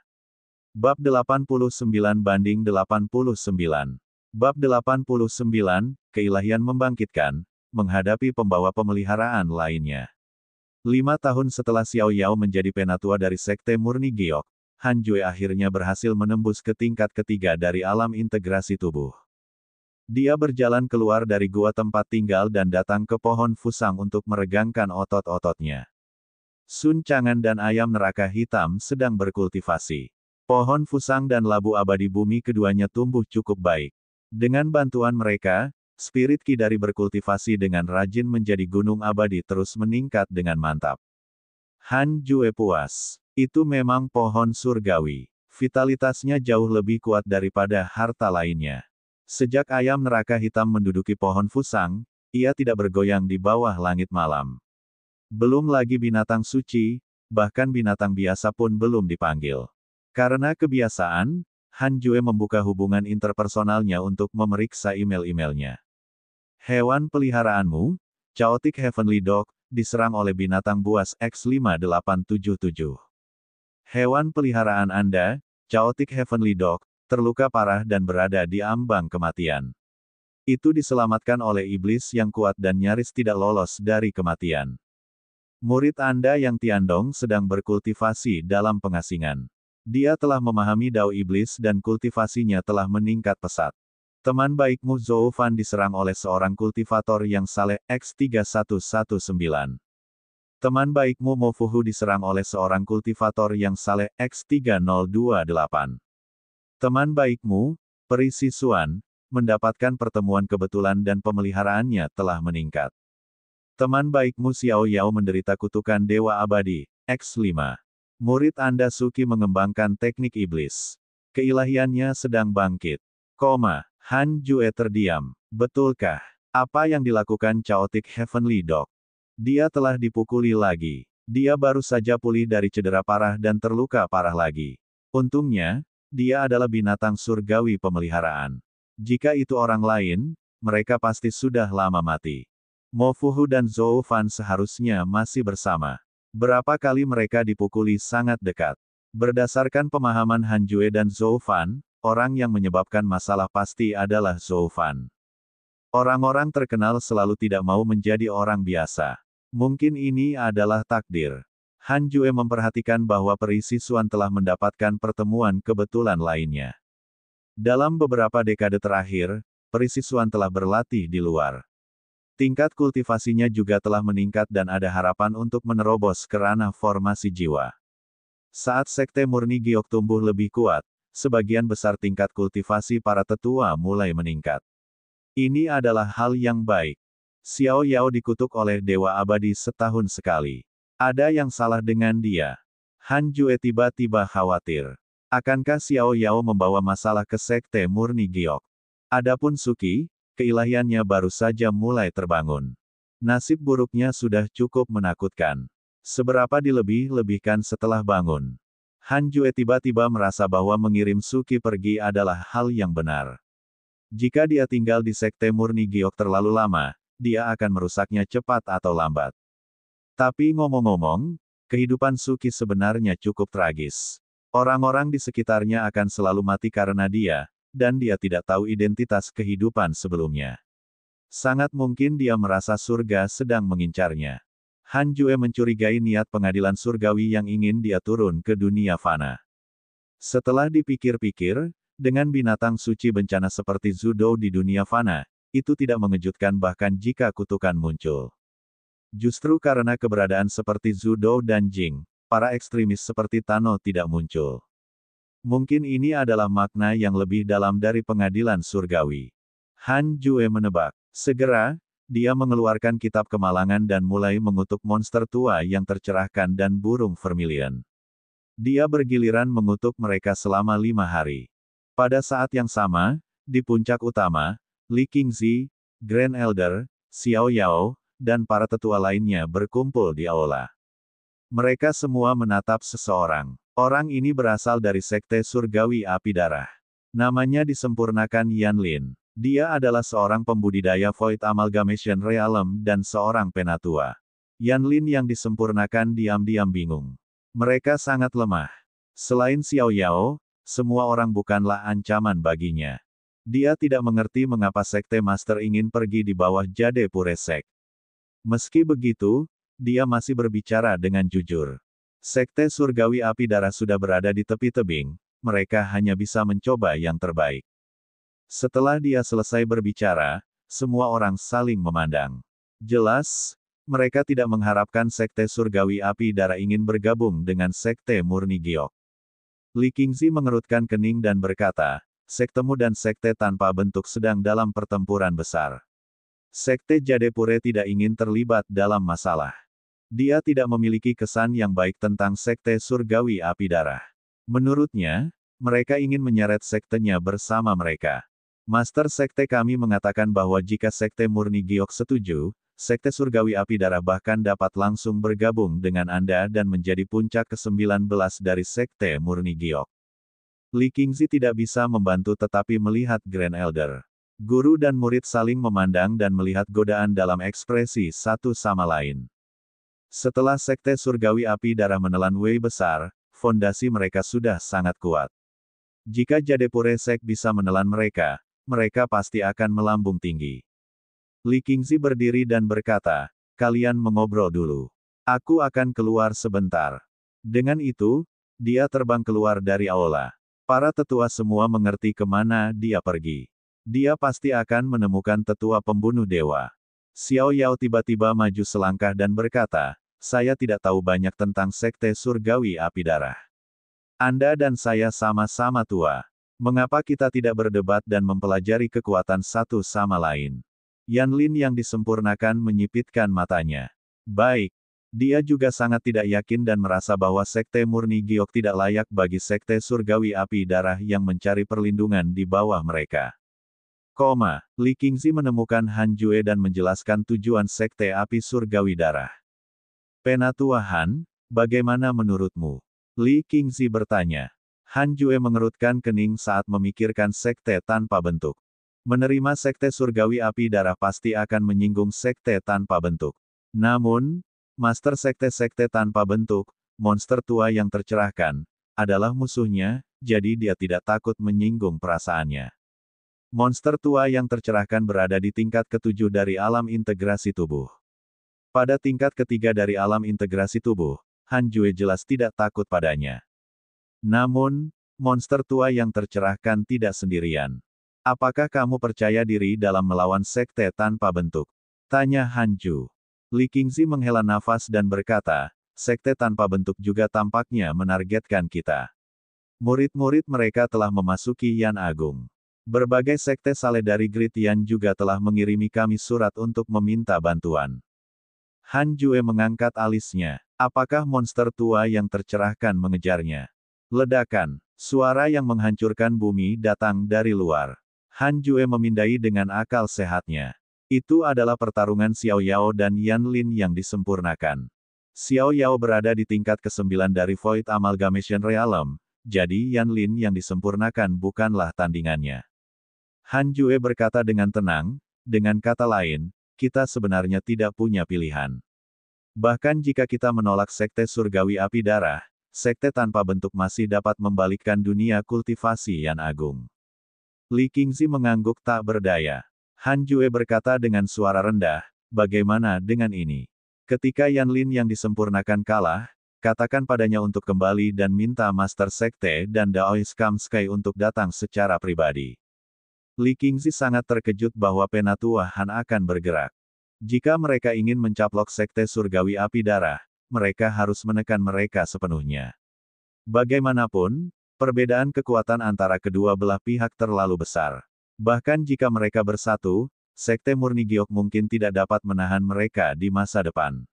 Bab 89/89. Bab 89, Keilahian Membangkitkan, menghadapi pembawa pemeliharaan lainnya. 5 tahun setelah Xiao Yao menjadi penatua dari Sekte Murni Giok, Han Jue akhirnya berhasil menembus ke tingkat ketiga dari alam integrasi tubuh. Dia berjalan keluar dari gua tempat tinggal dan datang ke pohon fusang untuk meregangkan otot-ototnya. Sun Chang'an dan ayam neraka hitam sedang berkultivasi. Pohon fusang dan labu abadi bumi keduanya tumbuh cukup baik. Dengan bantuan mereka, spirit ki dari berkultivasi dengan rajin menjadi gunung abadi terus meningkat dengan mantap. Han Jue puas. Itu memang pohon surgawi. Vitalitasnya jauh lebih kuat daripada harta lainnya. Sejak ayam neraka hitam menduduki pohon fusang, ia tidak bergoyang di bawah langit malam. Belum lagi binatang suci, bahkan binatang biasa pun belum dipanggil. Karena kebiasaan, Han Jue membuka hubungan interpersonalnya untuk memeriksa email-emailnya. Hewan peliharaanmu, Chaotic Heavenly Dog, diserang oleh binatang buas X5877. Hewan peliharaan Anda, Chaotic Heavenly Dog, terluka parah dan berada di ambang kematian. Itu diselamatkan oleh iblis yang kuat dan nyaris tidak lolos dari kematian. Murid Anda yang Tiandong sedang berkultivasi dalam pengasingan. Dia telah memahami dao iblis dan kultivasinya telah meningkat pesat. Teman baikmu Zhou Fan diserang oleh seorang kultivator yang saleh X3119. Teman baikmu Mo Fuhu diserang oleh seorang kultivator yang saleh X3028. Teman baikmu, Peri Sisuan, mendapatkan pertemuan kebetulan dan pemeliharaannya telah meningkat. Teman baikmu Xiao Yao menderita kutukan Dewa Abadi, X5. Murid Anda Suki mengembangkan teknik iblis. Keilahiannya sedang bangkit. Han Jue terdiam. Betulkah? Apa yang dilakukan Chaotic Heavenly Dog? Dia telah dipukuli lagi. Dia baru saja pulih dari cedera parah dan terluka parah lagi. Untungnya, dia adalah binatang surgawi pemeliharaan. Jika itu orang lain, mereka pasti sudah lama mati. Mo Fuhu dan Zhou Fan seharusnya masih bersama. Berapa kali mereka dipukuli sangat dekat. Berdasarkan pemahaman Han Jue dan Zhou Fan, orang yang menyebabkan masalah pasti adalah Zhou Fan. Orang-orang terkenal selalu tidak mau menjadi orang biasa. Mungkin ini adalah takdir. Han Jue memperhatikan bahwa Peri Sisuan telah mendapatkan pertemuan kebetulan lainnya. Dalam beberapa dekade terakhir, Peri Sisuan telah berlatih di luar. Tingkat kultivasinya juga telah meningkat dan ada harapan untuk menerobos ke ranah formasi jiwa. Saat Sekte Murni Giok tumbuh lebih kuat, sebagian besar tingkat kultivasi para tetua mulai meningkat. Ini adalah hal yang baik. Xiao Yao dikutuk oleh Dewa Abadi setahun sekali. Ada yang salah dengan dia. Han Jue tiba-tiba khawatir. Akankah Xiao Yao membawa masalah ke Sekte Murni Giok? Adapun Suki, keilahiannya baru saja mulai terbangun. Nasib buruknya sudah cukup menakutkan. Seberapa dilebih-lebihkan setelah bangun. Han Jue tiba-tiba merasa bahwa mengirim Suki pergi adalah hal yang benar. Jika dia tinggal di Sekte Murni Giok terlalu lama, dia akan merusaknya cepat atau lambat. Tapi ngomong-ngomong, kehidupan Suki sebenarnya cukup tragis. Orang-orang di sekitarnya akan selalu mati karena dia, dan dia tidak tahu identitas kehidupan sebelumnya. Sangat mungkin dia merasa surga sedang mengincarnya. Han Jue mencurigai niat pengadilan surgawi yang ingin dia turun ke dunia fana. Setelah dipikir-pikir, dengan binatang suci bencana seperti Zudou di dunia fana, itu tidak mengejutkan bahkan jika kutukan muncul. Justru karena keberadaan seperti Zudou dan Jing, para ekstremis seperti Tano tidak muncul. Mungkin ini adalah makna yang lebih dalam dari pengadilan surgawi. Han Jue menebak. Segera, dia mengeluarkan kitab kemalangan dan mulai mengutuk monster tua yang tercerahkan dan burung vermilion. Dia bergiliran mengutuk mereka selama 5 hari. Pada saat yang sama, di puncak utama, Li Qingzi, Grand Elder, Xiao Yao, dan para tetua lainnya berkumpul di aula. Mereka semua menatap seseorang. Orang ini berasal dari Sekte Surgawi Api Darah. Namanya disempurnakan Yan Lin. Dia adalah seorang pembudidaya Void Amalgamation Realm dan seorang penatua. Yan Lin yang disempurnakan diam-diam bingung. Mereka sangat lemah. Selain Xiao Yao, semua orang bukanlah ancaman baginya. Dia tidak mengerti mengapa Sekte Master ingin pergi di bawah Jade Pure Sek. Meski begitu, dia masih berbicara dengan jujur. Sekte Surgawi Api Darah sudah berada di tepi tebing, mereka hanya bisa mencoba yang terbaik. Setelah dia selesai berbicara, semua orang saling memandang. Jelas, mereka tidak mengharapkan Sekte Surgawi Api Darah ingin bergabung dengan Sekte Murni Giok. Li Qingzi mengerutkan kening dan berkata, Sektemu dan Sekte tanpa bentuk sedang dalam pertempuran besar. Sekte Jade Pure tidak ingin terlibat dalam masalah. Dia tidak memiliki kesan yang baik tentang Sekte Surgawi Api Darah. Menurutnya, mereka ingin menyeret sektenya bersama mereka. Master Sekte kami mengatakan bahwa jika Sekte Murni Giok setuju, Sekte Surgawi Api Darah bahkan dapat langsung bergabung dengan Anda dan menjadi puncak ke-19 dari Sekte Murni Giok. Li Qingzi tidak bisa membantu tetapi melihat Grand Elder. Guru dan murid saling memandang dan melihat godaan dalam ekspresi satu sama lain. Setelah Sekte Surgawi Api Darah menelan Wei besar, fondasi mereka sudah sangat kuat. Jika Jadepure Sek bisa menelan mereka, mereka pasti akan melambung tinggi. Li Qingzi berdiri dan berkata, kalian mengobrol dulu. Aku akan keluar sebentar. Dengan itu, dia terbang keluar dari aula. Para tetua semua mengerti kemana dia pergi. Dia pasti akan menemukan tetua pembunuh dewa. Xiao Yao tiba-tiba maju selangkah dan berkata, saya tidak tahu banyak tentang Sekte Surgawi Api Darah. Anda dan saya sama-sama tua. Mengapa kita tidak berdebat dan mempelajari kekuatan satu sama lain? Yan Lin yang disempurnakan menyipitkan matanya. Baik. Dia juga sangat tidak yakin dan merasa bahwa Sekte Murni Giok tidak layak bagi Sekte Surgawi Api Darah yang mencari perlindungan di bawah mereka. Li Qingzi menemukan Han Jue dan menjelaskan tujuan Sekte Api Surgawi Darah. Penatua Han, bagaimana menurutmu? Li Qingzi bertanya. Han Jue mengerutkan kening saat memikirkan sekte tanpa bentuk. Menerima Sekte Surgawi Api Darah pasti akan menyinggung sekte tanpa bentuk. Namun, Master Sekte-Sekte tanpa bentuk, monster tua yang tercerahkan, adalah musuhnya, jadi dia tidak takut menyinggung perasaannya. Monster tua yang tercerahkan berada di tingkat ke-7 dari alam integrasi tubuh. Pada tingkat ketiga dari alam integrasi tubuh, Han Jue jelas tidak takut padanya. Namun, monster tua yang tercerahkan tidak sendirian. Apakah kamu percaya diri dalam melawan sekte tanpa bentuk? Tanya Han Ju. Li Qingzi menghela nafas dan berkata, sekte tanpa bentuk juga tampaknya menargetkan kita. Murid-murid mereka telah memasuki Yan Agung. Berbagai sekte saleh dari Great Yan juga telah mengirimi kami surat untuk meminta bantuan. Han Jue mengangkat alisnya. Apakah monster tua yang tercerahkan mengejarnya? Ledakan. Suara yang menghancurkan bumi datang dari luar. Han Jue memindai dengan akal sehatnya. Itu adalah pertarungan Xiao Yao dan Yan Lin yang disempurnakan. Xiao Yao berada di tingkat ke-9 dari Void Amalgamation Realm, jadi Yan Lin yang disempurnakan bukanlah tandingannya. Han Jue berkata dengan tenang, dengan kata lain, kita sebenarnya tidak punya pilihan. Bahkan jika kita menolak Sekte Surgawi Api Darah, sekte tanpa bentuk masih dapat membalikkan dunia kultivasi Yan Agung. Li Qingzi mengangguk tak berdaya. Han Jue berkata dengan suara rendah, bagaimana dengan ini? Ketika Yan Lin yang disempurnakan kalah, katakan padanya untuk kembali dan minta Master Sekte dan Daoist Kamsky untuk datang secara pribadi. Li Qingzi sangat terkejut bahwa Penatua Han akan bergerak. Jika mereka ingin mencaplok Sekte Surgawi Api Darah, mereka harus menekan mereka sepenuhnya. Bagaimanapun, perbedaan kekuatan antara kedua belah pihak terlalu besar. Bahkan jika mereka bersatu, Sekte Murni Giok mungkin tidak dapat menahan mereka di masa depan.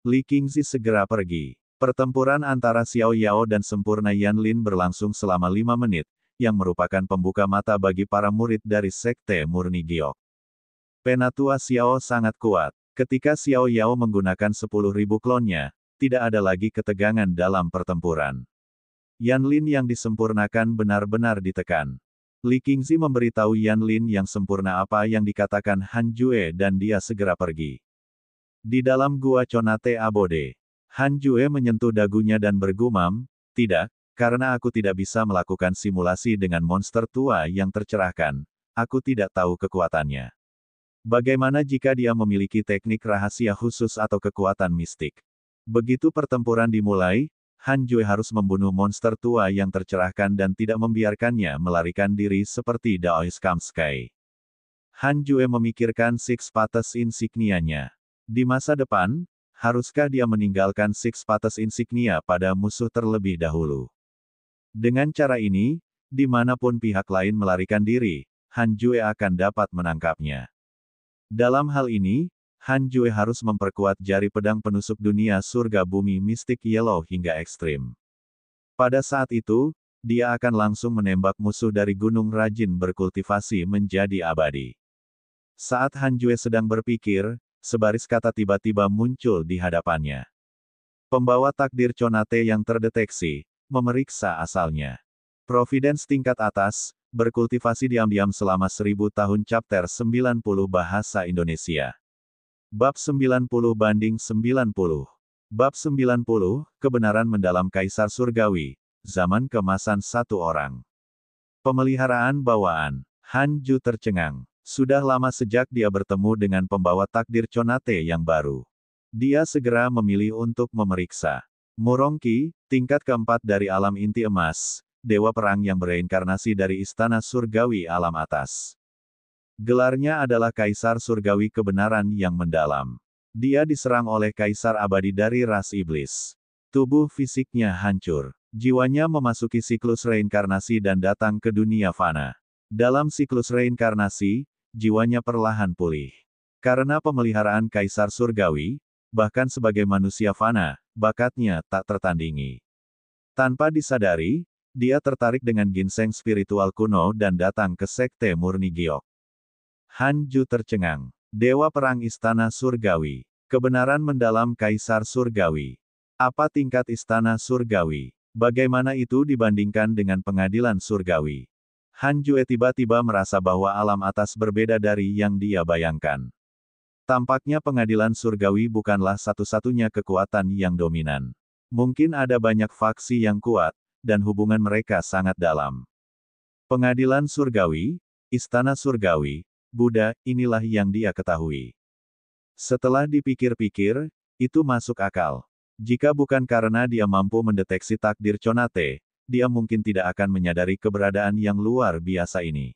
Li Qingzi segera pergi. Pertempuran antara Xiao Yao dan sempurna Yan Lin berlangsung selama 5 menit, yang merupakan pembuka mata bagi para murid dari Sekte Murni Giok. Penatua Xiao sangat kuat. Ketika Xiao Yao menggunakan 10.000 klonnya, tidak ada lagi ketegangan dalam pertempuran. Yan Lin yang disempurnakan benar-benar ditekan. Li Qingzi memberitahu Yan Lin yang sempurna apa yang dikatakan Han Jue dan dia segera pergi. Di dalam gua Conate Abode, Han Jue menyentuh dagunya dan bergumam, tidak, karena aku tidak bisa melakukan simulasi dengan monster tua yang tercerahkan, aku tidak tahu kekuatannya. Bagaimana jika dia memiliki teknik rahasia khusus atau kekuatan mistik? Begitu pertempuran dimulai, Han Jue harus membunuh monster tua yang tercerahkan dan tidak membiarkannya melarikan diri seperti Daoist Kamsky. Han Jue memikirkan Six Pates Insignia-nya. Di masa depan, haruskah dia meninggalkan Six Pates Insignia pada musuh terlebih dahulu? Dengan cara ini, dimanapun pihak lain melarikan diri, Han Jue akan dapat menangkapnya. Dalam hal ini, Han Jue harus memperkuat jari pedang penusuk dunia surga bumi mistik yellow hingga ekstrim. Pada saat itu, dia akan langsung menembak musuh dari gunung rajin berkultivasi menjadi abadi. Saat Han Jue sedang berpikir, sebaris kata tiba-tiba muncul di hadapannya. Pembawa takdir Conate yang terdeteksi, memeriksa asalnya. Providence tingkat atas, berkultivasi diam-diam selama 1000 tahun. Chapter 90 Bahasa Indonesia. Bab 90/90. Bab 90, Kebenaran Mendalam Kaisar Surgawi, Zaman Kemasan Satu Orang. Pemeliharaan bawaan. Han Ju tercengang. Sudah lama sejak dia bertemu dengan pembawa takdir Conate yang baru. Dia segera memilih untuk memeriksa. Murongki, tingkat keempat dari alam inti emas, dewa perang yang bereinkarnasi dari istana surgawi alam atas. Gelarnya adalah Kaisar Surgawi Kebenaran yang Mendalam. Dia diserang oleh Kaisar Abadi dari ras iblis. Tubuh fisiknya hancur. Jiwanya memasuki siklus reinkarnasi dan datang ke dunia fana. Dalam siklus reinkarnasi, jiwanya perlahan pulih. Karena pemeliharaan Kaisar Surgawi, bahkan sebagai manusia fana, bakatnya tak tertandingi. Tanpa disadari, dia tertarik dengan ginseng spiritual kuno dan datang ke Sekte Murni Giok. Han Ju tercengang. Dewa Perang Istana Surgawi. Kebenaran Mendalam Kaisar Surgawi. Apa tingkat Istana Surgawi? Bagaimana itu dibandingkan dengan Pengadilan Surgawi? Han Jue tiba-tiba merasa bahwa alam atas berbeda dari yang dia bayangkan. Tampaknya Pengadilan Surgawi bukanlah satu-satunya kekuatan yang dominan. Mungkin ada banyak faksi yang kuat, dan hubungan mereka sangat dalam. Pengadilan Surgawi, Istana Surgawi, Buddha, inilah yang dia ketahui. Setelah dipikir-pikir, itu masuk akal. Jika bukan karena dia mampu mendeteksi takdir Conate, dia mungkin tidak akan menyadari keberadaan yang luar biasa ini.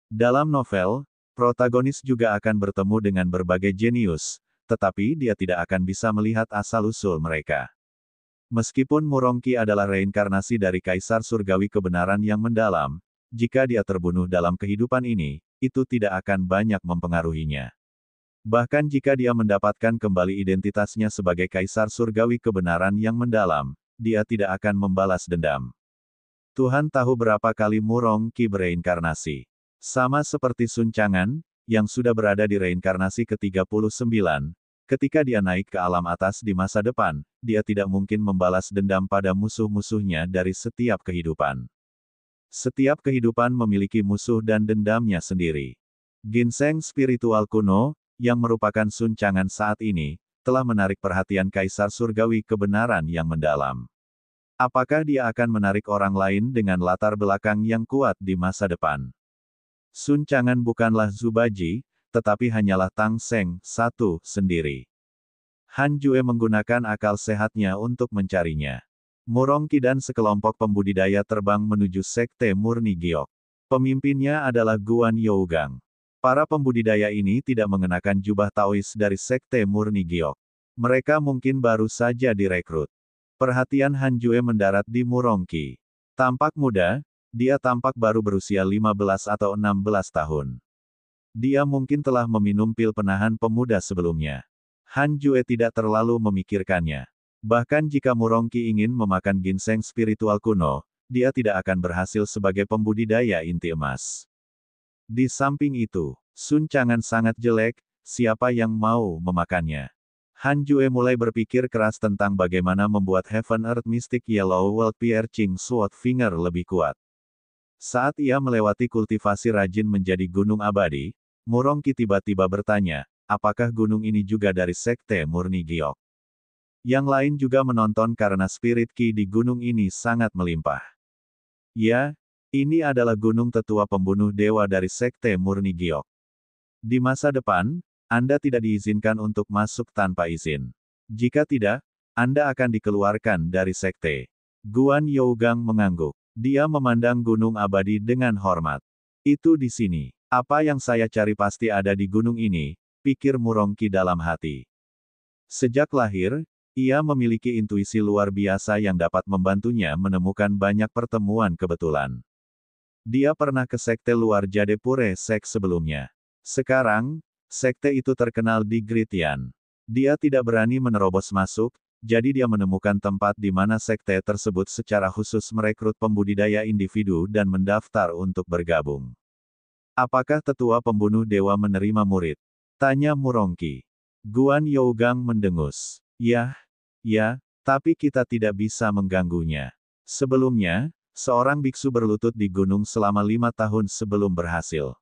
Dalam novel, protagonis juga akan bertemu dengan berbagai jenius, tetapi dia tidak akan bisa melihat asal-usul mereka. Meskipun Murongki adalah reinkarnasi dari Kaisar Surgawi Kebenaran yang Mendalam, jika dia terbunuh dalam kehidupan ini, itu tidak akan banyak mempengaruhinya. Bahkan jika dia mendapatkan kembali identitasnya sebagai Kaisar Surgawi Kebenaran yang Mendalam, dia tidak akan membalas dendam. Tuhan tahu berapa kali Murongki bereinkarnasi. Sama seperti Sun Chang'an, yang sudah berada di reinkarnasi ke-39, ketika dia naik ke alam atas di masa depan, dia tidak mungkin membalas dendam pada musuh-musuhnya dari setiap kehidupan. Setiap kehidupan memiliki musuh dan dendamnya sendiri. Ginseng spiritual kuno, yang merupakan Sun Chang'an saat ini, telah menarik perhatian Kaisar Surgawi Kebenaran yang Mendalam. Apakah dia akan menarik orang lain dengan latar belakang yang kuat di masa depan? Sun Chang'an bukanlah Zubaji, tetapi hanyalah Tang Seng, satu, sendiri. Han Jue menggunakan akal sehatnya untuk mencarinya. Murongki dan sekelompok pembudidaya terbang menuju Sekte Murni Giok. Pemimpinnya adalah Guan Yougang. Para pembudidaya ini tidak mengenakan jubah Taois dari Sekte Murni Giok. Mereka mungkin baru saja direkrut. Perhatian Han Jue mendarat di Murongki. Tampak muda, dia tampak baru berusia 15 atau 16 tahun. Dia mungkin telah meminum pil penahan pemuda sebelumnya. Han Jue tidak terlalu memikirkannya. Bahkan jika Murongki ingin memakan ginseng spiritual kuno, dia tidak akan berhasil sebagai pembudidaya inti emas. Di samping itu, Sun Chang'an sangat jelek, siapa yang mau memakannya? Han Jue mulai berpikir keras tentang bagaimana membuat Heaven Earth Mystic Yellow World Piercing Sword Finger lebih kuat. Saat ia melewati kultivasi rajin menjadi gunung abadi, Murongki tiba-tiba bertanya, apakah gunung ini juga dari Sekte Murni Giok? Yang lain juga menonton karena spirit ki di gunung ini sangat melimpah. Ya, ini adalah gunung tetua pembunuh dewa dari Sekte Murni Giok. Di masa depan, Anda tidak diizinkan untuk masuk tanpa izin. Jika tidak, Anda akan dikeluarkan dari sekte. Guan Yougang mengangguk. Dia memandang gunung abadi dengan hormat. Itu di sini. Apa yang saya cari pasti ada di gunung ini, pikir Murongki dalam hati. Sejak lahir, ia memiliki intuisi luar biasa yang dapat membantunya menemukan banyak pertemuan kebetulan. Dia pernah ke sekte luar Jadepure Sek sebelumnya. Sekarang, sekte itu terkenal di Gritian. Dia tidak berani menerobos masuk, jadi dia menemukan tempat di mana sekte tersebut secara khusus merekrut pembudidaya individu dan mendaftar untuk bergabung. Apakah tetua pembunuh dewa menerima murid? Tanya Murongki. Guan Yougang mendengus. Ya, tapi kita tidak bisa mengganggunya. Sebelumnya, seorang biksu berlutut di gunung selama 5 tahun sebelum berhasil.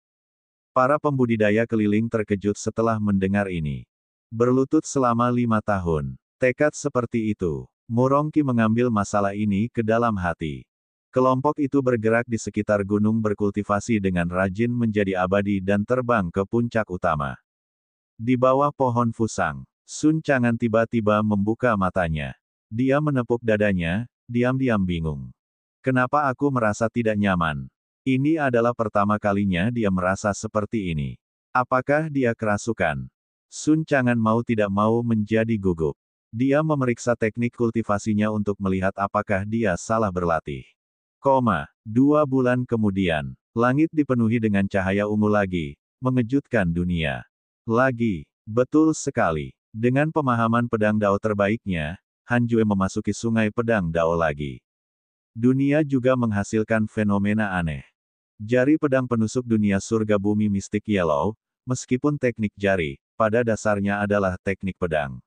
Para pembudidaya keliling terkejut setelah mendengar ini. Berlutut selama 5 tahun. Tekad seperti itu. Murongki mengambil masalah ini ke dalam hati. Kelompok itu bergerak di sekitar gunung berkultivasi dengan rajin menjadi abadi dan terbang ke puncak utama. Di bawah pohon fusang, Sun Chang'an tiba-tiba membuka matanya. Dia menepuk dadanya, diam-diam bingung. Kenapa aku merasa tidak nyaman? Ini adalah pertama kalinya dia merasa seperti ini. Apakah dia kerasukan? Sun Chang'an mau tidak mau menjadi gugup. Dia memeriksa teknik kultivasinya untuk melihat apakah dia salah berlatih. 2 bulan kemudian, langit dipenuhi dengan cahaya ungu lagi, mengejutkan dunia. Betul sekali. Dengan pemahaman pedang Dao terbaiknya, Han Jue memasuki sungai pedang Dao lagi. Dunia juga menghasilkan fenomena aneh. Jari pedang penusuk dunia surga bumi mistik Yellow, meskipun teknik jari, pada dasarnya adalah teknik pedang.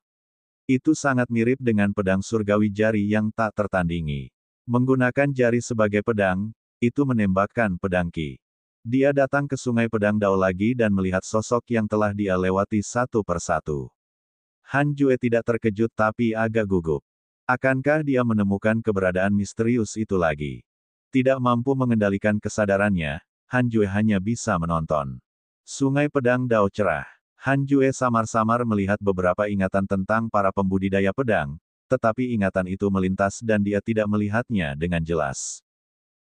Itu sangat mirip dengan pedang surgawi jari yang tak tertandingi. Menggunakan jari sebagai pedang, itu menembakkan pedang Qi. Dia datang ke sungai pedang Dao lagi dan melihat sosok yang telah dia lewati satu persatu. Han Jue tidak terkejut tapi agak gugup. Akankah dia menemukan keberadaan misterius itu lagi? Tidak mampu mengendalikan kesadarannya, Han Jue hanya bisa menonton. Sungai pedang Dao cerah. Han Jue samar-samar melihat beberapa ingatan tentang para pembudidaya pedang, tetapi ingatan itu melintas dan dia tidak melihatnya dengan jelas.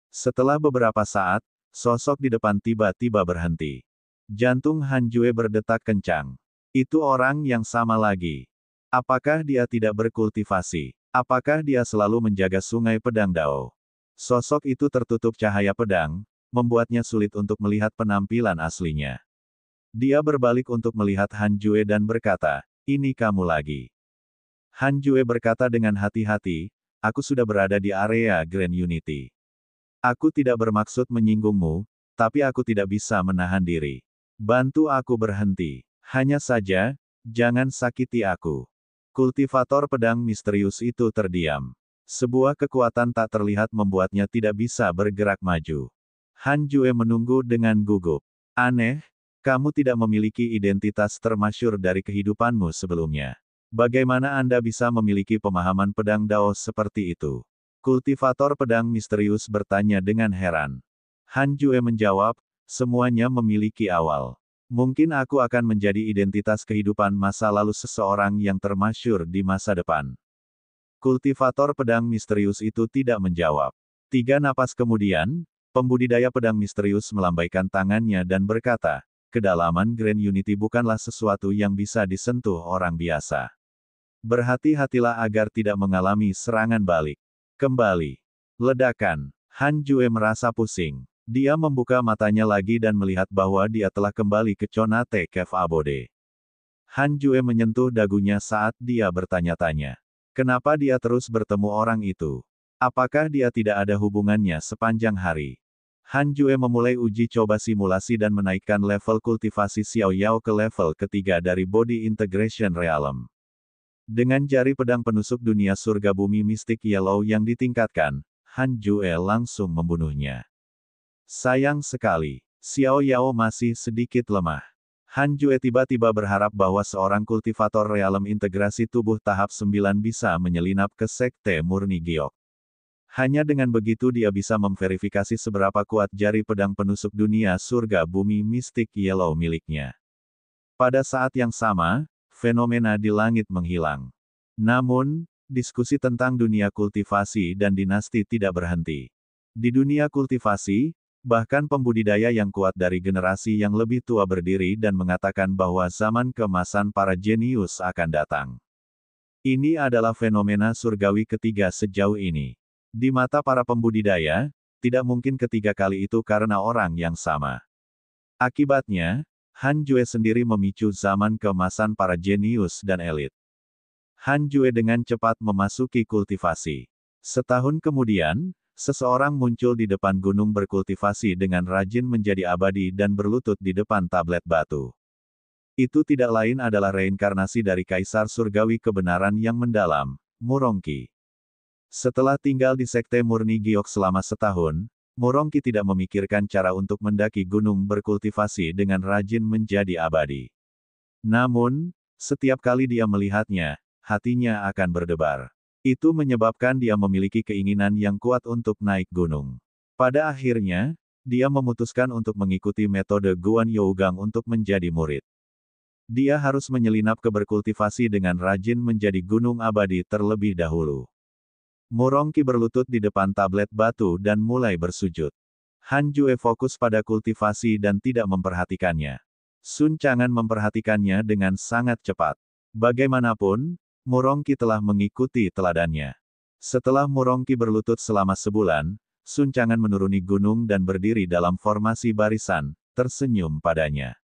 Setelah beberapa saat, sosok di depan tiba-tiba berhenti. Jantung Han Jue berdetak kencang. Itu orang yang sama lagi. Apakah dia tidak berkultivasi? Apakah dia selalu menjaga sungai pedang Dao? Sosok itu tertutup cahaya pedang, membuatnya sulit untuk melihat penampilan aslinya. Dia berbalik untuk melihat Han Jue dan berkata, "Ini kamu lagi." Han Jue berkata dengan hati-hati, "Aku sudah berada di area Grand Unity. Aku tidak bermaksud menyinggungmu, tapi aku tidak bisa menahan diri. Bantu aku berhenti. Hanya saja, jangan sakiti aku." Kultivator pedang misterius itu terdiam. Sebuah kekuatan tak terlihat membuatnya tidak bisa bergerak maju. Han Jue menunggu dengan gugup. Aneh, kamu tidak memiliki identitas termasyur dari kehidupanmu sebelumnya. Bagaimana Anda bisa memiliki pemahaman pedang Dao seperti itu? Kultivator pedang misterius bertanya dengan heran. Han Jue menjawab, semuanya memiliki awal. Mungkin aku akan menjadi identitas kehidupan masa lalu seseorang yang termasyur di masa depan. Kultivator pedang misterius itu tidak menjawab. 3 napas kemudian, pembudidaya pedang misterius melambaikan tangannya dan berkata, kedalaman Grand Unity bukanlah sesuatu yang bisa disentuh orang biasa. Berhati-hatilah agar tidak mengalami serangan balik. Kembali. Ledakan. Han Jue merasa pusing. Dia membuka matanya lagi dan melihat bahwa dia telah kembali ke Conate Cave Abode. Han Jue menyentuh dagunya saat dia bertanya-tanya. Kenapa dia terus bertemu orang itu? Apakah dia tidak ada hubungannya sepanjang hari? Han Jue memulai uji coba simulasi dan menaikkan level kultivasi Xiao Yao ke level ketiga dari Body Integration Realm. Dengan jari pedang penusuk dunia surga bumi mistik Yellow yang ditingkatkan, Han Jue langsung membunuhnya. Sayang sekali, Xiao Yao masih sedikit lemah. Han Jue tiba-tiba berharap bahwa seorang kultivator realem integrasi tubuh tahap 9 bisa menyelinap ke sekte murni giok. Hanya dengan begitu dia bisa memverifikasi seberapa kuat jari pedang penusuk dunia surga bumi mistik Yellow miliknya. Pada saat yang sama, fenomena di langit menghilang. Namun, diskusi tentang dunia kultivasi dan dinasti tidak berhenti. Di dunia kultivasi, bahkan pembudidaya yang kuat dari generasi yang lebih tua berdiri dan mengatakan bahwa zaman keemasan para jenius akan datang. Ini adalah fenomena surgawi ketiga sejauh ini. Di mata para pembudidaya, tidak mungkin ketiga kali itu karena orang yang sama. Akibatnya, Han Jue sendiri memicu zaman keemasan para jenius dan elit. Han Jue dengan cepat memasuki kultivasi. Setahun kemudian, seseorang muncul di depan gunung berkultivasi dengan rajin menjadi abadi dan berlutut di depan tablet batu. Itu tidak lain adalah reinkarnasi dari Kaisar Surgawi kebenaran yang mendalam, Murongki. Setelah tinggal di Sekte Murni Giok selama setahun, Murongki tidak memikirkan cara untuk mendaki gunung berkultivasi dengan rajin menjadi abadi. Namun, setiap kali dia melihatnya, hatinya akan berdebar. Itu menyebabkan dia memiliki keinginan yang kuat untuk naik gunung. Pada akhirnya, dia memutuskan untuk mengikuti metode Guan Yougang untuk menjadi murid. Dia harus menyelinap ke berkultivasi dengan rajin menjadi gunung abadi terlebih dahulu. Murongki berlutut di depan tablet batu dan mulai bersujud. Han Jue fokus pada kultivasi dan tidak memperhatikannya. Sun Chang'an memperhatikannya dengan sangat cepat. Bagaimanapun, Murongki telah mengikuti teladannya. Setelah Murongki berlutut selama sebulan, Sun Chang'an menuruni gunung dan berdiri dalam formasi barisan, tersenyum padanya.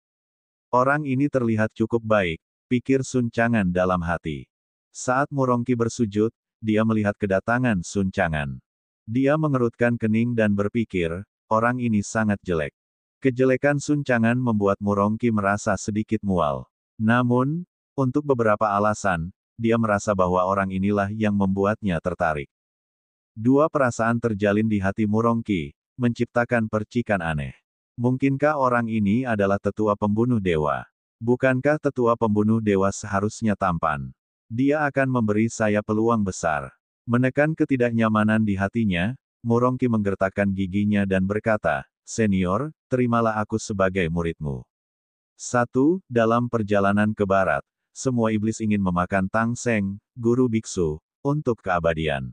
Orang ini terlihat cukup baik, pikir Sun Chang'an dalam hati. Saat Murongki bersujud, dia melihat kedatangan Sun Chang'an. Dia mengerutkan kening dan berpikir, orang ini sangat jelek. Kejelekan Sun Chang'an membuat Murongki merasa sedikit mual. Namun, untuk beberapa alasan, dia merasa bahwa orang inilah yang membuatnya tertarik. Dua perasaan terjalin di hati Murongki, menciptakan percikan aneh. Mungkinkah orang ini adalah tetua pembunuh dewa? Bukankah tetua pembunuh dewa seharusnya tampan? Dia akan memberi saya peluang besar. Menekan ketidaknyamanan di hatinya, Murongki menggertakkan giginya dan berkata, "Senior, terimalah aku sebagai muridmu." 1. Dalam perjalanan ke barat, semua iblis ingin memakan Tang Seng, guru biksu, untuk keabadian.